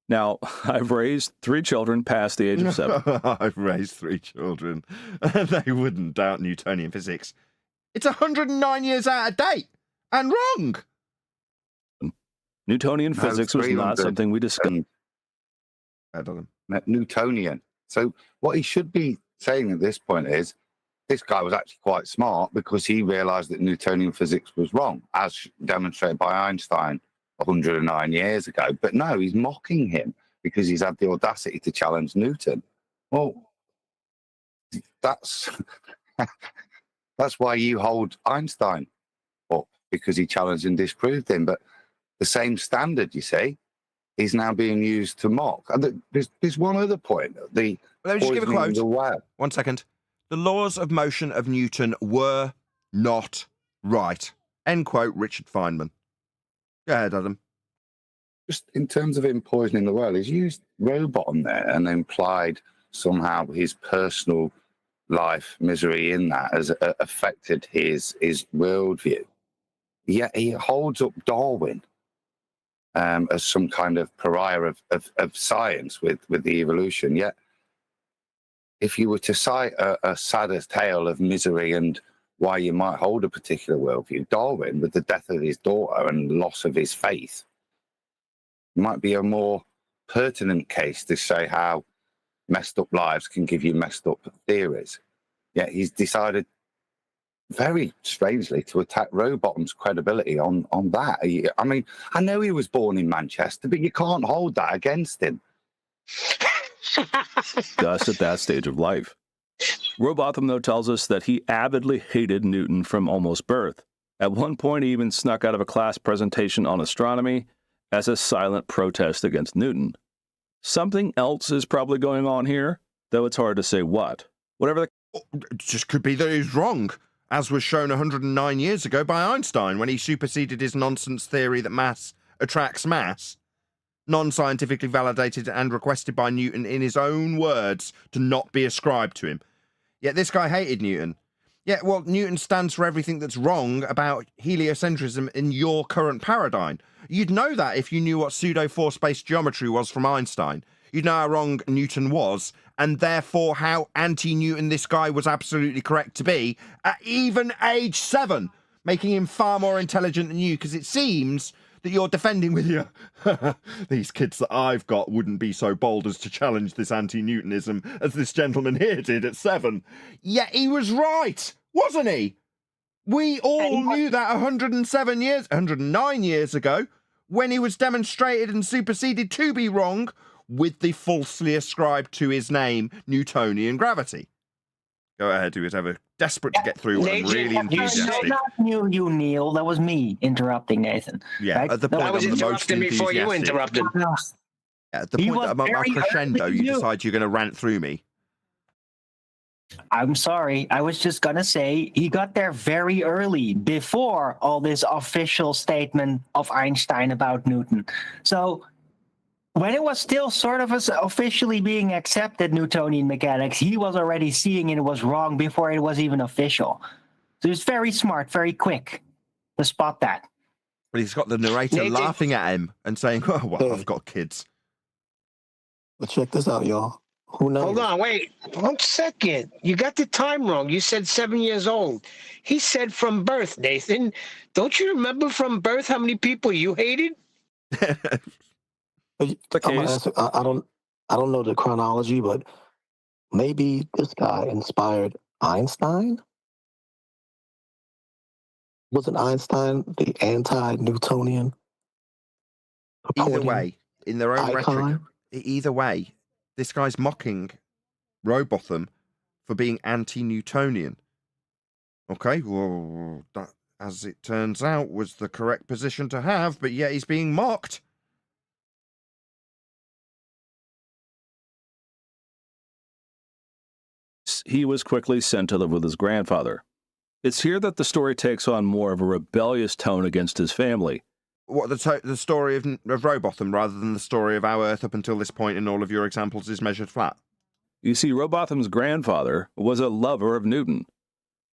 Now, I've raised 3 children past the age of 7. I've raised 3 children. They wouldn't doubt Newtonian physics. It's 109 years out of date and wrong. Newtonian physics was not something we discussed. Newtonian. So what he should be saying at this point is, this guy was actually quite smart because he realized that Newtonian physics was wrong, as demonstrated by Einstein 109 years ago. But no, he's mocking him because he's had the audacity to challenge Newton. Well, that's why you hold Einstein up, because he challenged and disproved him. But the same standard, you see, is now being used to mock. And there's one other point. Let me just give a quote. The well. 1 second. The laws of motion of Newton were not right. End quote, Richard Feynman. Go ahead, Adam. Just in terms of him poisoning the well, he's used Rowbotham there and implied somehow his personal life misery in that has affected his worldview. Yet he holds up Darwin as some kind of pariah of science with the evolution. Yet if you were to cite a sadder tale of misery and why you might hold a particular worldview, Darwin, with the death of his daughter and loss of his faith, might be a more pertinent case to say how messed up lives can give you messed up theories. Yet he's decided, very strangely, to attack Rowbotham's credibility on that. I mean, I know he was born in Manchester, but you can't hold that against him. Just at that stage of life. Rowbotham, though, tells us that he avidly hated Newton from almost birth. At one point, he even snuck out of a class presentation on astronomy as a silent protest against Newton. Something else is probably going on here, though it's hard to say what. Whatever It just could be that he's wrong, as was shown 109 years ago by Einstein when he superseded his nonsense theory that mass attracts mass, non-scientifically validated and requested by Newton in his own words to not be ascribed to him. Yet this guy hated Newton. Yeah, well, Newton stands for everything that's wrong about heliocentrism in your current paradigm. You'd know that if you knew what pseudo-force-based geometry was from Einstein. You'd know how wrong Newton was, and therefore how anti-Newton this guy was absolutely correct to be at even age 7, making him far more intelligent than you, because it seems that you're defending with your these kids that I've got wouldn't be so bold as to challenge this anti-Newtonism as this gentleman here did at 7. Yet he was right, wasn't he? We all knew that 109 years ago, when he was demonstrated and superseded to be wrong with the falsely ascribed to his name Newtonian gravity. Go ahead, do whatever. Desperate to get through what I'm really enthusiastic. Not you, Neil. That was me interrupting Nathan. Yeah, right? at the point I was I'm the most interrupting before you enthusiastic. interrupted. At the He point was that I'm at my very crescendo, early you to decide you're going to rant through me. I'm sorry. I was just going to say he got there very early before all this official statement of Einstein about Newton. So when it was still sort of officially being accepted, Newtonian mechanics, he was already seeing it was wrong before it was even official. So he's very smart, very quick to spot that. But he's got the narrator Nathan- laughing at him and saying, oh, well, I've got kids. But check this out, y'all. Who knows? Hold on, wait 1 second. You got the time wrong. You said 7 years old. He said from birth, Nathan. Don't you remember from birth how many people you hated? I'm gonna answer, I don't know the chronology, but maybe this guy inspired Einstein. Wasn't Einstein the anti-Newtonian? Either way, in their own rhetoric, icon? either way, this guy's mocking Rowbotham for being anti-Newtonian. Okay, well, that, as it turns out, was the correct position to have, but yet he's being mocked. he was quickly sent to live with his grandfather. It's here that the story takes on more of a rebellious tone against his family. What, the story of Rowbotham rather than the story of our Earth up until this point in all of your examples is measured flat? You see, Rowbotham's grandfather was a lover of Newton,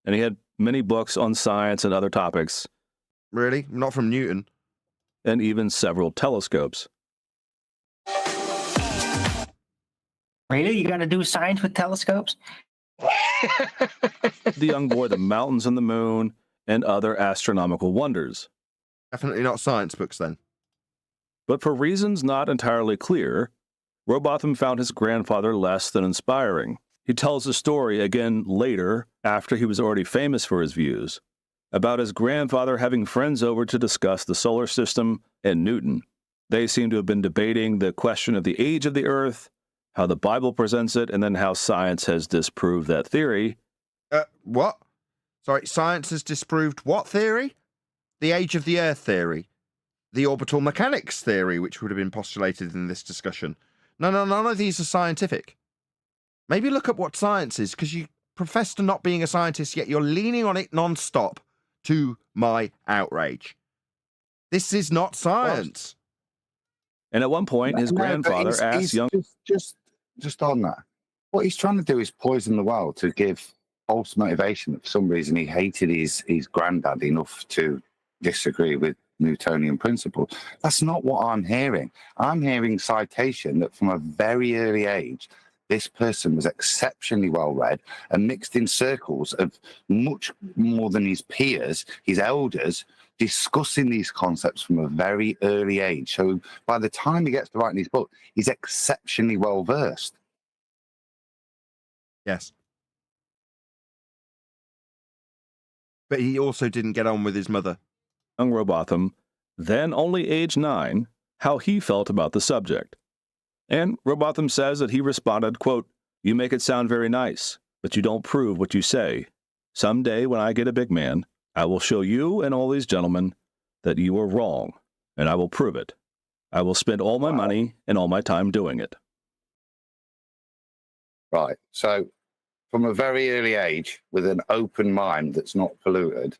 and he had many books on science and other topics. Really? Not from Newton? And even several telescopes. Really? You gonna do science with telescopes? The young boy, the mountains and the moon, and other astronomical wonders. Definitely not science books, then. But for reasons not entirely clear, Rowbotham found his grandfather less than inspiring. He tells a story again later, after he was already famous for his views, about his grandfather having friends over to discuss the solar system and Newton. They seem to have been debating the question of the age of the Earth, how the Bible presents it, and then how science has disproved that theory. What? Sorry, science has disproved what theory? The age of the Earth theory. The orbital mechanics theory, which would have been postulated in this discussion. No, none of these are scientific. Maybe look up what science is, because you profess to not being a scientist, yet you're leaning on it non-stop, to my outrage. This is not science. And at one point, his grandfather asked young... Just on that, what he's trying to do is poison the well to give false motivation that for some reason he hated his granddad enough to disagree with Newtonian principles. That's not what I'm hearing. I'm hearing citation that from a very early age, this person was exceptionally well read and mixed in circles of much more than his peers, his elders, discussing these concepts from a very early age. So by the time he gets to writing his book, he's exceptionally well versed. Yes. But he also didn't get on with his mother. Young Rowbotham, then only age 9, how he felt about the subject. And Rowbotham says that he responded, quote, "You make it sound very nice, but you don't prove what you say. Someday when I get a big man, I will show you and all these gentlemen that you are wrong, and I will prove it. I will spend all my money and all my time doing it." Right. So from a very early age, with an open mind that's not polluted,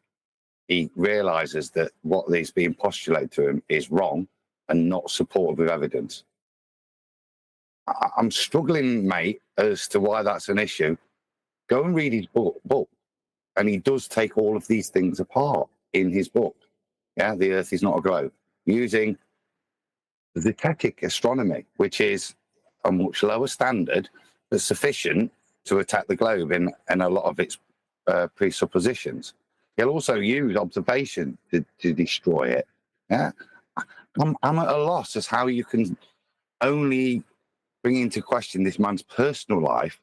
he realizes that what is being postulated to him is wrong and not supported with evidence. I'm struggling, mate, as to why that's an issue. Go and read his book. And he does take all of these things apart in his book. Yeah, the Earth is not a globe. Using the Zetetic astronomy, which is a much lower standard, but sufficient to attack the globe in a lot of its presuppositions. He'll also use observation to destroy it. Yeah, I'm at a loss as how you can only bring into question this man's personal life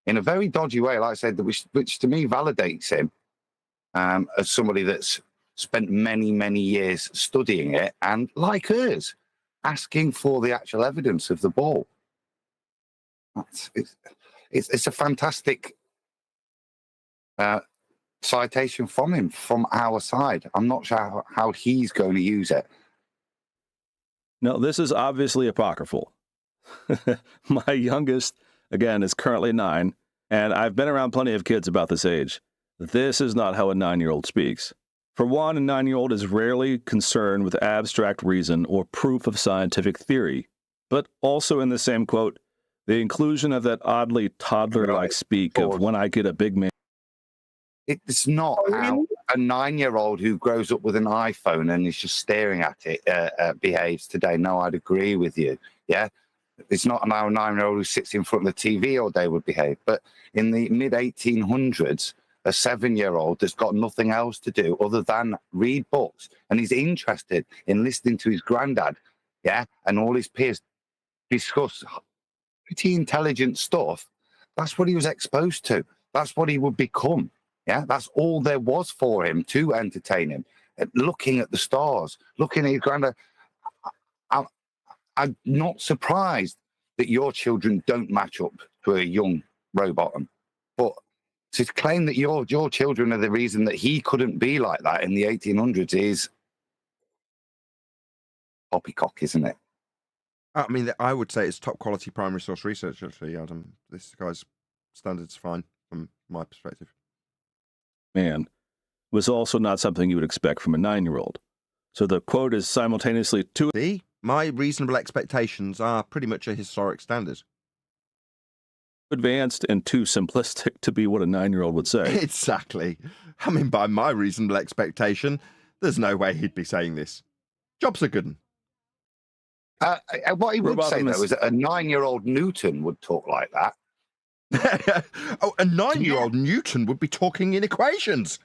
in a very dodgy way, like I said, which to me validates him as somebody that's spent many, many years studying it and, like us, asking for the actual evidence of the ball. It's a fantastic citation from him, from our side. I'm not sure how he's going to use it. No, this is obviously apocryphal. My youngest, again, is currently 9, and I've been around plenty of kids about this age. This is not how a 9-year-old speaks. For one, a 9-year-old is rarely concerned with abstract reason or proof of scientific theory, but also in the same quote, the inclusion of that oddly toddler-like speak of "when I get a big man." It's not how a 9-year-old who grows up with an iPhone and is just staring at it behaves today. No, I'd agree with you. Yeah. It's not how a 9-year-old who sits in front of the TV all day would behave. But in the mid-1800s, a 7-year-old that's got nothing else to do other than read books, and he's interested in listening to his granddad, yeah, and all his peers discuss pretty intelligent stuff. That's what he was exposed to. That's what he would become. Yeah, that's all there was for him to entertain him. Looking at the stars, looking at his granddad. I'm not surprised that your children don't match up to a young Rowbotham. But to claim that your children are the reason that he couldn't be like that in the 1800s is poppycock, isn't it? I mean, I would say it's top quality primary source research, actually, Adam. This guy's standards fine from my perspective. Man, was also not something you would expect from a 9-year-old. So the quote is simultaneously too... See, my reasonable expectations are pretty much a historic standard. Advanced and too simplistic to be what a 9-year-old would say. Exactly. I mean, by my reasonable expectation, there's no way he'd be saying this. Jobs are good. What he would say, though, is that a 9-year-old Newton would talk like that. Oh, a 9-year-old Newton would be talking in equations.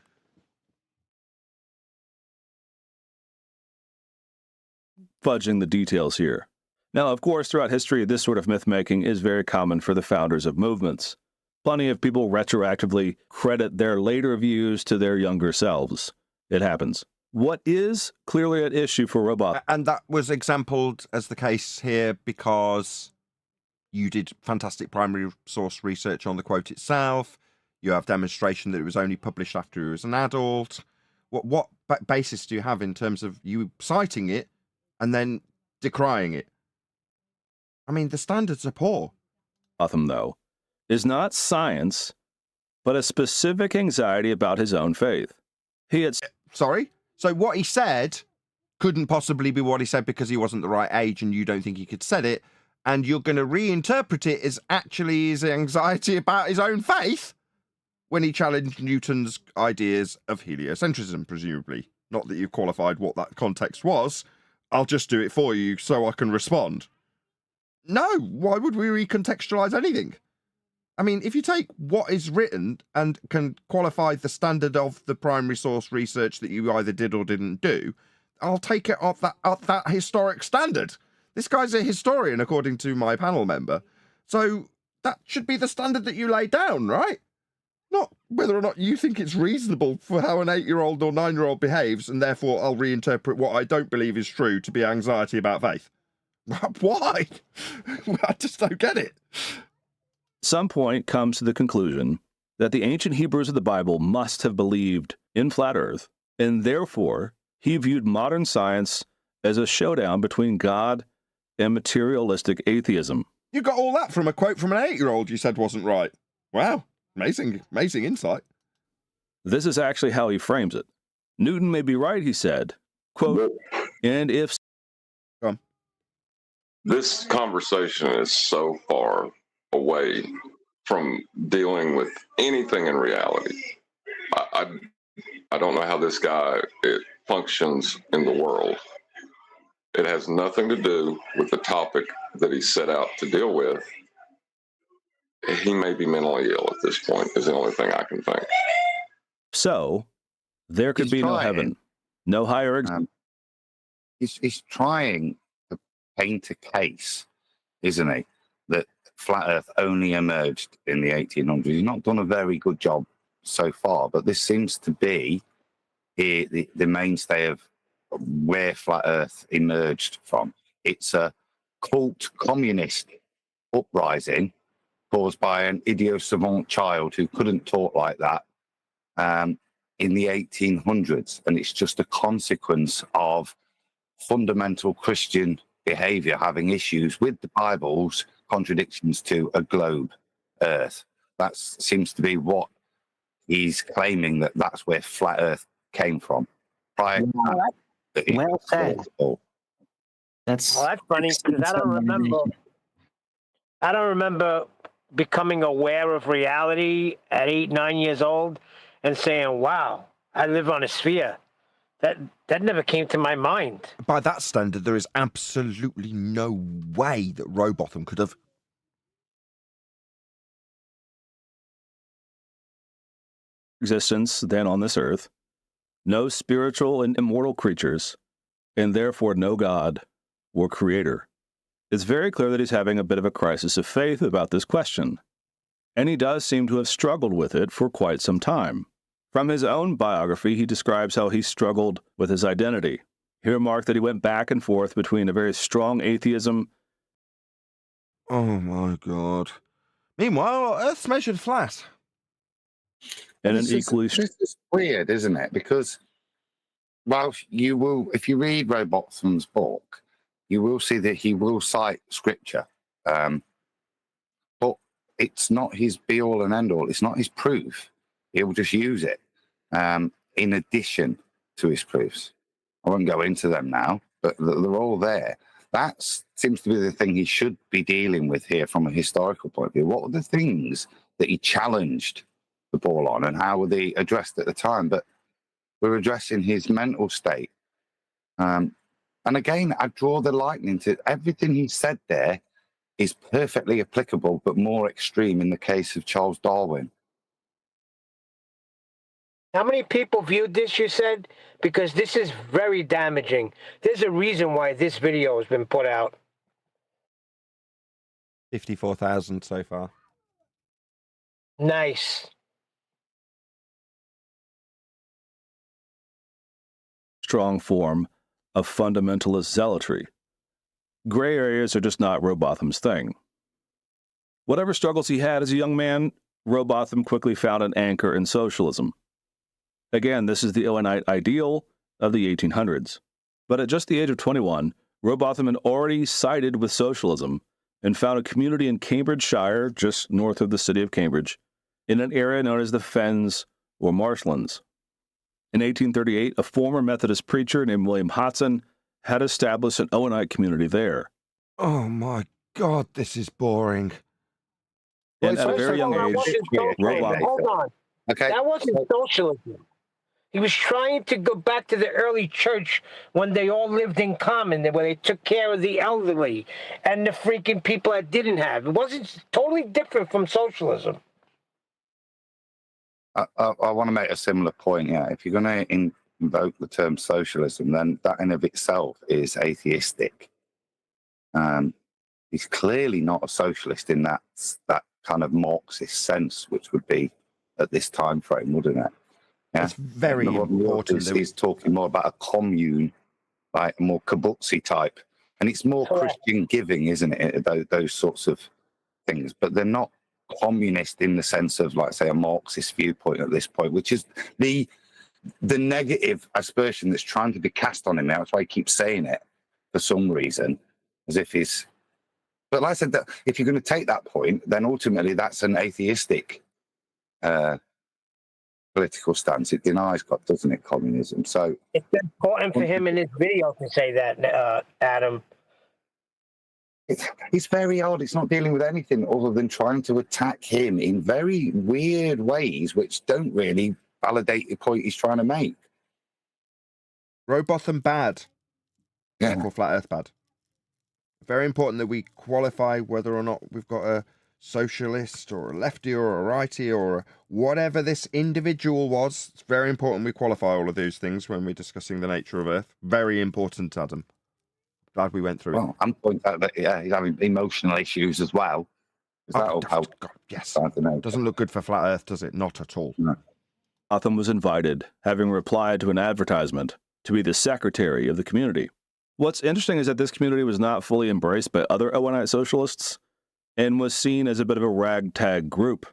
Fudging the details here. Now, of course, throughout history, this sort of myth-making is very common for the founders of movements. Plenty of people retroactively credit their later views to their younger selves. It happens. What is clearly at issue for Rowbotham... And that was exampled as the case here because you did fantastic primary source research on the quote itself. You have demonstration that it was only published after he was an adult. What basis do you have in terms of you citing it and then decrying it? I mean, the standards are poor. Rowbotham, though, is not science, but a specific anxiety about his own faith. He had... Sorry? So what he said couldn't possibly be what he said because he wasn't the right age and you don't think he could said it, and you're going to reinterpret it as actually his anxiety about his own faith when he challenged Newton's ideas of heliocentrism, presumably. Not that you qualified what that context was. I'll just do it for you so I can respond. No, why would we recontextualize anything? I mean, if you take what is written and can qualify the standard of the primary source research that you either did or didn't do, I'll take it off that historic standard. This guy's a historian, according to my panel member. So that should be the standard that you lay down, right? Not whether or not you think it's reasonable for how an 8-year-old or 9-year-old behaves, and therefore I'll reinterpret what I don't believe is true to be anxiety about faith. Why? I just don't get it. Some point comes to the conclusion that the ancient Hebrews of the Bible must have believed in flat Earth, and therefore he viewed modern science as a showdown between God and materialistic atheism. You got all that from a quote from an 8-year-old you said wasn't right. Wow, amazing insight. This is actually how he frames it. Newton may be right, he said, quote, and if... This conversation is so far away from dealing with anything in reality. I don't know how this guy functions in the world. It has nothing to do with the topic that he set out to deal with. He may be mentally ill at this point, is the only thing I can think. So, there could be no heaven, no higher... He's trying to paint a case, isn't he, that flat Earth only emerged in the 1800s. He's not done a very good job so far, but this seems to be the mainstay of where flat Earth emerged from. It's a cult communist uprising caused by an idiot savant child who couldn't talk like that in the 1800s, and it's just a consequence of fundamental Christian behavior having issues with the Bible's contradictions to a globe Earth. That seems to be what he's claiming, that's where flat Earth came from. Well said. That's funny because I don't remember becoming aware of reality at 8, 9 years old and saying, wow, I live on a sphere. That never came to my mind. By that standard, there is absolutely no way that Rowbotham could have... existence than on this earth, no spiritual and immortal creatures, and therefore no God or creator. It's very clear that he's having a bit of a crisis of faith about this question, and he does seem to have struggled with it for quite some time. From his own biography, he describes how he struggled with his identity. He remarked that he went back and forth between a very strong atheism. Oh my God. Meanwhile, Earth's measured flat. And an equally... This is weird, isn't it? Because, well, you will, if you read Rowbotham's book, you will see that he will cite scripture. But it's not his be-all and end-all. It's not his proof. He'll just use it in addition to his proofs. I won't go into them now, but they're all there. That seems to be the thing he should be dealing with here from a historical point of view. What were the things that he challenged the ball on, and how were they addressed at the time? But we're addressing his mental state. And again, I draw the lightning to everything he said there is perfectly applicable, but more extreme in the case of Charles Darwin. How many people viewed this, you said? Because this is very damaging. There's a reason why this video has been put out. 54,000 so far. Nice. Strong form of fundamentalist zealotry. Gray areas are just not Rowbotham's thing. Whatever struggles he had as a young man, Rowbotham quickly found an anchor in socialism. Again, this is the Owenite ideal of the 1800s. But at just the age of 21, Rowbotham had already sided with socialism and found a community in Cambridgeshire, just north of the city of Cambridge, in an area known as the Fens or Marshlands. In 1838, a former Methodist preacher named William Hodson had established an Owenite community there. Oh my God, this is boring. And at a very young age, Hold on. Okay. That wasn't socialism. He was trying to go back to the early church when they all lived in common, where they took care of the elderly and the freaking people that didn't have. It wasn't totally different from socialism. I want to make a similar point. Yeah, if you're going to invoke the term socialism, then that in of itself is atheistic. He's clearly not a socialist in that kind of Marxist sense, which would be at this time frame, wouldn't it? Yeah? It's very important. He's talking more about a commune, like a more kibbutzi type, and it's more Christian giving, isn't it? Those sorts of things, but they're not communist in the sense of, like, say, a Marxist viewpoint at this point, which is the negative aspersion that's trying to be cast on him now. That's why he keeps saying it for some reason, as if he's. But like I said, that if you're going to take that point, then ultimately that's an atheistic political stance. It denies God, doesn't it, communism? So it's important for him in this video to say that, Adam. It's very odd. It's not dealing with anything other than trying to attack him in very weird ways, which don't really validate the point he's trying to make. Rowbotham bad. Yeah. Or Flat Earth bad. Very important that we qualify whether or not we've got a socialist or a lefty or a righty or whatever this individual was. It's very important we qualify all of those things when we're discussing the nature of Earth. Very important, Adam. Glad we went through it. Well, I'm pointing out that he's having emotional issues as well. That'll help. God, yes. Know. Doesn't look good for Flat Earth, does it? Not at all. No. Rowbotham was invited, having replied to an advertisement, to be the secretary of the community. What's interesting is that this community was not fully embraced by other Owenite socialists and was seen as a bit of a ragtag group,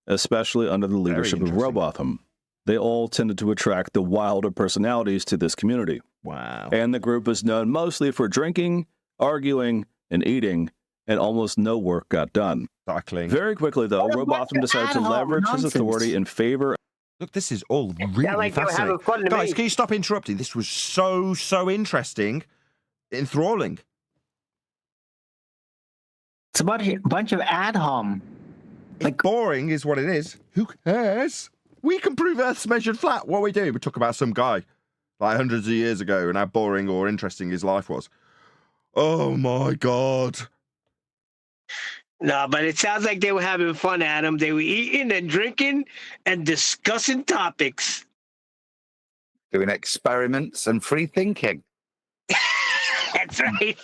especially under the leadership of Rowbotham. They all tended to attract the wilder personalities to this community. Wow. And the group was known mostly for drinking, arguing, and eating, and almost no work got done. Cycling. Very quickly, though, Rowbotham decided to leverage his authority in favor. Look, this is all really fascinating. Guys, can you stop interrupting? This was so interesting, enthralling. It's about a bunch of ad hom. Like, boring is what it is. Who cares? We can prove Earth's measured flat. What we do, we talk about some guy like hundreds of years ago and how boring or interesting his life was. Oh my God. No, but it sounds like they were having fun, Adam. They were eating and drinking and discussing topics. Doing experiments and free thinking. That's right.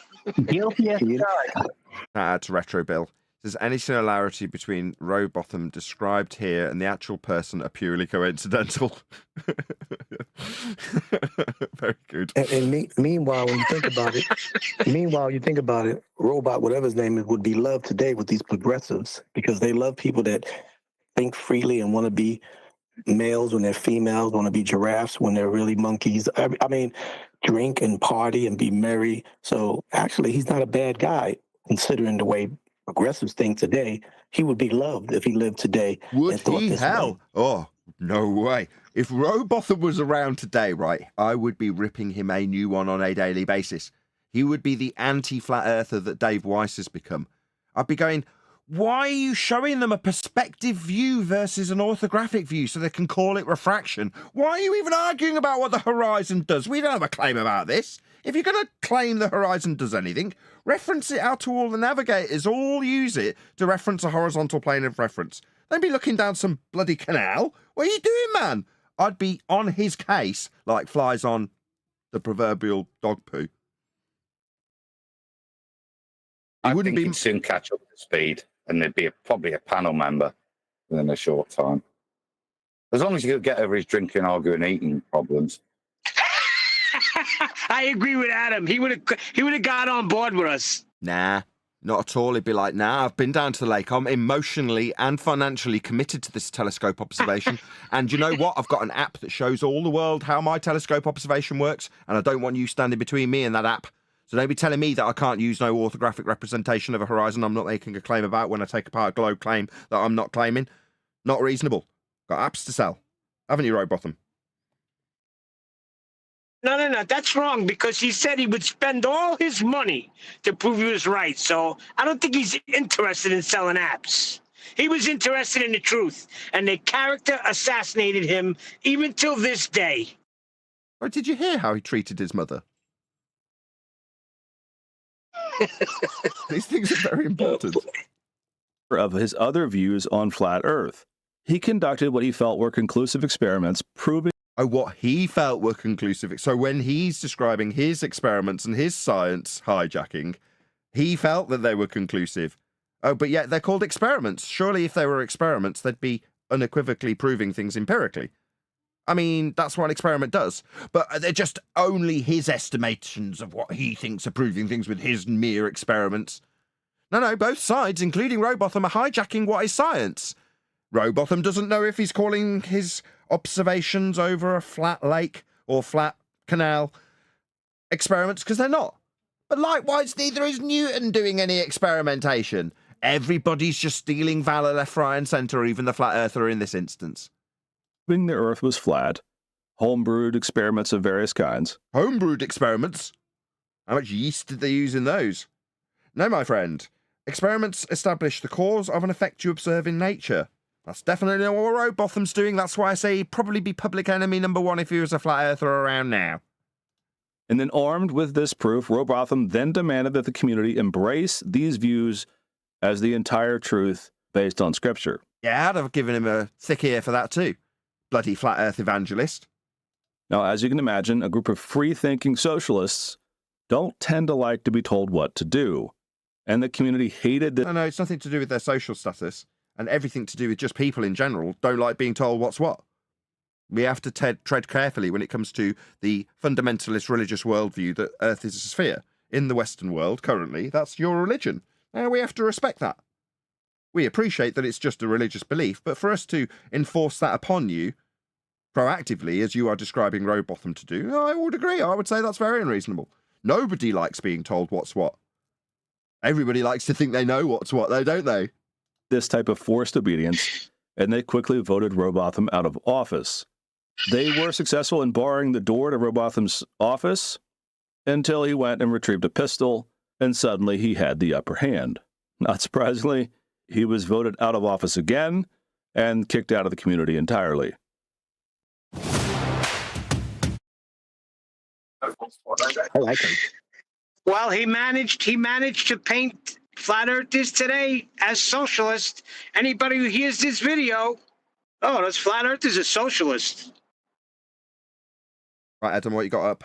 Guilty as charged. To Retro Bill. Says any similarity between Rowbotham described here and the actual person are purely coincidental. Very good. And meanwhile, when you think about it, Robot, whatever his name is, would be loved today with these progressives because they love people that think freely and want to be males when they're females, want to be giraffes when they're really monkeys. I mean, drink and party and be merry. So actually, he's not a bad guy considering the way progressives think today. He would be loved if he lived today. Would he? Hell? Oh, no way. If Rowbotham was around today, right, I would be ripping him a new one on a daily basis. He would be the anti-flat earther that Dave Weiss has become. I'd be going, why are you showing them a perspective view versus an orthographic view so they can call it refraction? Why are you even arguing about what the horizon does? We don't have a claim about this. If you're going to claim the horizon does anything, reference it out to all the navigators. All use it to reference a horizontal plane of reference. Don't be looking down some bloody canal. What are you doing, man? I'd be on his case like flies on the proverbial dog poo. I think he'd soon catch up to speed, and there'd be probably a panel member within a short time. As long as he could get over his drinking, arguing, eating problems. I agree with Adam. He would have got on board with us. Nah, not at all. He'd be like, nah, I've been down to the lake. I'm emotionally and financially committed to this telescope observation. And you know what? I've got an app that shows all the world how my telescope observation works. And I don't want you standing between me and that app. So don't be telling me that I can't use no orthographic representation of a horizon I'm not making a claim about when I take apart a globe claim that I'm not claiming. Not reasonable. Got apps to sell. Haven't you, Rowbotham? No. That's wrong because he said he would spend all his money to prove he was right. So I don't think he's interested in selling apps. He was interested in the truth, and the character assassinated him even till this day. Or did you hear how he treated his mother? These things are very important. Of his other views on flat Earth, he conducted what he felt were conclusive experiments proving. Oh, what he felt were conclusive. So when he's describing his experiments and his science hijacking, he felt that they were conclusive. Oh, but yet they're called experiments. Surely if they were experiments, they'd be unequivocally proving things empirically. I mean, that's what an experiment does. But they're just only his estimations of what he thinks are proving things with his mere experiments. No, both sides, including Rowbotham, are hijacking what is science. Rowbotham doesn't know if he's calling his observations over a flat lake or flat canal experiments, because they're not. But likewise, neither is Newton doing any experimentation. Everybody's just stealing valor left, right, and centre, even the flat earther in this instance. The Earth was flat, homebrewed experiments of various kinds. Homebrewed experiments? How much yeast did they use in those? No, my friend. Experiments establish the cause of an effect you observe in nature. That's definitely not what Rowbotham's doing. That's why I say he'd probably be public enemy number one if he was a flat earther around now. And then, armed with this proof, Rowbotham then demanded that the community embrace these views as the entire truth based on Scripture. Yeah, I'd have given him a thick ear for that too. Bloody flat earth evangelist. Now, as you can imagine, a group of free-thinking socialists don't tend to like to be told what to do. And the community hated that. No, it's nothing to do with their social status, and everything to do with just people in general don't like being told what's what. We have to tread carefully when it comes to the fundamentalist religious worldview that Earth is a sphere. In the Western world, currently, that's your religion. Now, we have to respect that. We appreciate that it's just a religious belief, but for us to enforce that upon you proactively, as you are describing Rowbotham to do, I would agree. I would say that's very unreasonable. Nobody likes being told what's what. Everybody likes to think they know what's what, though, don't they? This type of forced obedience, and they quickly voted Rowbotham out of office. They were successful in barring the door to Rowbotham's office until he went and retrieved a pistol, and suddenly he had the upper hand. Not surprisingly, he was voted out of office again and kicked out of the community entirely. I like him. Well, he managed to paint flat earthers today as socialists. Anybody who hears this video, oh, those flat earthers are socialists. Right, Adam, what you got up?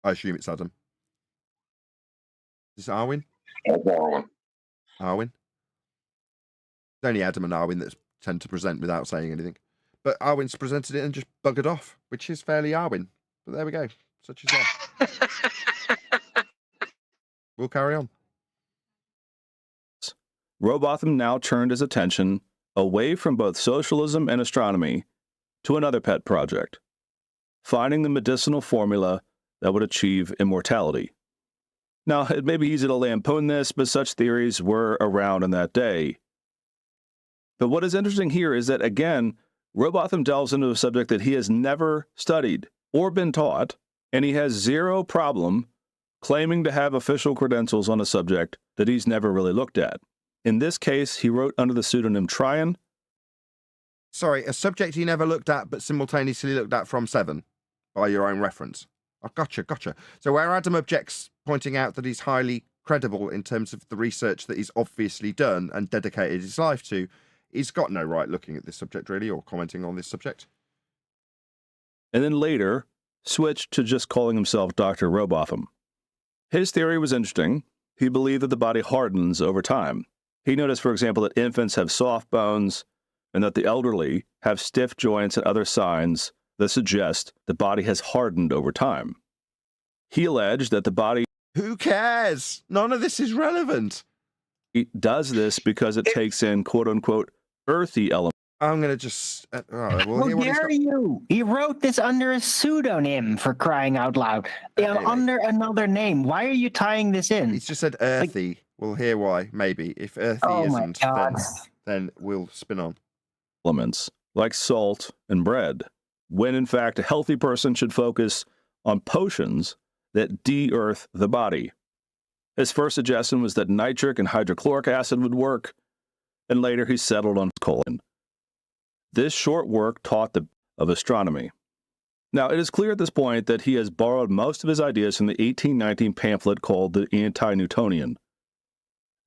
I assume it's Adam. Is this Arwin? Darwin. Arwin? It's only Adam and Arwin that tend to present without saying anything. But Arwin's presented it and just buggered off, which is fairly Arwin. But there we go. Such is life. We'll carry on. Rowbotham now turned his attention away from both socialism and astronomy to another pet project, finding the medicinal formula that would achieve immortality. Now, it may be easy to lampoon this, but such theories were around in that day. But what is interesting here is that, again, Rowbotham delves into a subject that he has never studied or been taught, and he has zero problem claiming to have official credentials on a subject that he's never really looked at. In this case, he wrote under the pseudonym Tryon. Sorry, a subject he never looked at, but simultaneously looked at from Seven, by your own reference. Oh, gotcha. So where Adam objects, pointing out that he's highly credible in terms of the research that he's obviously done and dedicated his life to, he's got no right looking at this subject, really, or commenting on this subject. And then later, switched to just calling himself Dr. Rowbotham. His theory was interesting. He believed that the body hardens over time. He noticed, for example, that infants have soft bones and that the elderly have stiff joints and other signs that suggest the body has hardened over time. He alleged that the body... Who cares? None of this is relevant. ...does this because it takes in quote-unquote earthy elements. I'm going to just... How dare you? He wrote this under a pseudonym, for crying out loud. Under another name. Why are you tying this in? He's just said earthy. Like, we'll hear why, maybe. If earthy isn't, then we'll spin on. Elements, like salt and bread, when in fact a healthy person should focus on potions that de-earth the body. His first suggestion was that nitric and hydrochloric acid would work, and later he settled on colon. This short work taught of astronomy. Now, it is clear at this point that he has borrowed most of his ideas from the 1819 pamphlet called the Anti-Newtonian.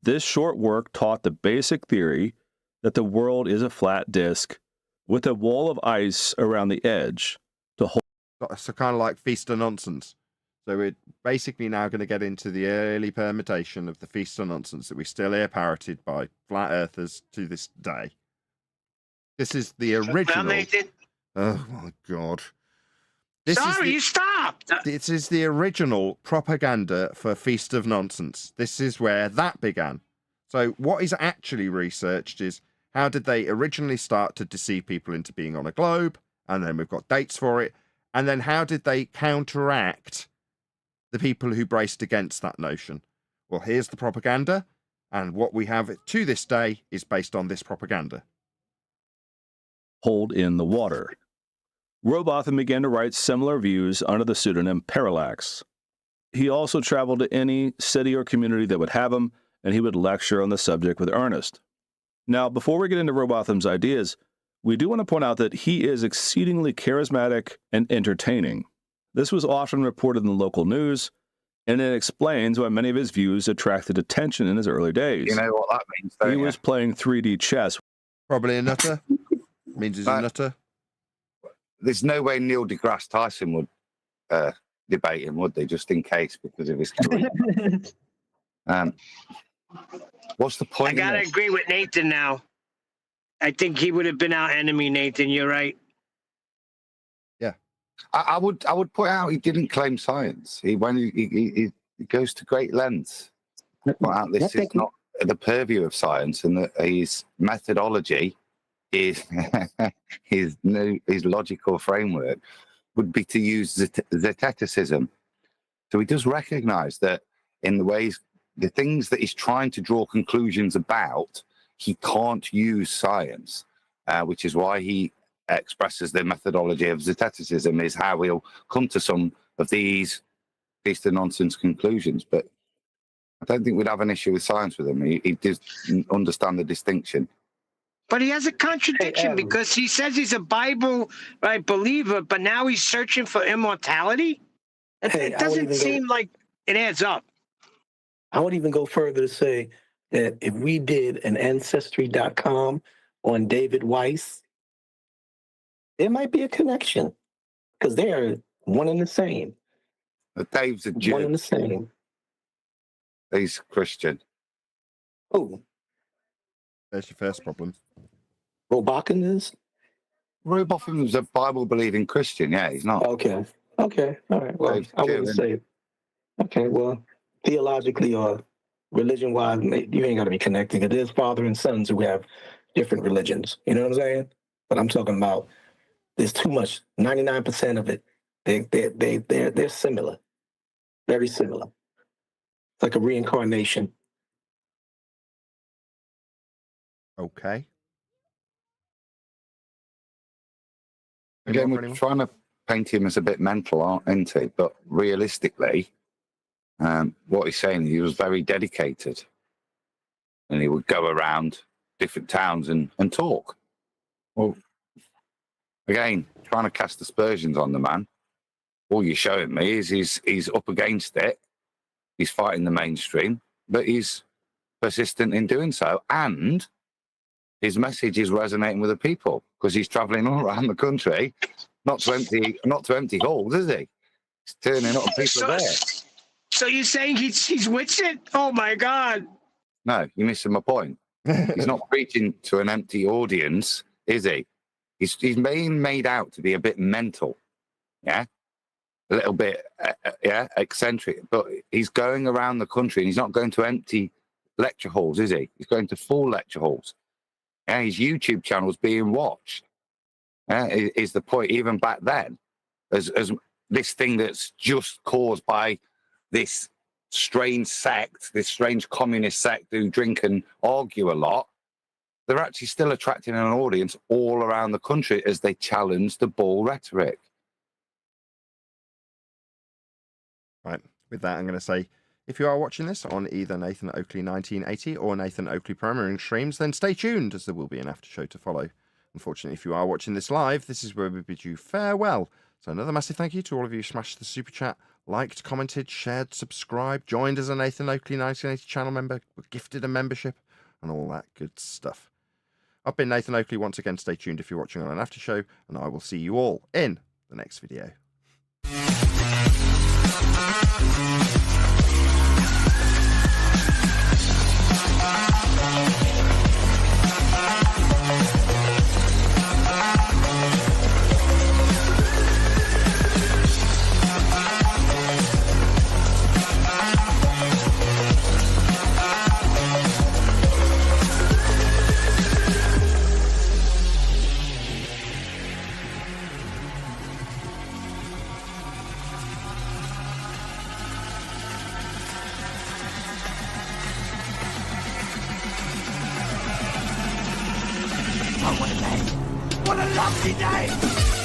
This short work taught the basic theory that the world is a flat disk with a wall of ice around the edge to hold. So kind of like Feast of Nonsense. So we're basically now going to get into the early permutation of the Feast of Nonsense that we still hear parroted by flat earthers to this day. This is the original. Nathan. Oh my God. You stopped. This is the original propaganda for Feast of Nonsense. This is where that began. So what is actually researched is how did they originally start to deceive people into being on a globe? And then we've got dates for it. And then how did they counteract the people who braced against that notion? Well, here's the propaganda. And what we have to this day is based on this propaganda. Hold in the water. Rowbotham began to write similar views under the pseudonym Parallax. He also traveled to any city or community that would have him, and he would lecture on the subject with earnest. Now, before we get into Rowbotham's ideas, we do want to point out that he is exceedingly charismatic and entertaining. This was often reported in the local news, and it explains why many of his views attracted attention in his early days. You know what that means, He was playing 3D chess. Probably a nutter. Means he's a nutter. There's no way Neil deGrasse Tyson would debate him, would they? Just in case, because of his career. What's the point? I gotta agree with Nathan now. I think he would have been our enemy, Nathan. You're right. Yeah, I would point out he didn't claim science. He goes to great lengths to point out this is not the purview of science, and that his methodology is his logical framework would be to use Zeticism. So he does recognize that in the things that he's trying to draw conclusions about, he can't use science, which is why he expresses the methodology of Zeticism is how he'll come to some of these Feast of Nonsense conclusions. But I don't think we'd have an issue with science with him. He does understand the distinction. But he has a contradiction because he says he's a Bible believer, but now he's searching for immortality. It doesn't seem like it adds up. I would even go further to say that if we did an Ancestry.com on David Weiss, there might be a connection because they are one and the same. But Dave's a Jew. One and the same. He's Christian. Oh. There's your first problem. Rowbotham is? Rowbotham's a Bible-believing Christian. Yeah, he's not. Okay. All right. Well, I wouldn't say. Okay, well, theologically or religion-wise, you ain't got to be connected. It is father and sons who have different religions. You know what I'm saying? But I'm talking about there's too much. 99% of it, they're similar. Very similar. It's like a reincarnation. Okay. Again, we're trying to paint him as a bit mental, aren't he? But realistically, what he's saying, he was very dedicated. And he would go around different towns and talk. Well, again, trying to cast aspersions on the man. All you're showing me is he's up against it. He's fighting the mainstream, but he's persistent in doing so. And his message is resonating with the people because he's traveling all around the country, not to empty halls, is he? He's turning up people there. So you're saying he's witched it? Oh my God! No, you're missing my point. He's not preaching to an empty audience, is he? He's being made out to be a bit mental, yeah, a little bit, eccentric. But he's going around the country and he's not going to empty lecture halls, is he? He's going to full lecture halls. Yeah, his YouTube channel is being watched. Is the point even back then? As this thing that's just caused by this strange sect, this strange communist sect who drink and argue a lot, they're actually still attracting an audience all around the country as they challenge the ball rhetoric. Right. With that, I'm going to say If you are watching this on either Nathan Oakley 1980 or Nathan Oakley Premiering streams, then stay tuned, as there will be an after show to follow. Unfortunately, if you are watching this live, this is where we bid you farewell. So another massive thank you to all of you who smashed the super chat, liked, commented, shared, subscribed, joined as a Nathan Oakley 1980 channel member, were gifted a membership, and all that good stuff. I've been Nathan Oakley. Once again, stay tuned if you're watching on an after show, and I will see you all in the next video. What a lovely day!